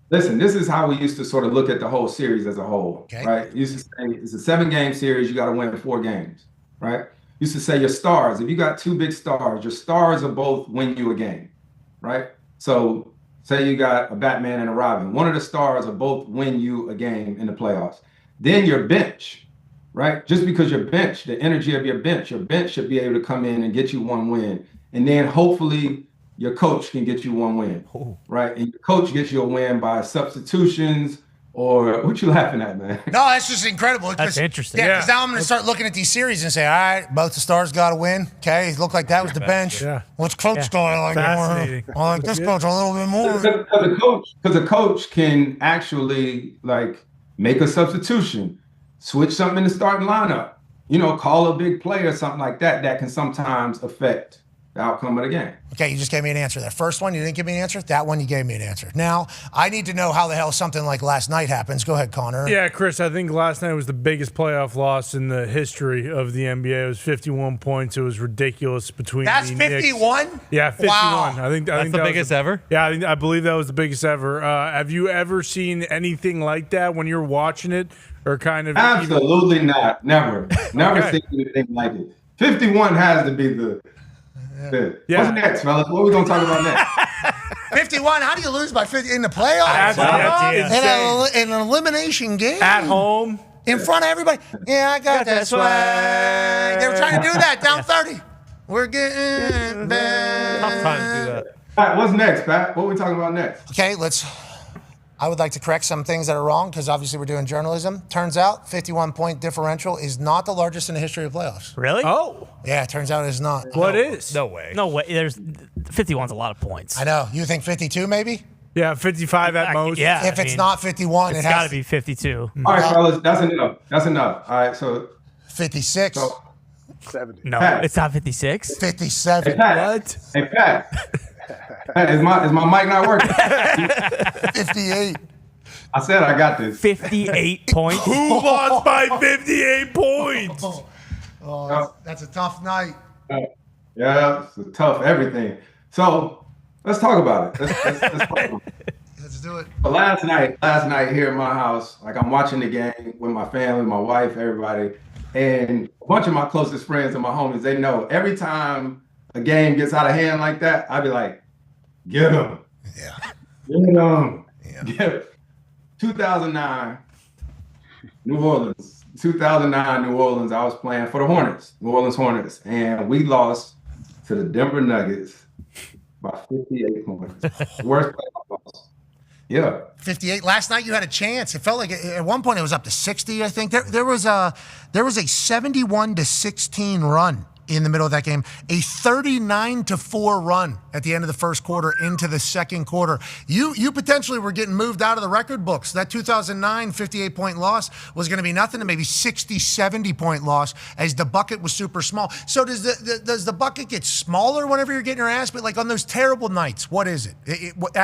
Listen, this is how we used to sort of look at the whole series as a whole, right? You used to say it's a 7-game series, you got to win 4 games, right? Used to say your stars, if you got 2 big stars, your stars will both win you a game, right? So say you got a Batman and a Robin. One of the stars will both win you a game in the playoffs. Then your bench, right? Just because your bench, the energy of your bench should be able to come in and get you 1 win. And then hopefully your coach can get you 1 win, right? And your coach gets you a win by substitutions or what you laughing at, man? No, that's just incredible. That's interesting. Yeah, because now I'm going to start looking at these series and say, all right, both the stars got to win. Okay, it looked like that was the bench. Yeah. What's coach doing? I like Fascinating. I like this coach a little bit more. Because a coach can actually make a substitution, switch something in the starting lineup, call a big play or something like that. That can sometimes affect the outcome of the game. Okay, you just gave me an answer there. First one, you didn't give me an answer. That one, you gave me an answer. Now, I need to know how the hell something like last night happens. Go ahead, Connor. Yeah, Chris, I think last night was the biggest playoff loss in the history of the NBA. It was 51 points. It was ridiculous between That's the 51? Knicks. Yeah, 51. Wow. I think That's the that biggest ever? Yeah, I believe that was the biggest ever. Have you ever seen anything like that when you're watching it or kind of? Absolutely not. Never seen anything like it. 51 has to be the. Yeah. What's next, fellas? What are we going to talk about next? 51, how do you lose by 50 in the playoffs? In an elimination game. At home. In front of everybody. Yeah, I got that swag. They were trying to do that down 30. We're getting back. Tough time to do that. All right, what's next, Pat? What are we talking about next? Okay, I would like to correct some things that are wrong because obviously we're doing journalism. Turns out 51-point differential is not the largest in the history of playoffs. Really? Oh. Yeah, it turns out it's not. What is? No way. No way. 51's a lot of points. I know. You think 52 maybe? Yeah, 55 at most. Yeah. If it's not 51, it's it has got to be 52. All right, fellas, that's enough. All right, so 56. 70. No, Pat. it's not 56. 57. Hey, Pat. What? Hey, Pat. Pat, is my mic not working? 58. I said I got this. 58 points. Who lost by 58 points? Oh, that's a tough night. Yeah, it's a tough everything. So let's talk about it. Let's talk about it. Let's do it. But last night here in my house, I'm watching the game with my family, my wife, everybody, and a bunch of my closest friends and my homies, they know every time a game gets out of hand like that, I'd be like, get them. Yeah. Get them. Yeah. 2009, New Orleans. 2009, New Orleans, I was playing for the Hornets, New Orleans Hornets, and we lost to the Denver Nuggets by 58 points. Worst playoff loss. Yeah. 58. Last night you had a chance. It felt like at one point it was up to 60, I think. There was a 71-16 run in the middle of that game, a 39-4 run at the end of the first quarter into the second quarter. You potentially were getting moved out of the record books. That 2009 58-point loss was going to be nothing to maybe 60, 70-point loss as the bucket was super small. So does the bucket get smaller whenever you're getting your ass? But like on those terrible nights, what is it? What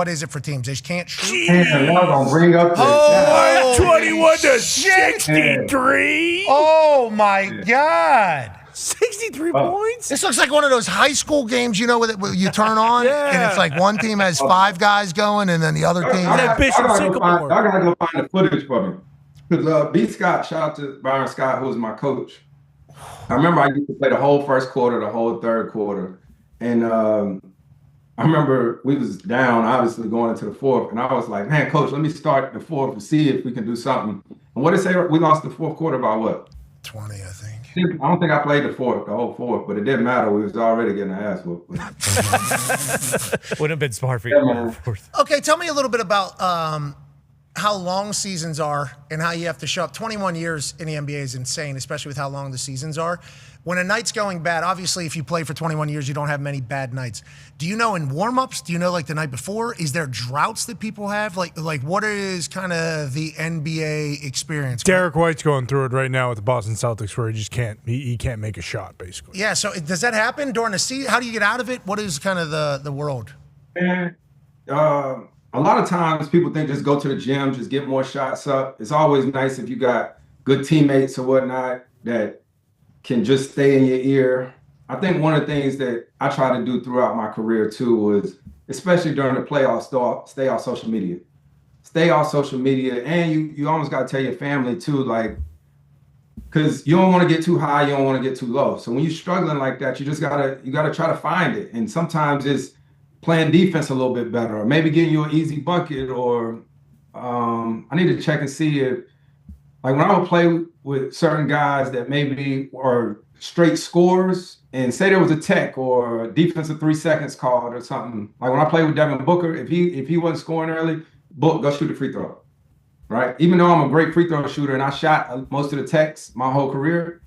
is it for teams? They just can't shoot. Man, y'all gonna bring up Oh, 21-63. Oh my God. 63 points? This looks like one of those high school games, you know, where you turn on, and it's like one team has 5 guys going, and then the other team. I gotta go find the footage for me. Because B. Scott, shout out to Byron Scott, who was my coach. I remember I used to play the whole first quarter, the whole third quarter. And I remember we was down, obviously, going into the fourth. And I was like, man, coach, let me start the fourth and see if we can do something. And what did it say? We lost the fourth quarter by what? 20, I think. I don't think I played the whole fourth, but it didn't matter. We was already getting our ass whooped. Wouldn't have been smart for you. Yeah, Okay, tell me a little bit about how long seasons are and how you have to show up. 21 years in the NBA is insane, especially with how long the seasons are. When a night's going bad, obviously, if you play for 21 years, you don't have many bad nights. Do you know in warm-ups? Do you know like the night before? Is there droughts that people have? Like what is kind of the NBA experience? Derek White's going through it right now with the Boston Celtics, where he just can't. He can't make a shot, basically. Yeah. So does that happen during the season? How do you get out of it? What is kind of the world? And a lot of times people think just go to the gym, just get more shots up. It's always nice if you got good teammates or whatnot that can just stay in your ear. I think one of the things that I try to do throughout my career too was, especially during the playoffs, stay off social media. Stay off social media, and you almost got to tell your family too, like, because you don't want to get too high, you don't want to get too low. So when you're struggling like that, you gotta try to find it. And sometimes it's playing defense a little bit better, or maybe getting you an easy bucket, or I need to check and see if, like, when I would play with certain guys that maybe are straight scorers, and say there was a tech or a defensive 3 seconds called or something. Like when I played with Devin Booker, if he wasn't scoring early, Book, go shoot a free throw, right? Even though I'm a great free throw shooter and I shot most of the techs my whole career,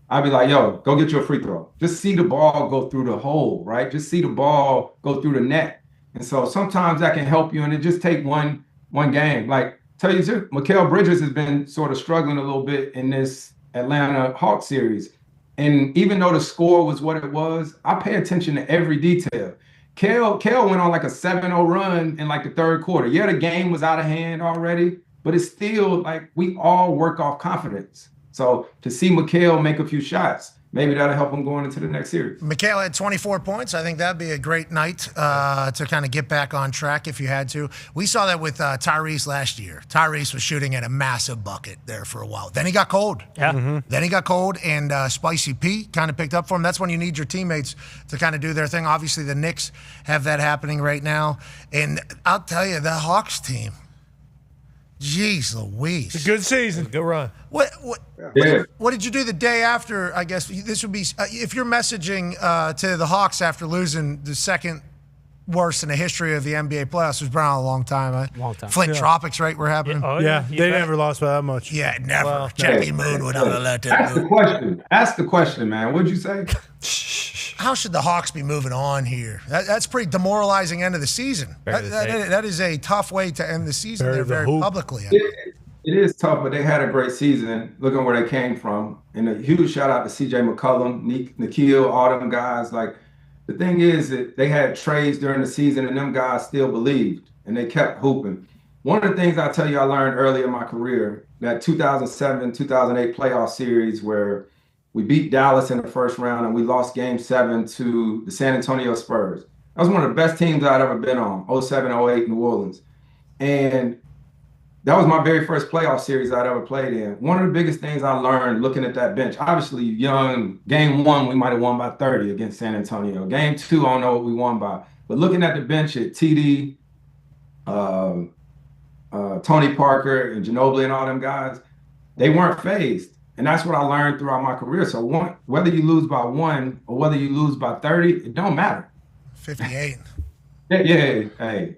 I'd be like, yo, go get you a free throw. Just see the ball go through the hole, right? Just see the ball go through the net. And so sometimes that can help you, and it just take one game. Like, tell you too, Mikal Bridges has been sort of struggling a little bit in this Atlanta Hawks series. And even though the score was what it was, I pay attention to every detail. Kel went on like a 7-0 run in like the third quarter. Yeah, the game was out of hand already, but it's still like we all work off confidence. So to see Mikal make a few shots, maybe that'll help him going into the next series. Mikal had 24 points. I think that'd be a great night to kind of get back on track if you had to. We saw that with Tyrese last year. Tyrese was shooting at a massive bucket there for a while. Then he got cold. Yeah. Mm-hmm. Then he got cold, and Spicy P kind of picked up for him. That's when you need your teammates to kind of do their thing. Obviously, the Knicks have that happening right now. And I'll tell you, the Hawks team, jeez Louise. It's a good season. Good run. What did you do the day after? I guess this would be if you're messaging to the Hawks after losing the second worst in the history of the NBA playoffs. It's been a long time. Right? Long time. Flint Yeah. Tropics, right? We're happening. They never lost by that much. Yeah, never. Jackie Moon would have let that Ask the question. Ask the question, man. What'd you say? How should the Hawks be moving on here? That's pretty demoralizing end of the season. That is a tough way to end the season. They're very publicly. It is tough, but they had a great season. Looking where they came from, and a huge shout out to C.J. McCollum, Nikhil, all them guys. Like, the thing is that they had trades during the season, and them guys still believed, and they kept hooping. One of the things I tell you I learned early in my career, that 2007-2008 playoff series where we beat Dallas in the first round and we lost Game 7 to the San Antonio Spurs. That was one of the best teams I'd ever been on, 07-08 New Orleans. And that was my very first playoff series I'd ever played in. One of the biggest things I learned looking at that bench, obviously young, Game 1, we might have won by 30 against San Antonio. Game 2, I don't know what we won by. But looking at the bench at TD, Tony Parker, and Ginobili and all them guys, they weren't phased. And that's what I learned throughout my career. So whether you lose by 1 or whether you lose by 30, it don't matter. 58. Yeah, hey.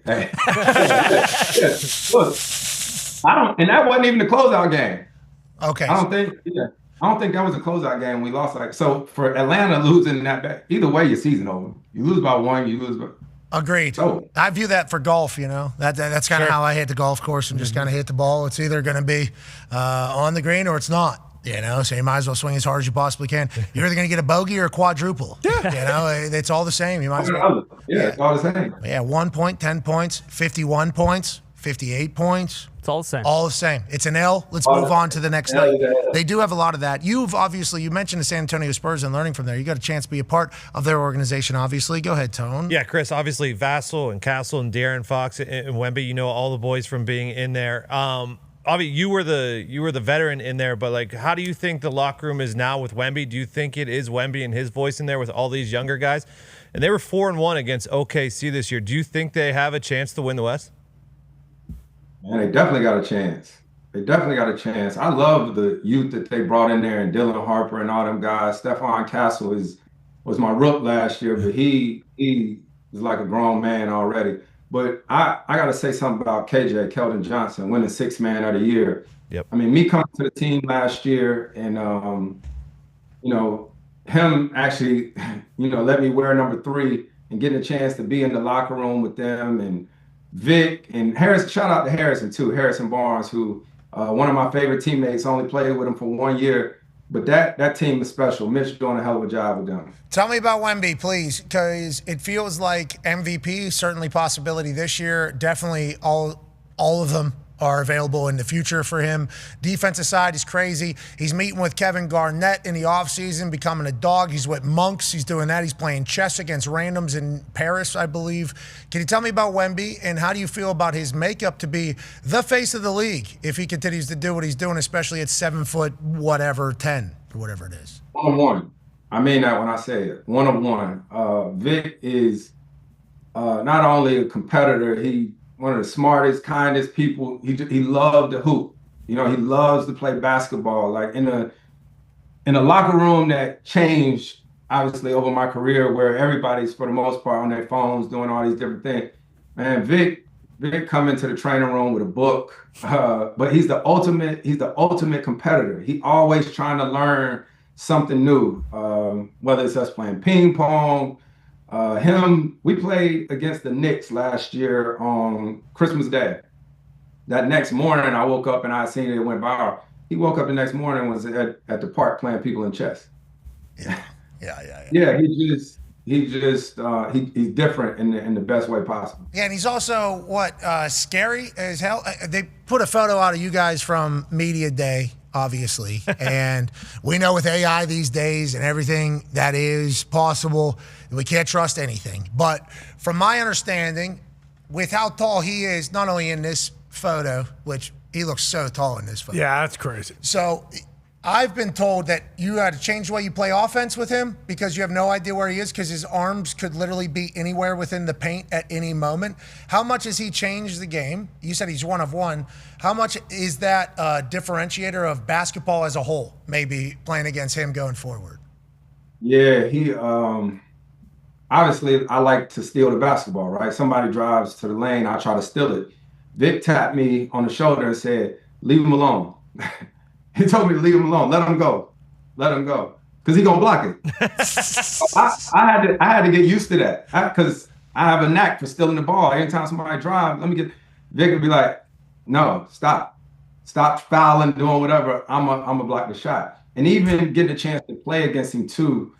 Look, and that wasn't even the closeout game. Okay. I don't think that was a closeout game. We lost so for Atlanta losing that, either way, your season over. You lose by 1, you lose by. Agreed. So, I view that for golf, that's kind of how I hit the golf course and just kind of hit the ball. It's either going to be on the green or it's not. So you might as well swing as hard as you possibly can. You're either going to get a bogey or a quadruple. It's all the same. You might as well. Yeah, it's all the same. Yeah, 1 point, 10 points, 51 points, 58 points. It's all the same. All the same. It's an L. Let's move on to the next night. They do have a lot of that. You mentioned the San Antonio Spurs and learning from there. You got a chance to be a part of their organization, obviously. Go ahead, Tone. Yeah, Chris, obviously Vassell and Castle and De'Aaron Fox and Wemby, all the boys from being in there. Obviously, you were the veteran in there, but like, how do you think the locker room is now with Wemby? Do you think it is Wemby and his voice in there with all these younger guys? And they were 4-1 against OKC this year. Do you think they have a chance to win the West? Man, they definitely got a chance. They definitely got a chance. I love the youth that they brought in there, and Dylan Harper and all them guys. Stephon Castle was my rook last year, but he is like a grown man already. But I got to say something about KJ, Keldon Johnson, winning Sixth Man of the Year. Yep. I mean, me coming to the team last year and, him actually, let me wear number 3 and getting a chance to be in the locker room with them and Vic and Harris. Shout out to Harrison, too, Harrison Barnes, who one of my favorite teammates, only played with him for 1 year. But that team is special. Mitch doing a hell of a job with them. Tell me about Wemby, please, because it feels like MVP, certainly possibility this year. Definitely all of them are available in the future for him. Defensive side is crazy. He's meeting with Kevin Garnett in the offseason, becoming a dog. He's with Monks. He's doing that. He's playing chess against randoms in Paris, I believe. Can you tell me about Wemby, and how do you feel about his makeup to be the face of the league if he continues to do what he's doing, especially at 7 foot, whatever, 10 or whatever it is? 1-on-1. I mean that when I say it. 1-on-1. Vic is not only a competitor, he one of the smartest, kindest people. He loved to hoop. He loves to play basketball. Like in a locker room that changed obviously over my career, where everybody's for the most part on their phones doing all these different things. Man, Vic come into the training room with a book, but he's the ultimate competitor. He always trying to learn something new, whether it's us playing ping pong. We played against the Knicks last year on Christmas Day. That next morning, I woke up and I seen it went viral. He woke up the next morning and was at the park playing people in chess. Yeah. Yeah, he's different in the best way possible. Yeah, and he's also scary as hell. They put a photo out of you guys from Media Day, obviously, and we know with AI these days and everything that is possible, we can't trust anything. But from my understanding, with how tall he is, not only in this photo, which he looks so tall in this photo. Yeah, that's crazy. So I've been told that you had to change the way you play offense with him because you have no idea where he is, because his arms could literally be anywhere within the paint at any moment. How much has he changed the game? You said he's 1 of 1. How much is that a differentiator of basketball as a whole, maybe playing against him going forward? Yeah, he obviously I like to steal the basketball, right? Somebody drives to the lane, I try to steal it. Vic tapped me on the shoulder and said, "Leave him alone." He told me to leave him alone. Let him go. Because he's going to block it. So I had to get used to that because I have a knack for stealing the ball. Anytime somebody drives, Vic would be like, "No, stop. Stop fouling, doing whatever. I'm a block the shot." And even getting a chance to play against him too.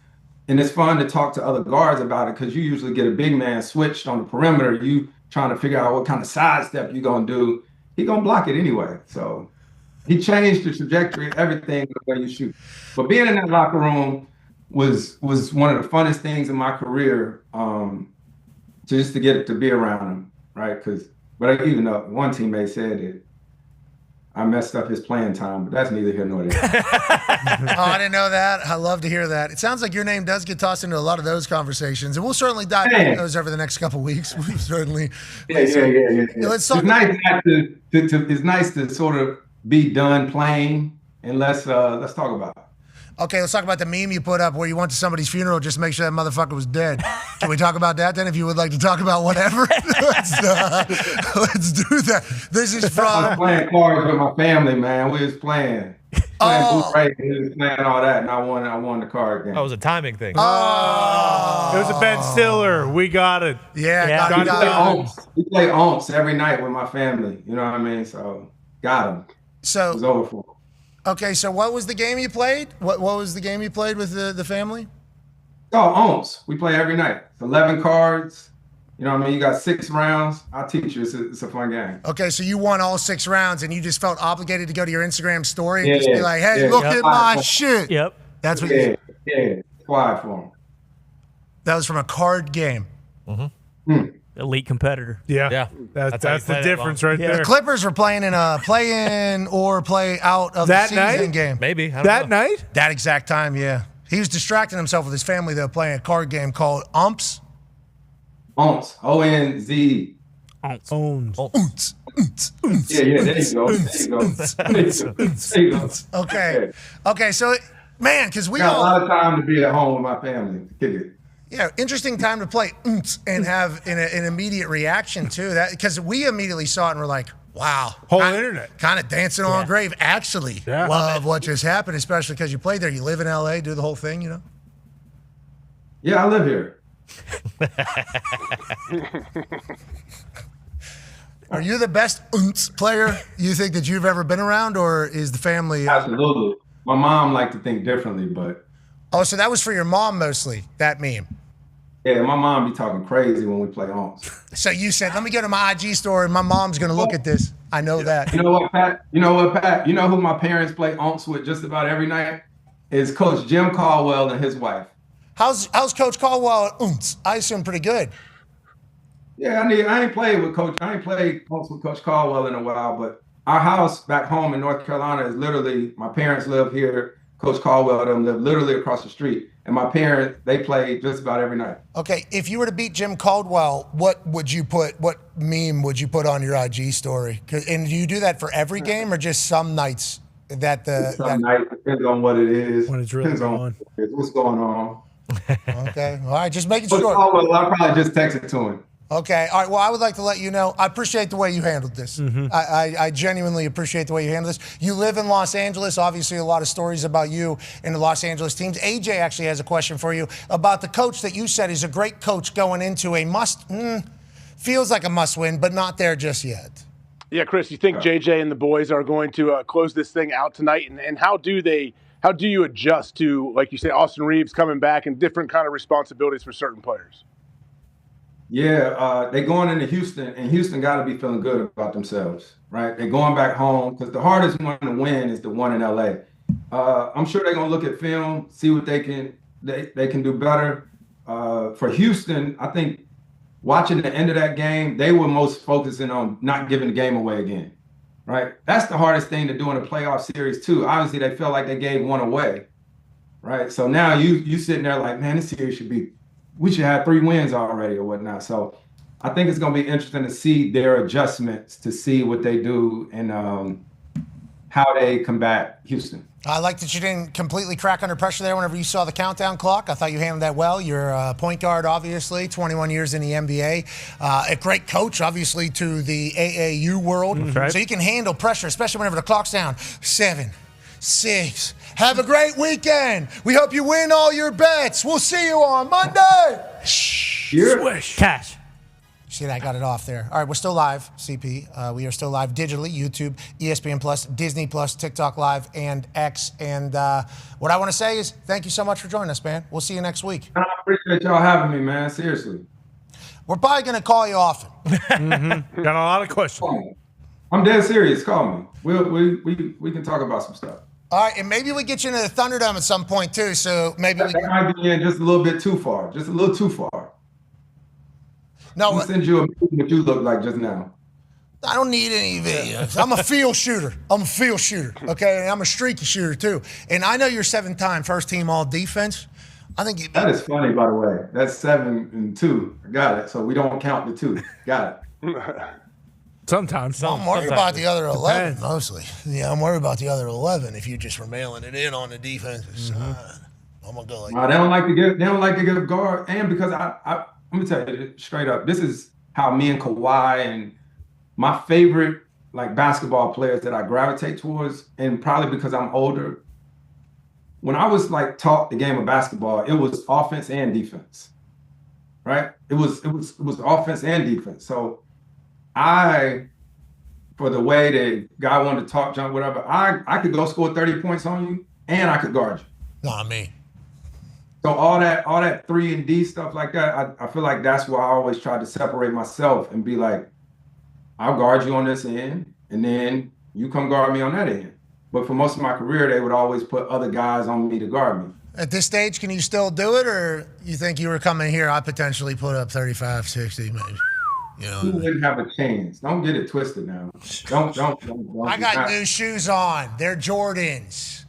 And it's fun to talk to other guards about it because you usually get a big man switched on the perimeter. You trying to figure out what kind of sidestep you're going to do. He going to block it anyway. So he changed the trajectory of everything the way you shoot. But being in that locker room was one of the funnest things in my career, just to get to be around him, right? But even though one teammate said that I messed up his playing time, but that's neither here nor there. Oh, I didn't know that. I love to hear that. It sounds like your name does get tossed into a lot of those conversations, and we'll certainly dive into those over the next couple of weeks. We'll certainly. Yeah. Let's talk. It's nice to sort of be done playing, and let's talk about it. Okay, let's talk about the meme you put up where you went to somebody's funeral just to make sure that motherfucker was dead. Can we talk about that then, if you would like to talk about whatever? Let's do that. This is from... I was playing cards with my family, man. We was playing. We was playing all that, and I won the card game. Oh, it was a timing thing. Oh. It was a Ben Stiller. We got it. Yeah. We play umps every night with my family. You know what I mean? So, got him. So, it was over for him. Okay, so what was the game you played? What was the game you played with the family? Oh, umps. We play every night. It's 11 cards. You know what I mean? You got 6 rounds. I'll teach you. It's a fun game. Okay, so you won all 6 rounds, and you just felt obligated to go to your Instagram story and just be like, "Hey, look at my shit." Yep. That's what you did. Quiet for him. That was from a card game. Mm-hmm. Elite competitor. Yeah. That's the difference right there. The Clippers were playing in a play-in or play-out of that the season night? game. Maybe. I don't That know. night? That exact time, yeah. He was distracting himself with his family, though, playing a card game called Umps. Umps. O-N-Z. Owns. Yeah, there you go. There you go. Okay, so, man, because we got all... a lot of time to be at home with my family. Kick it. Yeah, interesting time to play and have an immediate reaction, too. That because we immediately saw it and we're like, wow. Whole internet. Kind of dancing on a grave. Actually, love what just happened, especially because you played there. You live in L.A., do the whole thing, you know? Yeah, I live here. Are you the best player you think that you've ever been around, or is the family... Absolutely. My mom liked to think differently, but... Oh, so that was for your mom mostly, that meme? Yeah, my mom be talking crazy when we play onks. So you said, let me go to my IG story, and my mom's going to look at this. I know that. You know what, Pat? You know who my parents play onks with just about every night? Is Coach Jim Caldwell and his wife. How's Coach Caldwell at onks? I assume pretty good. Yeah, I ain't played onks with Coach Caldwell in a while, but our house back home in North Carolina is literally, my parents live here. Coach Caldwell and them live literally across the street. And my parents, they play just about every night. Okay, if you were to beat Jim Caldwell, what meme would you put on your IG story? And do you do that for every game or just some nights? Some nights, depends on what it is. When it's really going on. What's going on. Okay, all right, just making Coach sure. Caldwell, I'll probably just text it to him. Okay. All right. Well, I would like to let you know, I appreciate the way you handled this. Mm-hmm. I genuinely appreciate the way you handled this. You live in Los Angeles. Obviously, a lot of stories about you and the Los Angeles teams. AJ actually has a question for you about the coach that you said is a great coach going into a feels like a must-win, but not there just yet. Yeah, Chris, you think JJ and the boys are going to close this thing out tonight? And how do you adjust to, like you say, Austin Reeves coming back and different kind of responsibilities for certain players? Yeah, they going into Houston, and Houston got to be feeling good about themselves, right? They're going back home because the hardest one to win is the one in LA. I'm sure they're gonna look at film, see what they can do better. For Houston, I think watching the end of that game, they were most focusing on not giving the game away again, right? That's the hardest thing to do in a playoff series too. Obviously, they felt like they gave one away, right? So now you sitting there like, man, this series we should have 3 wins already or whatnot. So I think it's going to be interesting to see their adjustments, to see what they do and how they combat Houston. I like that you didn't completely crack under pressure there whenever you saw the countdown clock. I thought you handled that well. You're a point guard, obviously, 21 years in the NBA. A great coach, obviously, to the AAU world. Right. So you can handle pressure, especially whenever the clock's down. 7, 6. Have a great weekend. We hope you win all your bets. We'll see you on Monday. Swish. Cash. See, I got it off there. All right, we're still live, CP. We are still live digitally, YouTube, ESPN Plus, Disney Plus, TikTok Live, and X. And what I want to say is thank you so much for joining us, man. We'll see you next week. I appreciate y'all having me, man. Seriously. We're probably going to call you often. Mm-hmm. Got a lot of questions. I'm dead serious. Call me. We can talk about some stuff. All right, and maybe we get you into the Thunderdome at some point, too. So maybe that might be in just a little bit too far. Just a little too far. No, I'll send you what you look like just now. I don't need any videos. I'm a field shooter. Okay? And I'm a streaky shooter, too. And I know you're 7-time first-team all-defense. I think that is funny, by the way. That's 7 and 2. I got it. So we don't count the 2. Got it. Sometimes. I'm worried about the other 11 mostly. Yeah, I'm worried about the other 11 if you just were mailing it in on the defensive side. I'm gonna go like they don't like to give guard, and because I'm gonna tell you straight up, this is how me and Kawhi and my favorite like basketball players that I gravitate towards, and probably because I'm older. When I was like taught the game of basketball, it was offense and defense, right? It was offense and defense. So for the way that guy wanted to talk junk, whatever, I could go score 30 points on you, and I could guard you. Not me. So all that 3 and D stuff like that, I feel like that's why I always tried to separate myself and be like, I'll guard you on this end, and then you come guard me on that end. But for most of my career, they would always put other guys on me to guard me. At this stage, can you still do it, or you think you were coming here, I potentially put up 35, 60, maybe? You know, you wouldn't have a chance. Don't get it twisted now. Don't I got new shoes on. They're Jordans.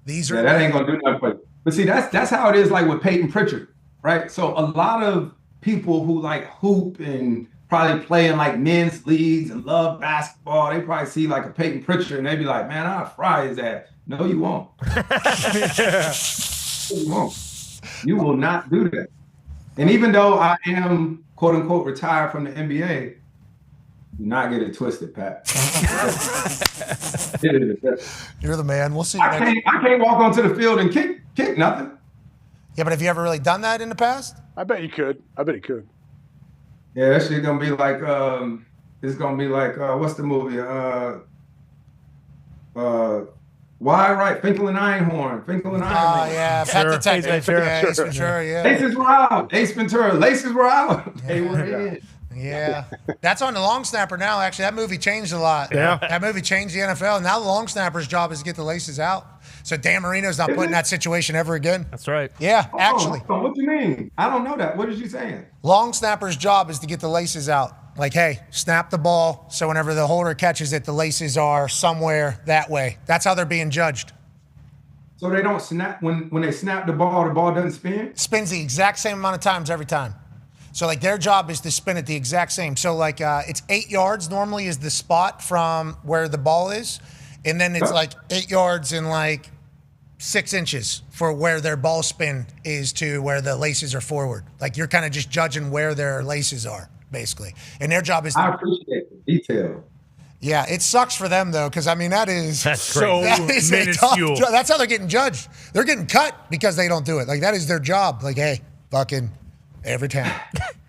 These are. Yeah, that ain't gonna do nothing for you. But see, that's how it is. Like with Peyton Pritchard, right? So a lot of people who like hoop and probably play in like men's leagues and love basketball. They probably see like a Peyton Pritchard and they be like, man, I'll fry his ass. No, you won't. You won't. You will not do that. And even though I am, quote unquote, retired from the NBA, do not get it twisted, Pat. You're the man. We'll see you I can't walk onto the field and kick nothing. Yeah, but have you ever really done that in the past? I bet you could. I bet he could. Yeah, that shit gonna be like, it's gonna be like, what's the movie? Why right? Finkel and Einhorn. Finkel and Einhorn. Oh, yeah. Pet Detective. Ace Ventura, yeah. Laces were out. Ace Ventura. Laces were out. They were in. Yeah. That's on the long snapper now, actually. That movie changed a lot. Yeah. That movie changed the NFL. Now the long snapper's job is to get the laces out. So Dan Marino's not put in that situation ever again. That's right. Yeah, actually. What do you mean? I don't know that. What is you saying? Long snapper's job is to get the laces out. Like, hey, snap the ball so whenever the holder catches it, the laces are somewhere that way. That's how they're being judged. So they don't snap when they snap the ball doesn't spin? Spins the exact same amount of times every time. So like their job is to spin it the exact same. So like it's 8 yards normally is the spot from where the ball is. And then it's like 8 yards and like 6 inches for where their ball spin is to where the laces are forward. Like you're kind of just judging where their laces are, basically. And their job is I appreciate the detail. Yeah, it sucks for them though, because I mean that's so minuscule. That's how they're getting judged. They're getting cut because they don't do it. Like that is their job. Like, hey, fucking every time.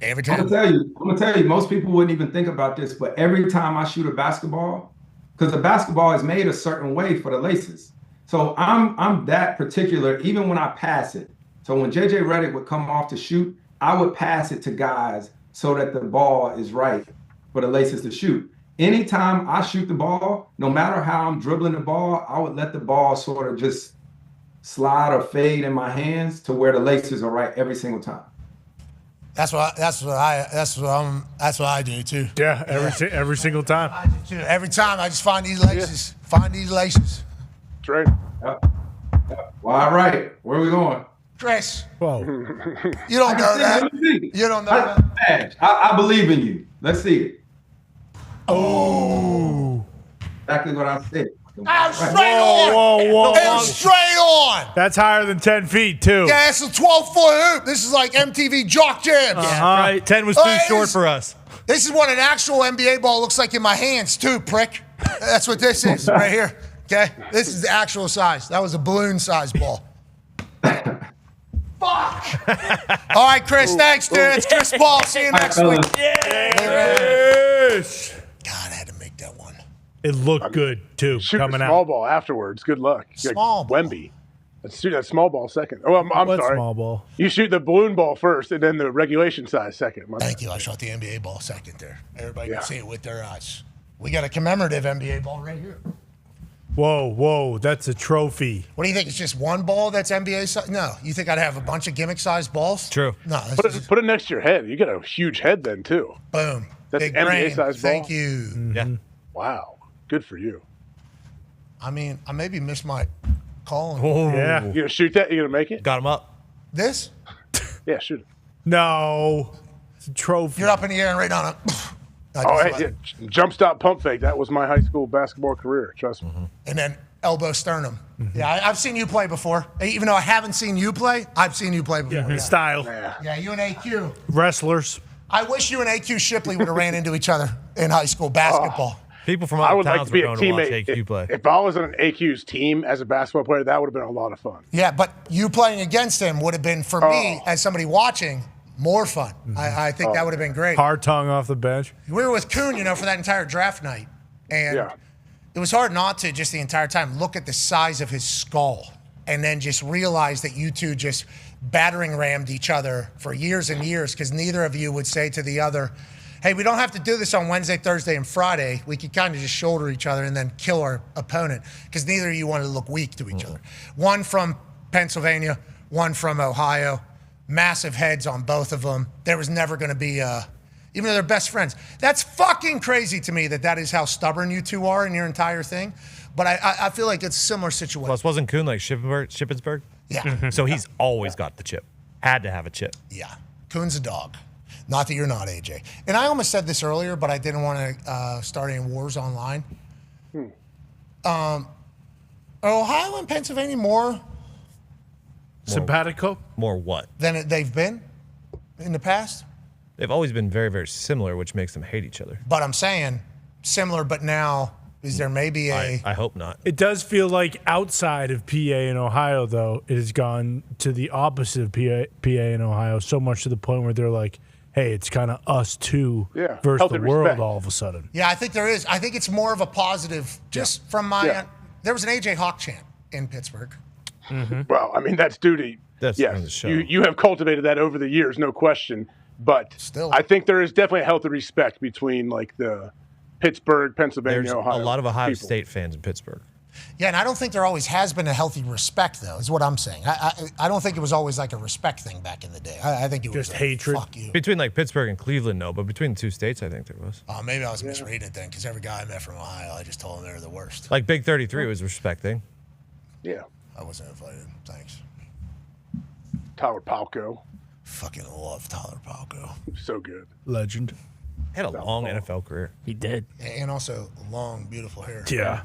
Every time. I'm gonna tell you, most people wouldn't even think about this, but every time I shoot a basketball, because the basketball is made a certain way for the laces. So I'm that particular, even when I pass it. So when JJ Redick would come off to shoot, I would pass it to guys so that the ball is right for the laces to shoot. Anytime I shoot the ball, no matter how I'm dribbling the ball, I would let the ball sort of just slide or fade in my hands to where the laces are right every single time. That's what I do too. Yeah, every single time. I do too. Every time I just find these laces. Find these laces. That's right. Yep. Well, all right. Where are we going? Chris. Whoa. You don't know that. You don't know that. I believe in you. Let's see it. Oh. Exactly what I said. I'm straight on. Whoa. It's straight on. That's higher than 10 feet, too. Yeah, it's a 12-foot hoop. This is like MTV Jock Jams. Right. 10 was too short for us. This is what an actual NBA ball looks like in my hands, too, prick. That's what this is right here. Okay? This is the actual size. That was a balloon-sized ball. Fuck! All right, Chris. Thanks, dude. It's Chris Paul. See you next week. Yes. God, I had to make that one. It looked good, too, Shoot coming a out. small ball afterwards. Good luck. Small ball. Wemby. Let's shoot that small ball second. Oh, I'm What sorry. small ball? You shoot the balloon ball first and then the regulation size second. Thank you. I shot the NBA ball second there. Everybody can see it with their eyes. We got a commemorative NBA ball right here. Whoa. That's a trophy. What do you think? It's just one ball that's NBA size? No. You think I'd have a bunch of gimmick-sized balls? True. No. Put it next to your head. You got a huge head then, too. Boom. That's Big NBA brain. size ball. Thank you. Yeah. Wow. Good for you. I mean, I maybe missed my calling. Yeah. You gonna shoot that? You gonna make it? Got him up. This? Yeah, shoot it. No. It's a trophy. You're up in the air and right on it. Jump stop pump fake. That was my high school basketball career. Trust me. And then elbow sternum. Yeah, I've seen you play before. Even though I haven't seen you play, I've seen you play before. Yeah, style. Yeah, you and AQ. Wrestlers. I wish you and AQ Shipley would have ran into each other in high school basketball. People from I other would like towns to be were a going to watch teammate. AQ play. If I was on AQ's team as a basketball player, that would have been a lot of fun. Yeah, but you playing against him would have been, for me, as somebody watching, more fun. I think that would have been great. Hard tongue off the bench. We were with Kuhn, for that entire draft night. And it was hard not to just the entire time look at the size of his skull and then just realize that you two just battering rammed each other for years and years because neither of you would say to the other, hey, we don't have to do this on Wednesday, Thursday, and Friday. We could kind of just shoulder each other and then kill our opponent because neither of you wanted to look weak to each other. One from Pennsylvania, one from Ohio. Massive heads on both of them. There was never going to be, even though they're best friends. That's fucking crazy to me that is how stubborn you two are in your entire thing. But I feel like it's a similar situation. Plus, wasn't Kuhn like Shippensburg? Yeah. So he's always got the chip. Had to have a chip. Yeah. Kuhn's a dog. Not that you're not, AJ. And I almost said this earlier, but I didn't want to start any wars online. Are Ohio and Pennsylvania more simpatico? More what? Than they've been in the past? They've always been very, very similar, which makes them hate each other. But I'm saying similar, but now is there maybe a... I hope not. It does feel like outside of PA and Ohio, though, it has gone to the opposite of PA and Ohio, so much to the point where they're like, hey, it's kind of us two versus healthy the world respect. all of a sudden. Yeah, I think there is. I think it's more of a positive just from my... There was an AJ Hawk chant in Pittsburgh. Well, I mean, that's duty. That's yes. on the show. You have cultivated that over the years, no question. But still, I think there is definitely a healthy respect between like the Pittsburgh, Pennsylvania, There's Ohio. a lot of Ohio people. State fans in Pittsburgh. Yeah, and I don't think there always has been a healthy respect, though, is what I'm saying. I don't think it was always like a respect thing back in the day. I think it was just hatred. Fuck you. Between like Pittsburgh and Cleveland, no, but between the two states, I think there was. Oh, maybe I was misreading it then, because every guy I met from Ohio, I just told them they were the worst. Like Big 33 was a respect thing. Yeah. I wasn't invited. Thanks. Tyler Palko. Fucking love Tyler Palko. So good. Legend. He had a long NFL career. He did. And also long, beautiful hair. Yeah.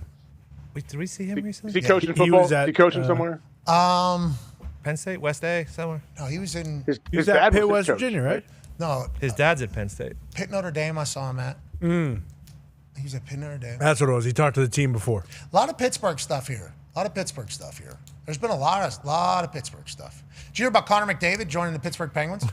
Wait, did we see him recently? Is he coaching football? Is he coaching somewhere? Penn State, West A, somewhere. No, he was in... He was at Pitt, West Virginia, right? No. His dad's at Penn State. Pitt Notre Dame, I saw him at. Mm. He was at Pitt Notre Dame. That's what it was. He talked to the team before. A lot of Pittsburgh stuff here. There's been a lot of Pittsburgh stuff. Did you hear about Conor McDavid joining the Pittsburgh Penguins?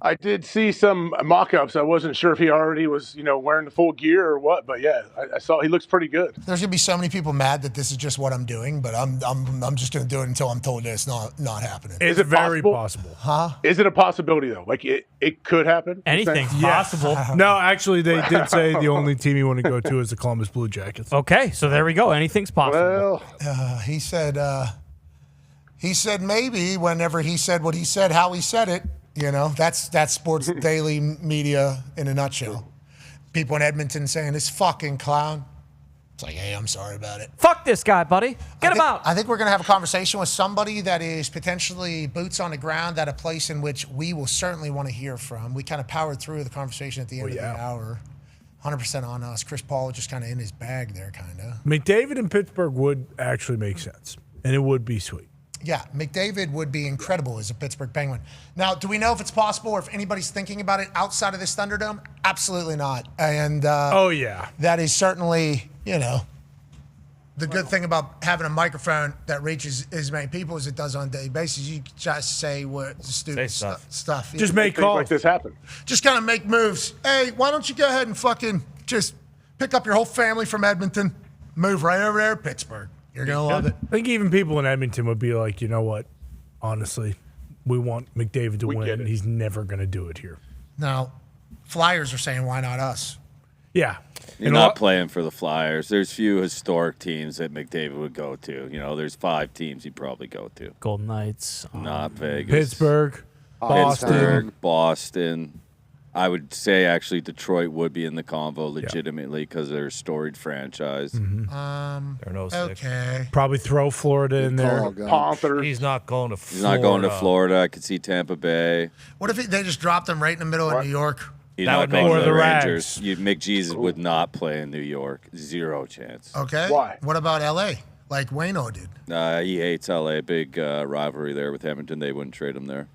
I did see some mock-ups. I wasn't sure if he already was, wearing the full gear or what, but yeah, I saw he looks pretty good. There's gonna be so many people mad that this is just what I'm doing, but I'm just gonna do it until I'm told that it's not happening. It's very possible. Huh? Is it a possibility though? Like it could happen. Anything's Yes. possible. No, actually, they did say the only team you want to go to is the Columbus Blue Jackets. Okay, so there we go. Anything's possible. Well, He said maybe whenever he said what he said, how he said it. That's sports daily media in a nutshell. People in Edmonton saying this fucking clown. It's like, hey, I'm sorry about it. Fuck this guy, buddy. Get him out. I think we're going to have a conversation with somebody that is potentially boots on the ground at a place in which we will certainly want to hear from. We kind of powered through the conversation at the end of the hour. 100% on us. Chris Paul just kind of in his bag there, kind of. McDavid in Pittsburgh would actually make sense, and it would be sweet. Yeah, McDavid would be incredible as a Pittsburgh Penguin. Now, do we know if it's possible or if anybody's thinking about it outside of this Thunderdome? Absolutely not. And oh, yeah. That is certainly, the good thing about having a microphone that reaches as many people as it does on a daily basis. You can just say what stupid stuff. Just make calls. like this happen. Just kind of make moves. Hey, why don't you go ahead and fucking just pick up your whole family from Edmonton, move right over there to Pittsburgh. You're going to love it. I think even people in Edmonton would be like, you know what? Honestly, we want McDavid to win, and he's never going to do it here. Now, Flyers are saying, why not us? Yeah. You're not playing for the Flyers. There's few historic teams that McDavid would go to. There's 5 teams he'd probably go to. Golden Knights. Not Vegas. Pittsburgh. Boston. I would say actually Detroit would be in the convo legitimately because they're a storied franchise. Mm-hmm. They're no okay. Probably throw Florida in there. Panthers. He's not going to Florida. He's not going to Florida. I could see Tampa Bay. What if they just dropped him right in the middle of New York? He's That not would going make to the the Rangers. McJesus would not play in New York. 0 chance. Okay. Why? What about L.A., like Wayno did? He hates LA. Big rivalry there with Edmonton. They wouldn't trade him there.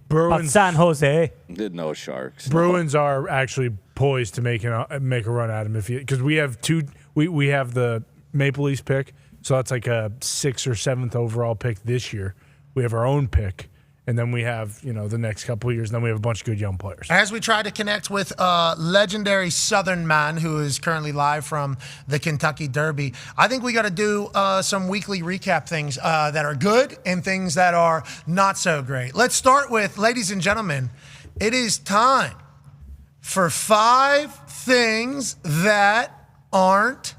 Bruins. San Jose. No Sharks. Bruins are actually poised to make a run at him because we have we have the Maple Leafs pick, so that's like a 6th or 7th overall pick this year. We have our own pick, and then we have the next couple of years, and then we have a bunch of good young players. As we try to connect with a legendary Southern man who is currently live from the Kentucky Derby, I think we got to do some weekly recap things that are good and things that are not so great. Let's start with, ladies and gentlemen, it is time for 5 things that aren't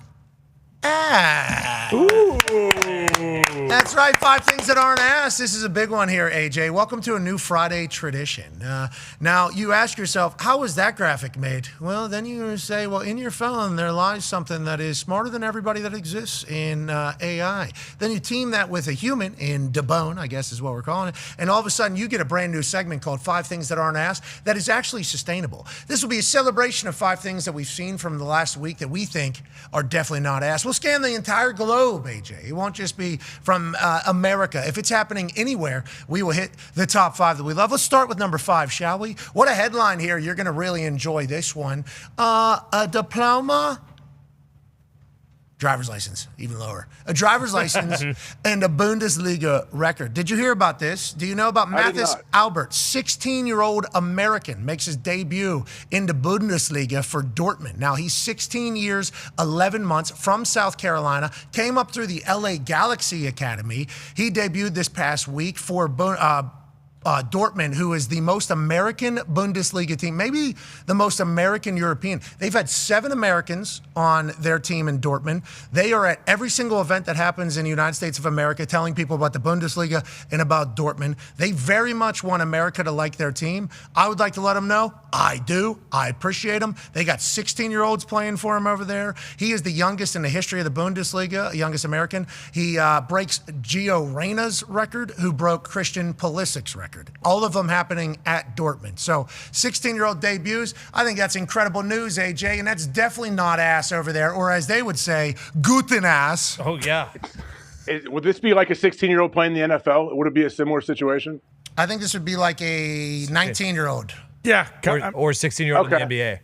ads. Ooh. That's right. 5 things that aren't asked. This is a big one here, AJ. Welcome to a new Friday tradition. Now, you ask yourself, how was that graphic made? Well, then you say, well, in your phone, there lies something that is smarter than everybody that exists in AI. Then you team that with a human in Dahn, I guess is what we're calling it, and all of a sudden you get a brand new segment called 5 Things That Aren't Asked that is actually sustainable. This will be a celebration of 5 things that we've seen from the last week that we think are definitely not asked. We'll scan the entire globe, AJ. It won't just be from America. If it's happening anywhere, we will hit the top 5 that we love. Let's start with number 5, shall we? What a headline here. You're going to really enjoy this one. A diploma? Driver's license, even lower. A driver's license and a Bundesliga record. Did you hear about this? Do you know about Mathis Albert, 16-year-old American, makes his debut in the Bundesliga for Dortmund. Now, he's 16 years, 11 months, from South Carolina, came up through the LA Galaxy Academy. He debuted this past week for Dortmund, who is the most American Bundesliga team, maybe the most American European. They've had 7 Americans on their team in Dortmund. They are at every single event that happens in the United States of America, telling people about the Bundesliga and about Dortmund. They very much want America to like their team. I would like to let them know I do. I appreciate them. They got 16-year-olds playing for him over there. He is the youngest in the history of the Bundesliga, youngest American. He breaks Gio Reyna's record, who broke Christian Pulisic's record. All of them happening at Dortmund. So 16-year-old debuts, I think that's incredible news, AJ, and that's definitely not ass over there, or as they would say, guten ass. Oh, yeah. Would this be like a 16-year-old playing in the NFL? Would it be a similar situation? I think this would be like a 19-year-old. Yeah. Or 16-year-old in the NBA.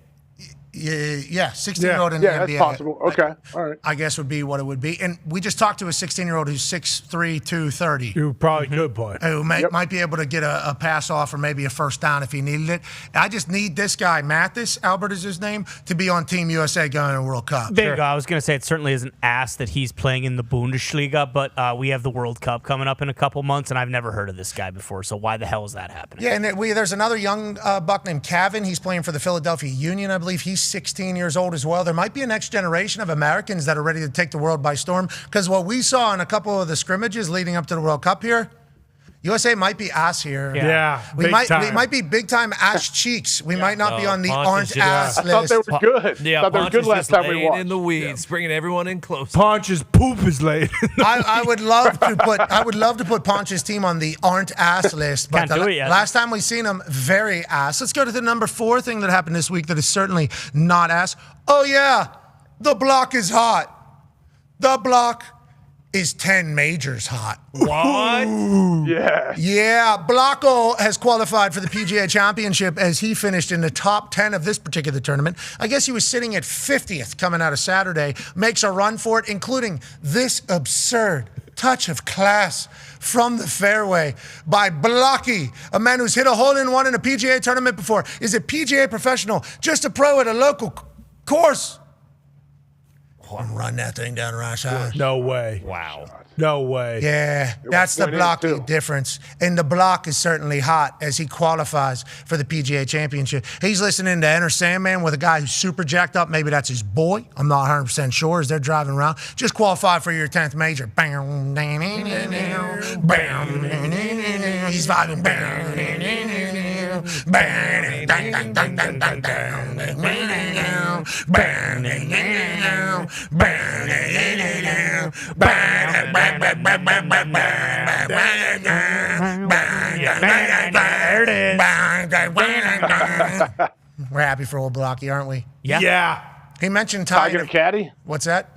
Yeah, 16-year-old in the NBA. Yeah, that's possible. Okay, all right. I guess would be what it would be. And we just talked to a 16-year-old who's 6'3", 230. Who probably could play. Who might be able to get a pass off or maybe a first down if he needed it. I just need this guy, Mathis, Albert is his name, to be on Team USA going to the World Cup. Bingo. I was going to say it certainly isn't ass that he's playing in the Bundesliga, but we have the World Cup coming up in a couple months, and I've never heard of this guy before, so why the hell is that happening? Yeah, and there's another young buck named Cavan. He's playing for the Philadelphia Union, I believe. He's 16 years old as well. There might be a next generation of Americans that are ready to take the world by storm, because what we saw in a couple of the scrimmages leading up to the World Cup here, USA might be ass here. Yeah, we might be big time ass cheeks. We might not be on the orange ass list. I thought they were good. Yeah, thought they were good last time we watched. in the weeds, bringing everyone in close. Ponch's poop is laid. I would love to put Ponch's team on the aren't ass list, but last time we seen him, very ass. Let's go to the number 4 thing that happened this week that is certainly not ass. Oh yeah, the block is hot. The block is 10 majors hot. What? Yeah. Yeah, Blocko has qualified for the PGA Championship as he finished in the top 10 of this particular tournament. I guess he was sitting at 50th coming out of Saturday, makes a run for it, including this absurd touch of class from the fairway by Blocky, a man who's hit a hole-in-one in a PGA tournament before, is a PGA professional, just a pro at a local course. And run that thing down the right side. No way. Wow. No way. Yeah, that's the Blocky difference. And the block is certainly hot as he qualifies for the PGA Championship. He's listening to Enter Sandman with a guy who's super jacked up. Maybe that's his boy. I'm not 100% sure as they're driving around. Just qualify for your 10th major. He's vibing. There it is. We're happy for old Blocky, aren't we? Yeah. He mentioned Tiger and caddy. What's that?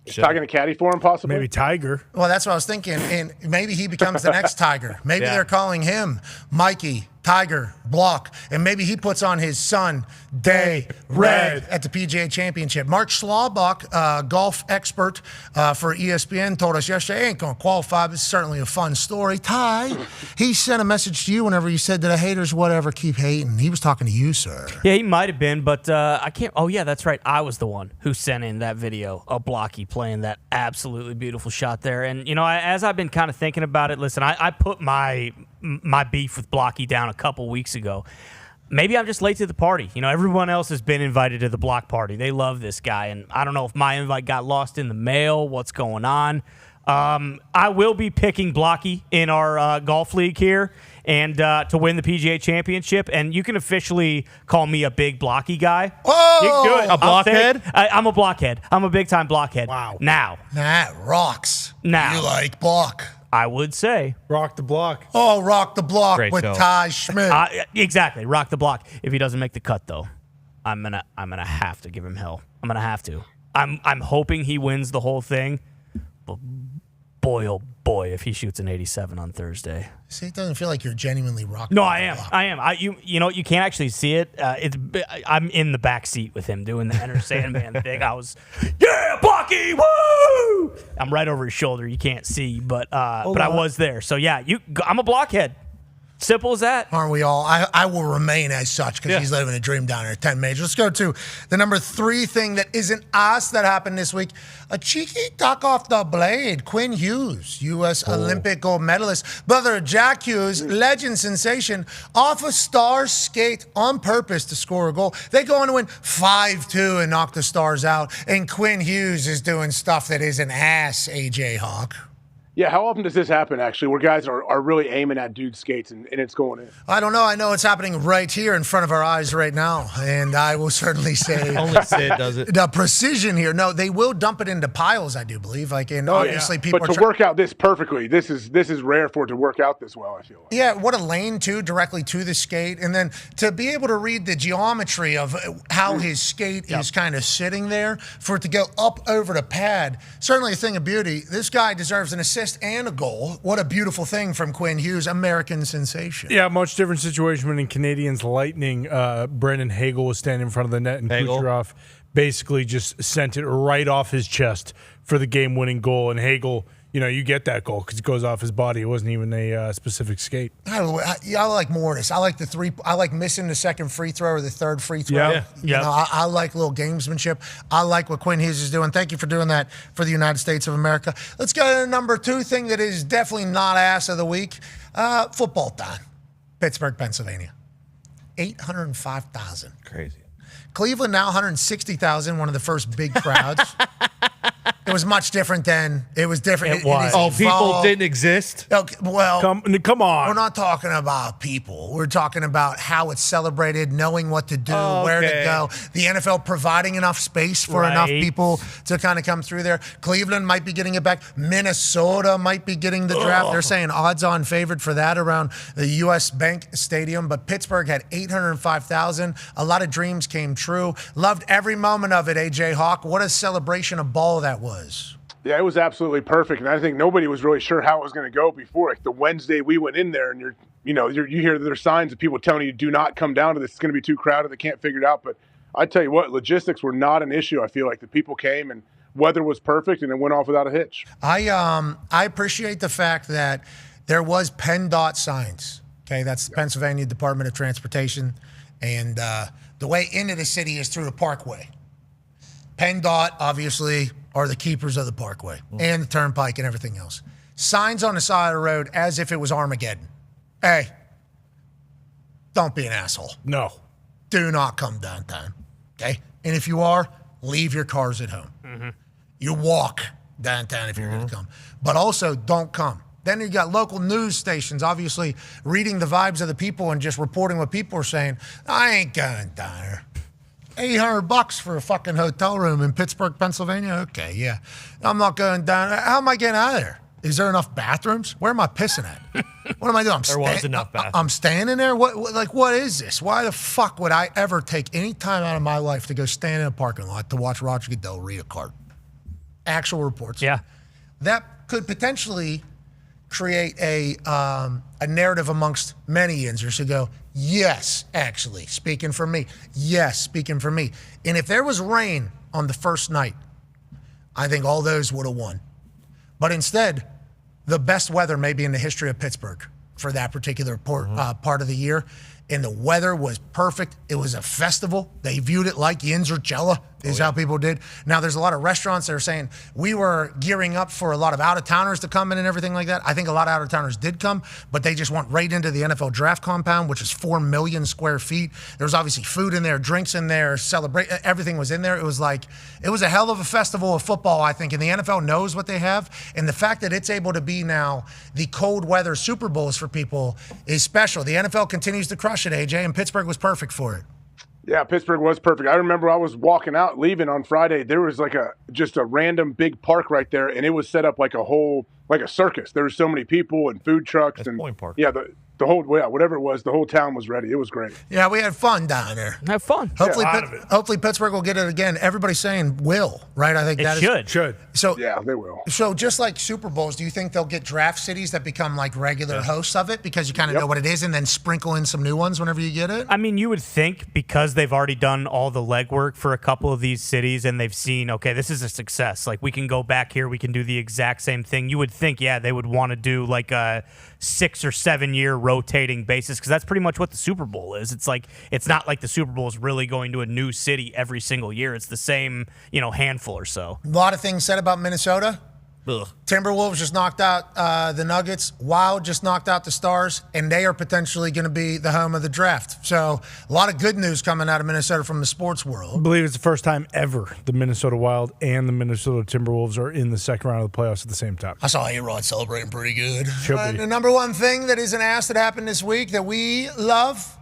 Tiger and caddy for him, possibly. Maybe Tiger. Well, that's what I was thinking, and maybe he becomes the next Tiger. Maybe they're calling him Mikey Tiger Block, and maybe he puts on his son Day Red at the PGA Championship. Mark Schlabach, golf expert for ESPN, told us yesterday, ain't going to qualify, but it's certainly a fun story. Ty, he sent a message to you whenever you said to the haters, whatever, keep hating. He was talking to you, sir. Yeah, he might have been, but I can't. Oh, yeah, that's right. I was the one who sent in that video of Blocky playing that absolutely beautiful shot there. And, you know, as I've been kind of thinking about it, listen, I put my beef with Blocky down a couple weeks ago. Maybe I'm just late to the party. You know, everyone else has been invited to the block party. They love this guy, and I don't know if my invite got lost in the mail, what's going on. I will be picking Blocky in our golf league here and to win the PGA Championship. And you can officially call me a big Blocky guy. Oh, good. A blockhead? I'm a blockhead. I'm a big-time blockhead. Wow. Now. That rocks. Now. You like block. I would say. Rock the block. Oh, rock the block Great with show. Ty Schmidt. Exactly. Rock the block. If he doesn't make the cut, though, I'm gonna have to give him hell. I'm gonna have to. I'm hoping he wins the whole thing. But boy, oh boy, if he shoots an 87 on Thursday. See, it doesn't feel like you're genuinely rocking. No, I am. You know, you can't actually see it. I'm in the back seat with him doing the Enter Sandman thing. I was, yeah, Blocky, woo! I'm right over his shoulder. You can't see, but I was there. So yeah, I'm a blockhead. Simple as that. Aren't we all? I will remain as such because he's living a dream down there at 10 major. Let's go to the number 3 thing that isn't us that happened this week. A cheeky duck off the blade. Quinn Hughes, U.S. Olympic gold medalist. Brother Jack Hughes, legend sensation, off a Stars skate on purpose to score a goal. They go on to win 5-2 and knock the Stars out. And Quinn Hughes is doing stuff that isn't ass, AJ Hawk. Yeah, how often does this happen, actually, where guys are really aiming at dude's skates and it's going in? I don't know. I know it's happening right here in front of our eyes right now. And I will certainly say Only Sid does it. The precision here. No, they will dump it into piles, I do believe. Obviously people But to work out this perfectly, this is rare for it to work out this well, I feel like. Yeah, what a lane, too, directly to the skate. And then to be able to read the geometry of how his skate is kind of sitting there, for it to go up over the pad, certainly a thing of beauty. This guy deserves an assist and a goal. What a beautiful thing from Quinn Hughes, American sensation. Yeah, much different situation when in Canadians Lightning, Brendan Hagel was standing in front of the net and Kucherov basically just sent it right off his chest for the game-winning goal. And Hagel, you get that goal because it goes off his body. It wasn't even a specific skate. I like more of this. I like the 3. I like missing the second free throw or the third free throw. Yeah. I like little gamesmanship. I like what Quinn Hughes is doing. Thank you for doing that for the United States of America. Let's go to the number 2 thing that is definitely not ass of the week. Football time. Pittsburgh, Pennsylvania. 805,000. Crazy. Cleveland now 160,000. One of the first big crowds. It was much different then. It was different. It was. People didn't exist? Okay, well, come on. We're not talking about people. We're talking about how it's celebrated, knowing what to do, where to go. The NFL providing enough space for enough people to kind of come through there. Cleveland might be getting it back. Minnesota might be getting the draft. They're saying odds-on favored for that around the U.S. Bank Stadium. But Pittsburgh had 805,000. A lot of dreams came true. Loved every moment of it, A.J. Hawk. What a celebration of ball that was. Yeah, it was absolutely perfect, and I think nobody was really sure how it was going to go before. Like the Wednesday we went in there, and you hear there's signs of people telling you, "Do not come down to this. It's going to be too crowded. They can't figure it out." But I tell you what, logistics were not an issue. I feel like the people came, and weather was perfect, and it went off without a hitch. I appreciate the fact that there was PennDOT signs. Okay, that's the Pennsylvania Department of Transportation, and the way into the city is through the Parkway. PennDOT, obviously, are the keepers of the Parkway and the Turnpike and everything else. Signs on the side of the road as if it was Armageddon. Hey, don't be an asshole. No. Do not come downtown, okay? And if you are, leave your cars at home. Mm-hmm. You walk downtown if you're going to come. But also, don't come. Then you got local news stations, obviously, reading the vibes of the people and just reporting what people are saying. I ain't going down there. $800 for a fucking hotel room in Pittsburgh, Pennsylvania? Okay, yeah. I'm not going down. How am I getting out of there? Is there enough bathrooms? Where am I pissing at? What am I doing? There was enough bathrooms. I'm standing there? What is this? Why the fuck would I ever take any time out of my life to go stand in a parking lot to watch Roger Goodell read a card? Actual reports. Yeah. That could potentially create a narrative amongst many Yinzers who go, yes, actually, speaking for me. Yes, speaking for me. And if there was rain on the first night, I think all those would have won. But instead, the best weather maybe in the history of Pittsburgh for that particular part of the year. And the weather was perfect. It was a festival. They viewed it like Yinzercella. is how people did. Now, there's a lot of restaurants that are saying we were gearing up for a lot of out-of-towners to come in and everything like that. I think a lot of out-of-towners did come, but they just went right into the NFL draft compound, which is 4 million square feet. There was obviously food in there, drinks in there, everything was in there. It was a hell of a festival of football, I think, and the NFL knows what they have. And the fact that it's able to be now the cold weather Super Bowls for people is special. The NFL continues to crush it, AJ, and Pittsburgh was perfect for it. Yeah, Pittsburgh was perfect. I remember I was walking out, leaving on Friday. There was just a random big park right there, and it was set up like a circus. There were so many people and food trucks. That's Point Park. Yeah, the whole, whatever it was, the whole town was ready. It was great. Yeah, we had fun down there. Have fun. Hopefully Pittsburgh will get it again. Everybody's saying will, right? I think it should. So yeah, they will. So just like Super Bowls, do you think they'll get draft cities that become like regular hosts of it because you kind of know what it is, and then sprinkle in some new ones whenever you get it? I mean, you would think because they've already done all the legwork for a couple of these cities and they've seen, okay, this is a success. Like we can go back here, we can do the exact same thing. You would think, yeah, they would want to do like a 6 or 7 year rotating basis because that's pretty much what the Super Bowl is. It's like it's not like the Super Bowl is really going to a new city every single year. It's the same, handful or so. A lot of things said about Minnesota. Ugh. Timberwolves just knocked out the Nuggets. Wild just knocked out the Stars, and they are potentially going to be the home of the draft. So a lot of good news coming out of Minnesota from the sports world. I believe it's the first time ever the Minnesota Wild and the Minnesota Timberwolves are in the second round of the playoffs at the same time. I saw A-Rod celebrating pretty good. Should be. The number one thing that isn't asked that happened this week that we love,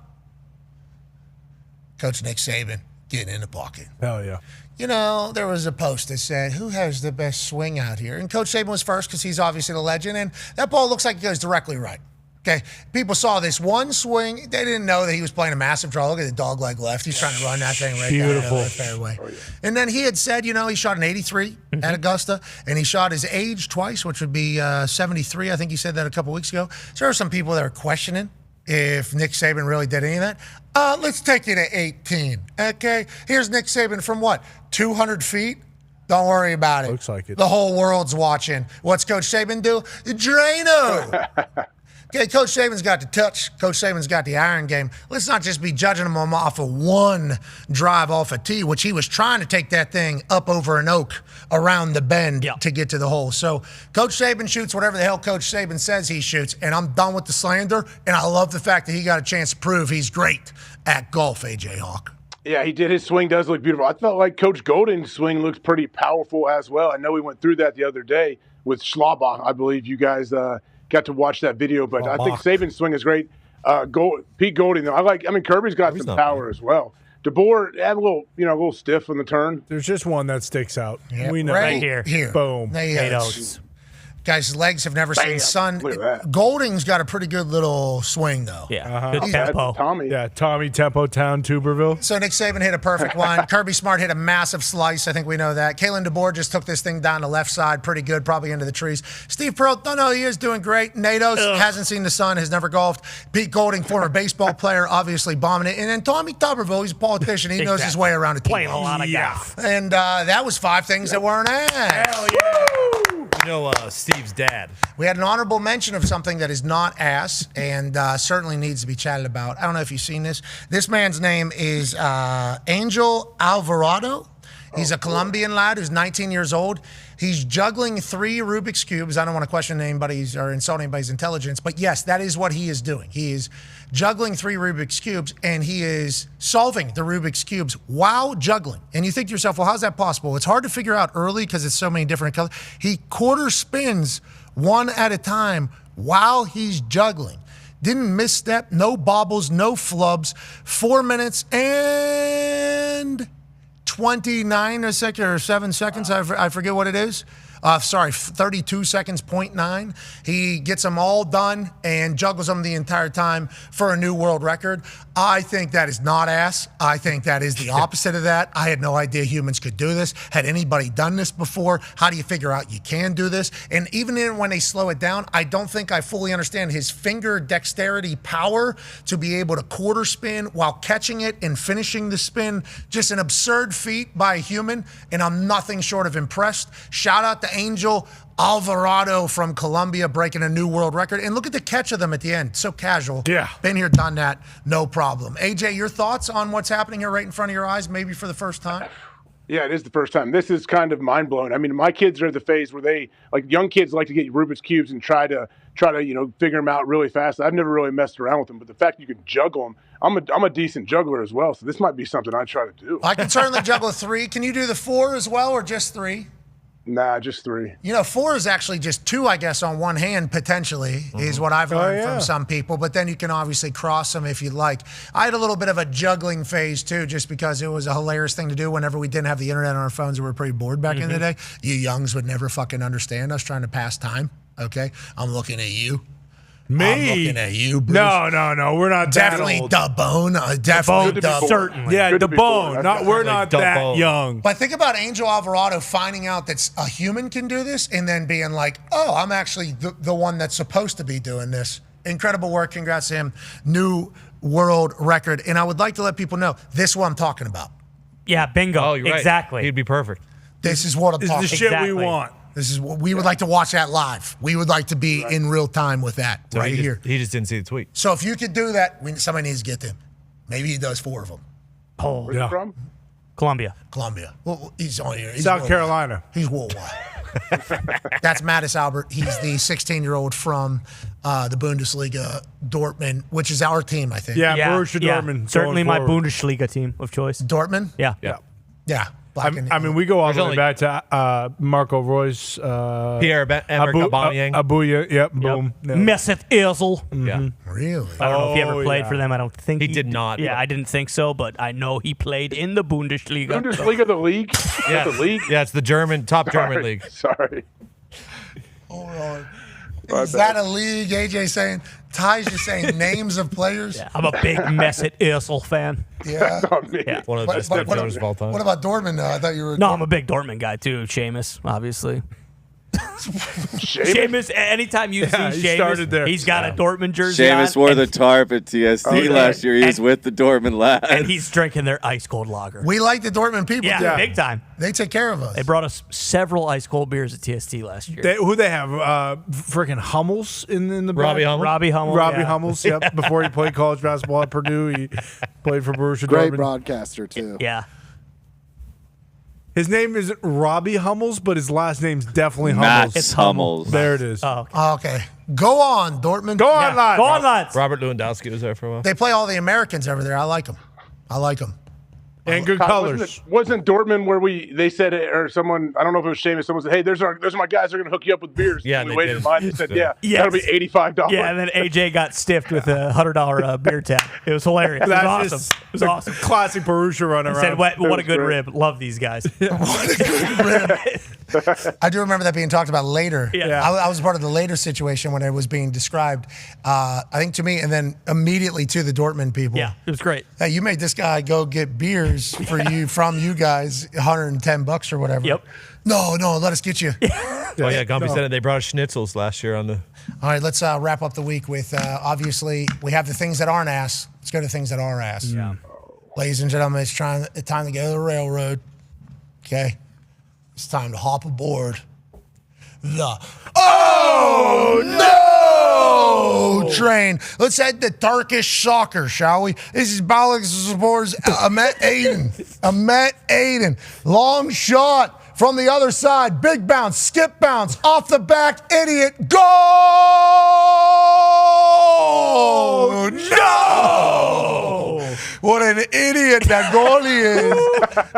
Coach Nick Saban getting in the pocket. Hell yeah. There was a post that said, who has the best swing out here? And Coach Saban was first because he's obviously the legend, and that ball looks like it goes directly right. Okay, people saw this one swing. They didn't know that he was playing a massive draw. Look at the dog leg left. He's trying to run that thing right Beautiful. down the fairway. And then he had said, he shot an 83 at Augusta, and he shot his age twice, which would be 73. I think he said that a couple weeks ago. So there are some people that are questioning if Nick Saban really did any of that. Let's take you to 18, okay? Here's Nick Saban from what, 200 feet? Don't worry about it. Looks like it. The whole world's watching. What's Coach Saban do? Drano. Okay, Coach Saban's got the touch. Coach Saban's got the iron game. Let's not just be judging him off of one drive off a tee, which he was trying to take that thing up over an oak around the bend to get to the hole. So Coach Saban shoots whatever the hell Coach Saban says he shoots, and I'm done with the slander, and I love the fact that he got a chance to prove he's great at golf, A.J. Hawk. Yeah, he did. His swing does look beautiful. I felt like Coach Golden's swing looks pretty powerful as well. I know we went through that the other day with Schlabach. I believe you guys got to watch that video, but I think Saban's swing is great. Pete Golding, though, Kirby's got some power as well. DeBoer had a little stiff on the turn. There's just one that sticks out. Yeah, we know. Right here. Boom. Guys, his legs have never seen sun. Golding's got a pretty good little swing, though. Yeah, good tempo. Tommy Tempo Town, Tuberville. So Nick Saban hit a perfect one. Kirby Smart hit a massive slice. I think we know that. Kalen DeBoer just took this thing down the left side pretty good, probably into the trees. Steve Pearl, don't know, he is doing great. Natos hasn't seen the sun, has never golfed. Pete Golding, former baseball player, obviously bombing it. And then Tommy Tuberville, he's a politician. He knows his way around a team. Playing a lot of golf. And that was 5 things that weren't asked. Hell yeah. Steve's dad. We had an honorable mention of something that is not ass and certainly needs to be chatted about. I don't know if you've seen this. This man's name is Angel Alvarado. He's a Colombian lad who's 19 years old. He's juggling 3 Rubik's Cubes. I don't want to question anybody's or insult anybody's intelligence, but yes, that is what he is doing. He is juggling 3 Rubik's Cubes, and he is solving the Rubik's Cubes while juggling. And you think to yourself, well, how's that possible? It's hard to figure out early because it's so many different colors. He quarter spins one at a time while he's juggling. Didn't misstep, no bobbles, no flubs. 4 minutes and 29 or 7 seconds. I forget what it is. 32 seconds, 0.9. He gets them all done and juggles them the entire time for a new world record. I think that is not ass. I think that is the opposite of that. I had no idea humans could do this. Had anybody done this before? How do you figure out you can do this? And even when they slow it down, I don't think I fully understand his finger dexterity power to be able to quarter spin while catching it and finishing the spin. Just an absurd feat by a human, and I'm nothing short of impressed. Shout out to Angel Alvarado from Colombia breaking a new world record. And look at the catch of them at the end. So casual. Yeah. Been here, done that. No problem. AJ, your thoughts on what's happening here right in front of your eyes, maybe for the first time? Yeah, it is the first time. This is kind of mind blowing. I mean, my kids are at the phase where they young kids like to get Rubik's cubes and try to figure them out really fast. I've never really messed around with them, but the fact you can juggle them, I'm a decent juggler as well. So this might be something I try to do. I can certainly juggle 3. Can you do the 4 as well, or just 3? Nah, just 3. 4 is actually just 2, I guess, on one hand, potentially, is what I've learned from some people. But then you can obviously cross them if you'd like. I had a little bit of a juggling phase, too, just because it was a hilarious thing to do whenever we didn't have the internet on our phones and we were pretty bored back in the day. You youngs would never fucking understand us trying to pass time, okay? I'm looking at you. Me? I'm looking at you, Bruce. No. We're not definitely that old. the bone. Definitely the bone. Certainly. Yeah, the bone. We're not that young. But think about Angel Alvarado finding out that a human can do this and then being like, oh, I'm actually the one that's supposed to be doing this. Incredible work. Congrats to him. New world record. And I would like to let people know this is what I'm talking about. Yeah, bingo. Oh, you're right. Exactly. He'd be perfect. This is what I'm talking about. This is the shit we want. This is what we would like to watch that live. We would like to be in real time with that So here. He just didn't see the tweet. So if you could do that, somebody needs to get them. Maybe he does 4 of them. Oh, Where's he from? Columbia. Well, he's on here. He's South worldwide. Carolina. He's worldwide. That's Mattis Albert. He's the 16-year-old from the Bundesliga, Dortmund, which is our team, I think. Yeah, Borussia Dortmund. Certainly my going forward. Bundesliga team of choice. Dortmund? Yeah. Yeah. I mean, we go all There's the way only- back to Marco Royce. Pierre-Emerick Aubameyang. Abuya, yep, boom. Yeah. Mesut Ozil. Yeah. Really? I don't know if he ever Oh, played yeah. for them. I don't think He did not. Yeah, I didn't think so, but I know he played in the Bundesliga. Bundesliga, the league? Yeah. The league? Yeah, it's the top German league. Sorry. Hold on. Is that a league? AJ saying, Ty's just saying names of players? Yeah, I'm a big Mesut Ozil fan. Yeah. Yeah. One of the best midfielders of all time. What about Dortmund, though? I thought you were. No, I'm a big Dortmund guy too. Seamus, obviously. Seamus, anytime you see he Seamus, started there. he's got a Dortmund jersey Seamus on, wore and- the tarp at TST last year. He was with the Dortmund lads. and he's drinking their ice cold lager. We like the Dortmund people. Yeah, too. big time. They take care of us. They brought us several ice cold beers at TST last year. Who they have? Freaking Hummels in the back? Robbie Hummels. Robbie yeah. Hummels, yep. Before he played college basketball at Purdue, he played for Borussia Great Dortmund. broadcaster, too. Yeah. His name isn't Robbie Hummels, but his last name's definitely Mats Hummels. Hummels. There it is. Oh, okay. Okay. Go on, Dortmund. Go on, lads. Go on, lads. Robert Lewandowski was there for a while. They play all the Americans over there. I like them. And good Kyle, colors. Wasn't Dortmund where they said it, or someone, I don't know if it was Seamus, someone said, hey, those are my guys, they're going to hook you up with beers. Yeah, and we they waited did. in line and said, Yeah. that'll be $85. Yeah, and then AJ got stiffed with a $100 beer tab. It was hilarious. It was That's awesome. just It was awesome. Classic Borussia run He around. said, what a good great. rib. Love these guys. I do remember that being talked about later. Yeah. I was part of the later situation when it was being described, I think to me, and then immediately to the Dortmund people. Yeah, it was great. Hey, you made this guy go get beers for you from you guys, $110 or whatever. Yep. No, let us get you. Oh yeah, Gumpy said it. They brought us schnitzels last year on the. All right, let's wrap up the week with obviously we have the things that aren't ass. Let's go to things that are ass. Yeah. Ladies and gentlemen, it's time to go to the railroad. Okay, it's time to hop aboard the train. Let's head to Turkish soccer, shall we? This is Balıkesirspor's Ahmet Aydin. Long shot from the other side. Big bounce, skip bounce, off the back, idiot. Goal! No! What an idiot that goalie is.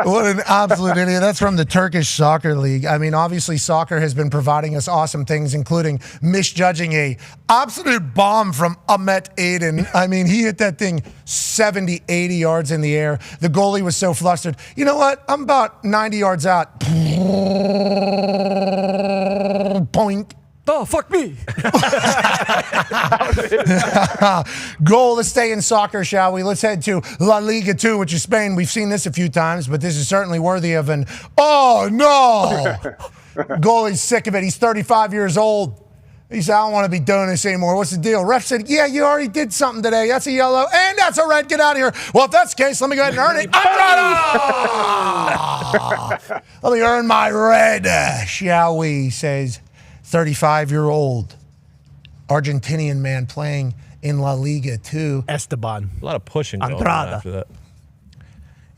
What an absolute idiot. That's from the Turkish Soccer League. I mean, obviously, soccer has been providing us awesome things, including misjudging a absolute bomb from Ahmet Aydin. I mean, he hit that thing 70, 80 yards in the air. The goalie was so flustered. You know what? I'm about 90 yards out. Poink. Oh, fuck me. Goal. Let's stay in soccer, shall we? Let's head to La Liga 2, which is Spain. We've seen this a few times, but this is certainly worthy of an oh no. Goalie's sick of it. He's 35 years old. He said, I don't want to be doing this anymore. What's the deal? Ref said, yeah, you already did something today. That's a yellow, and that's a red. Get out of here. Well, if that's the case, let me go ahead and earn it. Let me earn my red, shall we, says 35-year-old Argentinian man playing in La Liga 2. Esteban. A lot of pushing going on Andrada. after that.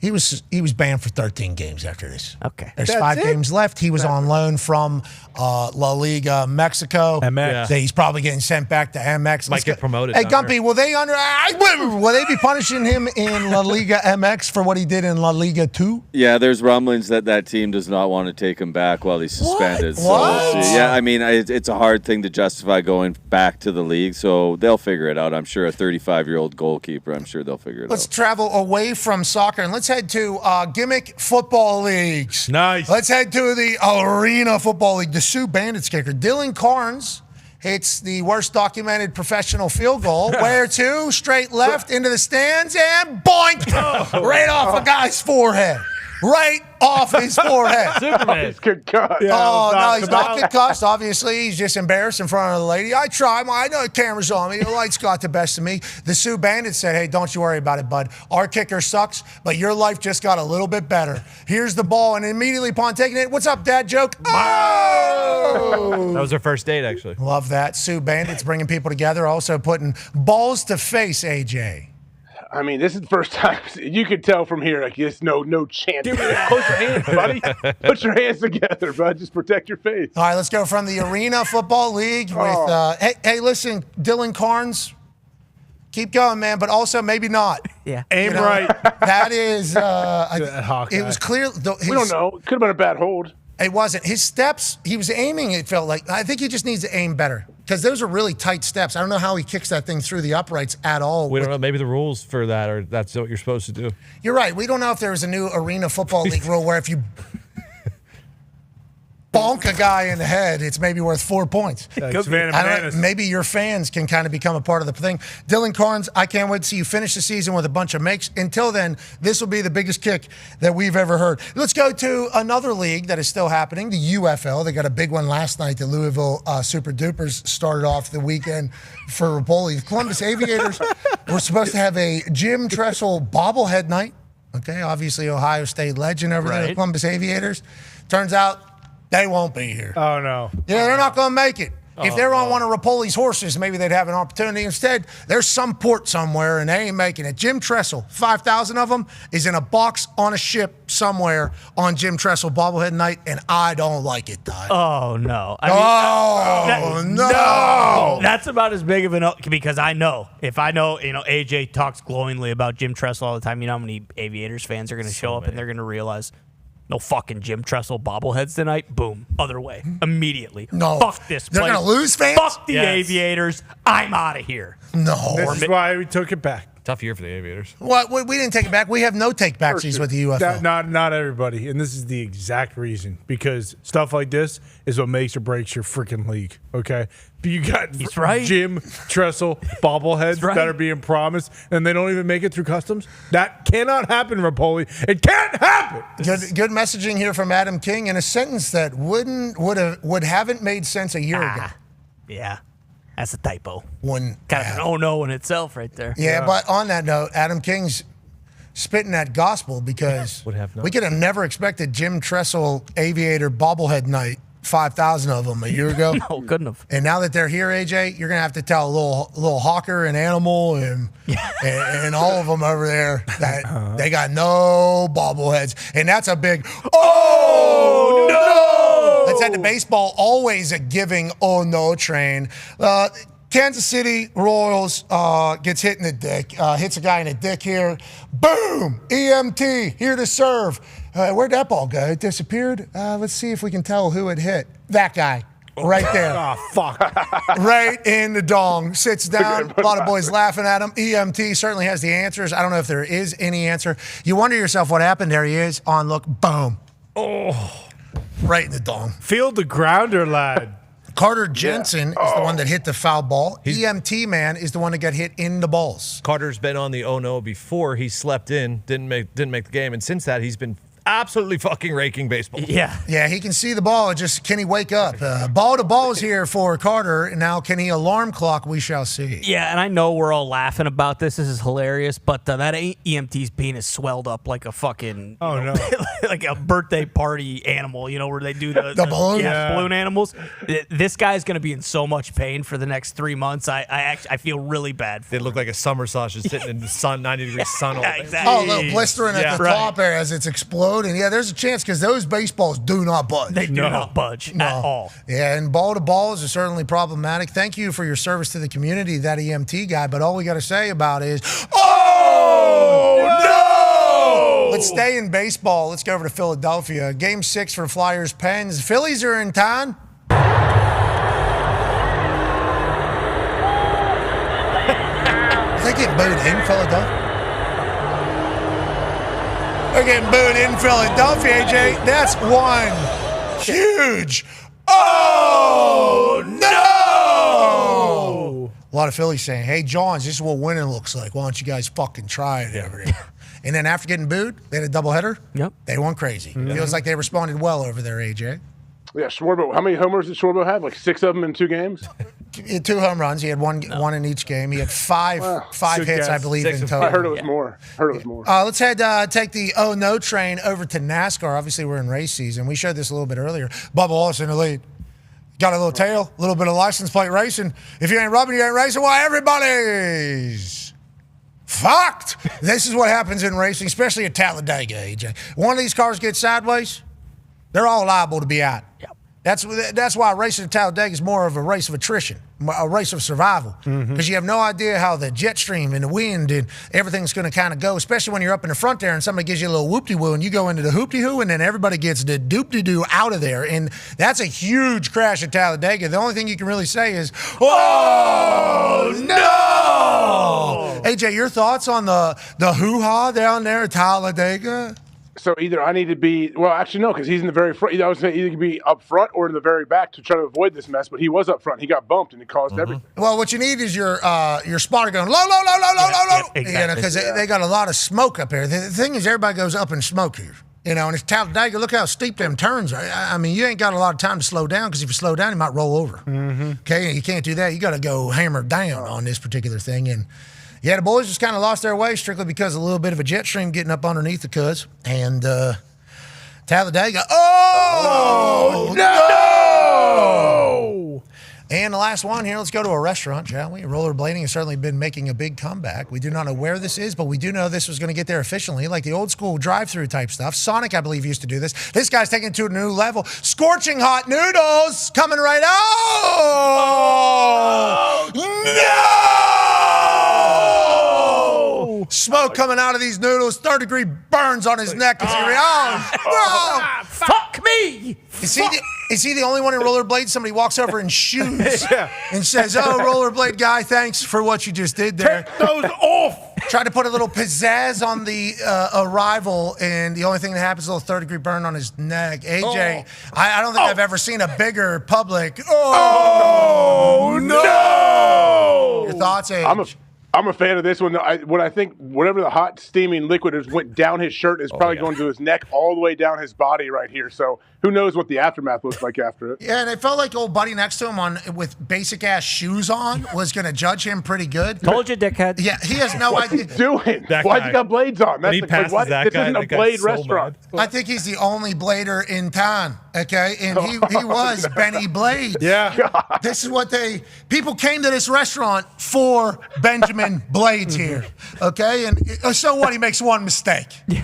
He was banned for 13 games after this. Okay. There's That's 5 it? games left. He was on loan from La Liga Mexico. MX. Yeah. He's probably getting sent back to MX. Might get promoted Hey, down Gumpy, will they be punishing him in La Liga MX for what he did in La Liga 2? Yeah, there's rumblings that team does not want to take him back while he's suspended. So What? we'll see. Yeah, I mean, it's a hard thing to justify going back to the league, so they'll figure it out. I'm sure a 35-year-old goalkeeper, I'm sure they'll figure it Let's out. travel away from soccer and let's head to gimmick football leagues. Nice. Let's head to the Arena Football League. The Sioux Bandits kicker, Dylan Carnes, hits the worst documented professional field goal. Where to? Straight left into the stands and boink! Right off a guy's forehead. Right off his forehead. Superman. He's concussed. He's not concussed. Obviously, he's just embarrassed in front of the lady. I tried. I know the camera's on me. The lights got the best of me. The Sioux Bandits said, hey, don't you worry about it, bud. Our kicker sucks, but your life just got a little bit better. Here's the ball, and immediately upon taking it, what's up, Dad joke? Oh! That was their first date, actually. Love that. Sioux Bandits bringing people together, also putting balls to face, AJ. I mean, this is the first time. You can tell from here, like, there's no chance. Close your hands, buddy. Put your hands together, bud. Just protect your face. All right, let's go from the Arena Football League with, hey, listen, Dylan Carnes, keep going, man, but also maybe not. Yeah. Aim right. That is, Hawkeye. it was clear. We don't know. It could have been a bad hold. It wasn't. His steps, he was aiming, it felt like. I think he just needs to aim better because those are really tight steps. I don't know how he kicks that thing through the uprights at all. We don't know. Maybe the rules for that, or that's what you're supposed to do. You're right. We don't know if there's a new Arena Football League rule where if you bonk a guy in the head, it's maybe worth 4 points. That's bananas. Maybe your fans can kind of become a part of the thing. Dylan Carnes, I can't wait to see you finish the season with a bunch of makes. Until then, this will be the biggest kick that we've ever heard. Let's go to another league that is still happening, the UFL. They got a big one last night. The Louisville Super Dupers started off the weekend for Rapoli. The Columbus Aviators were supposed to have a Jim Tressel bobblehead night. Okay, obviously Ohio State legend over there, the Columbus Aviators. Turns out they won't be here. Oh, no. Yeah, they're not going to make it. If they're on one of Rapoli's horses, maybe they'd have an opportunity. Instead, there's some port somewhere, and they ain't making it. Jim Tressel, 5,000 of them, is in a box on a ship somewhere on Jim Tressel bobblehead night, and I don't like it, Dahn. Oh, no. No. That's about as big of an because I know. If I know, AJ talks glowingly about Jim Tressel all the time. You know how many Aviators fans are going to show up and they're going to realize no fucking Jim Tressel bobbleheads tonight. Boom. Other way. Immediately. No. Fuck this place. They're going to lose fans? Fuck the Aviators. I'm out of here. No. This is why we took it back. Tough year for the Aviators. What? We didn't take it back. We have no take-backsies with the UFL. Not everybody. And this is the exact reason. Because stuff like this is what makes or breaks your freaking league. Okay? But you got Jim Tressel bobbleheads that are being promised, and they don't even make it through customs. That cannot happen, Rapoli. It can't happen. Good messaging here from Adam King in a sentence that haven't made sense a year ago. Yeah. That's a typo. Kind of an oh-no in itself right there. Yeah, but on that note, Adam King's spitting that gospel because we could have never expected Jim Tressel Aviator bobblehead night, 5,000 of them a year ago. No, couldn't have. And now that they're here, AJ, you're going to have to tell a little Hawker and Animal and all of them over there that they got no bobbleheads. And that's a big, oh, no! Let's head to baseball, always a giving oh no train. Kansas City Royals gets hit in the dick, hits a guy in the dick here. Boom! EMT, here to serve. Where'd that ball go? It disappeared? Let's see if we can tell who it hit. That guy. Right there. Oh, fuck. Right in the dong. Sits down. A lot of boys laughing at him. EMT certainly has the answers. I don't know if there is any answer. You wonder yourself what happened. There he is. On look. Boom. Oh. Right in the dong. Field the grounder, lad. Carter Jensen is the one that hit the foul ball. EMT man is the one that got hit in the balls. Carter's been on the oh no before. He slept in, didn't make the game, and since that he's been absolutely fucking raking baseball. Yeah, he can see the ball. Just can he wake up? Ball to ball is here for Carter. And now can he alarm clock? We shall see. Yeah, and I know we're all laughing about this. This is hilarious, but that EMT's penis swelled up like a fucking like a birthday party animal. You know where they do the balloon, balloon animals. This guy's gonna be in so much pain for the next 3 months. I feel really bad. They look like a summer sausage sitting in the sun, 90-degree sun all day. Exactly. Oh, a little blistering at the top there as it's exploding. Yeah, there's a chance because those baseballs do not budge. They do not budge at all. Yeah, and ball to balls are certainly problematic. Thank you for your service to the community, that EMT guy. But all we got to say about it is, oh, no! Let's stay in baseball. Let's go over to Philadelphia. Game 6 for Flyers Pens. Phillies are in town. They get booed in Philadelphia. They're getting booed in Philadelphia, AJ. That's one huge oh no! A lot of Phillies saying, hey, Johns, this is what winning looks like. Why don't you guys fucking try it over there? And then after getting booed, they had a doubleheader. Yep. They went crazy. Feels like they responded well over there, AJ. Yeah, Schwarber. How many homers did Schwarber have? Like 6 of them in 2 games? He had 2 home runs. He had one in each game. He had five hits, I believe, in total. I heard it was more. Let's take the oh no train over to NASCAR. Obviously, we're in race season. We showed this a little bit earlier. Bubba Wallace in the lead. Got a little tail, a little bit of license plate racing. If you ain't rubbing, you ain't racing. Well, everybody's fucked. This is what happens in racing, especially at Talladega, AJ. One of these cars gets sideways, they're all liable to be out. Yep. That's why racing at Talladega is more of a race of attrition, a race of survival, because you have no idea how the jet stream and the wind and everything's going to kind of go, especially when you're up in the front there and somebody gives you a little whoop-de-woo and you go into the hoop-de-hoo and then everybody gets the doop-de-doo out of there. And that's a huge crash at Talladega. The only thing you can really say is, oh, no! AJ, your thoughts on the hoo-ha down there at Talladega? So either I need to be, well, actually, no, because he's in the very front. I was saying either be up front or in the very back to try to avoid this mess, but he was up front. He got bumped, and it caused everything. Well, what you need is your spotter going low, low, low, low, low, low, low. Exactly. Because they got a lot of smoke up here. The thing is, everybody goes up in smoke here. And it's Talladega. Look how steep them turns are. I mean, you ain't got a lot of time to slow down because if you slow down, you might roll over. Okay, you can't do that. You got to go hammer down on this particular thing. And yeah, the boys just kind of lost their way strictly because of a little bit of a jet stream getting up underneath the cuz. And Talladega, oh, no! And the last one here, let's go to a restaurant, shall we? Rollerblading has certainly been making a big comeback. We do not know where this is, but we do know this was going to get there efficiently, like the old school drive-through type stuff. Sonic, I believe, used to do this. This guy's taking it to a new level. Scorching hot noodles coming right out. Oh, no! Smoke coming out of these noodles. 3rd-degree burns on his neck as he fuck me! Is he the only one in rollerblades? Somebody walks over in shoes and says, oh, rollerblade guy, thanks for what you just did there. Take those off! Try to put a little pizzazz on the arrival, and the only thing that happens is a little 3rd-degree burn on his neck. AJ, I don't think I've ever seen a bigger public. Oh, no! Your thoughts, AJ? I'm a fan of this one. I think whatever the hot steaming liquid is went down his shirt is probably going to his neck all the way down his body right here. So who knows what the aftermath looks like after it. Yeah, and it felt like old buddy next to him with basic-ass shoes on was going to judge him pretty good. Told you, dickhead. Yeah, he has no What's idea. He doing? Why's he got blades on? That's this isn't a blade restaurant. I think he's the only blader in town, okay? And he was Benny Blade. Yeah. God. This is what people came to this restaurant for Benjamin Blades here, okay? And so what? He makes one mistake. Yeah.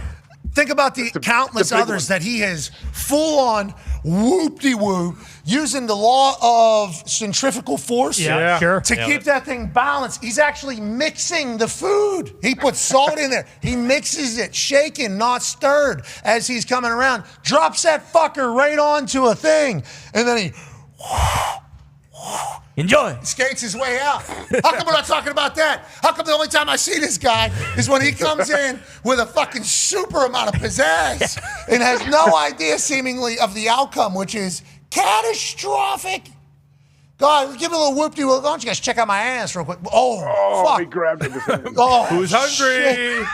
Think about the countless others that he has full-on whoop-de-woo using the law of centrifugal force sure. to keep that thing balanced. He's actually mixing the food. He puts salt in there. He mixes it, shaken, not stirred, as he's coming around. Drops that fucker right onto a thing, and then he enjoy. Skates his way out. How come we're not talking about that? How come the only time I see this guy is when he comes in with a fucking super amount of pizzazz and has no idea, seemingly, of the outcome, which is catastrophic? God, give me a little whoop-de-woo. Why don't you guys check out my ass real quick? Oh, fuck. He grabbed it. Oh, who's hungry?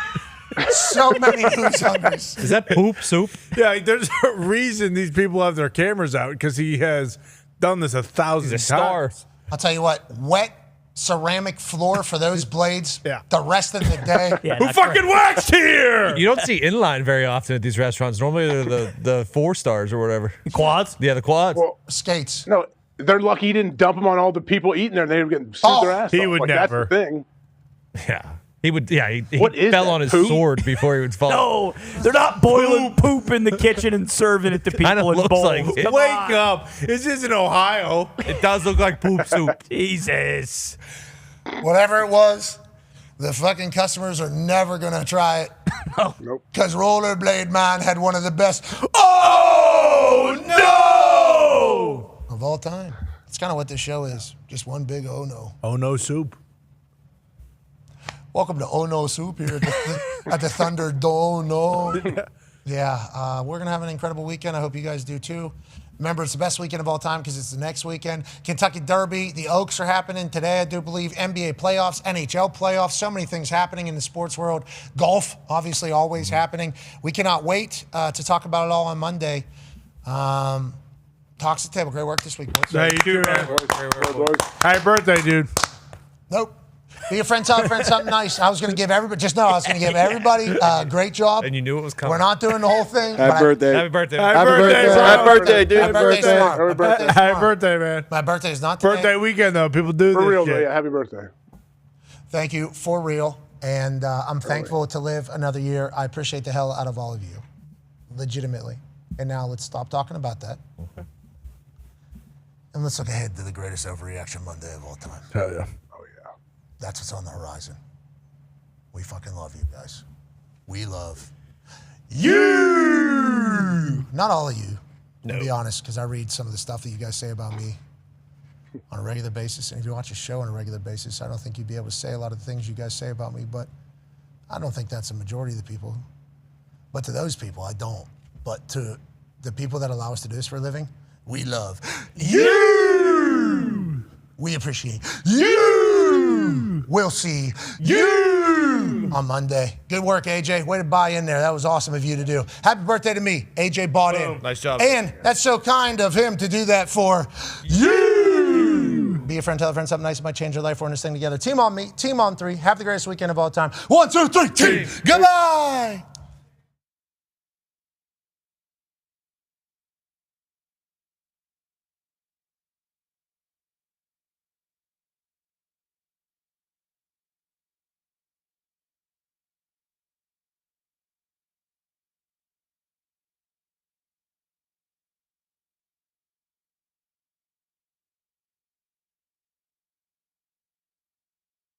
So many who's hungers. Is that poop soup? Yeah, there's a reason these people have their cameras out because he has done this 1,000 times. I'll tell you what, wet ceramic floor for those blades the rest of the day. Who fucking waxed here? You don't see inline very often at these restaurants. Normally they're the 4 stars or whatever. Quads? Yeah, the quads. Well, skates. No, they're lucky he didn't dump them on all the people eating there and they were getting sued their ass he off. would Like, never. That's the thing. Yeah. He would. Yeah, he What is fell that, on his poop? sword before he would fall. No, they're not boiling poop in the kitchen and serving it to people Kinda in looks bowls. like it. Come Wake on. up. This isn't Ohio. It does look like poop soup. Jesus. Whatever it was, the fucking customers are never going to try it. Nope. Because Rollerblade Man had one of the best no of all time. That's kind of what this show is. Just one big oh no. Oh no soup. Welcome to Oh No Soup here at the Thunderdome. No. Yeah, we're going to have an incredible weekend. I hope you guys do too. Remember, it's the best weekend of all time because it's the next weekend. Kentucky Derby, the Oaks are happening today, I do believe. NBA playoffs, NHL playoffs, so many things happening in the sports world. Golf, obviously, always happening. We cannot wait to talk about it all on Monday. Talks at the table. Great work this week, boys. How you doing, man? Happy birthday, dude. Nope. Be a friend, tell a friend something nice. I was going to give everybody, I was going to give everybody a great job. And you knew it was coming. We're not doing the whole thing. Happy birthday. Happy birthday. Happy birthday, bro. Happy birthday, dude. Happy birthday, tomorrow. Happy birthday. Happy birthday, man. My birthday is not today. Birthday weekend, though. People do For this real, shit. though, yeah. Happy birthday. Thank you, for real. And I'm thankful to live another year. I appreciate the hell out of all of you. Legitimately. And now let's stop talking about that. Okay. And let's look ahead to the greatest overreaction Monday of all time. Hell yeah. That's what's on the horizon. We fucking love you guys. We love you. Not all of you, to be honest, because I read some of the stuff that you guys say about me on a regular basis. And if you watch a show on a regular basis, I don't think you'd be able to say a lot of the things you guys say about me, but I don't think that's a majority of the people. But to those people, I don't. But to the people that allow us to do this for a living, we love you. We appreciate you. We'll see you on Monday. Good work, AJ. Way to buy in there. That was awesome of you to do. Happy birthday to me. AJ bought in. Nice job. And that's so kind of him to do that for you. Be a friend, tell a friend something nice. It might change your life. We're in this thing together. Team on me, team on 3. Have the greatest weekend of all time. 1, 2, 3, team. Goodbye.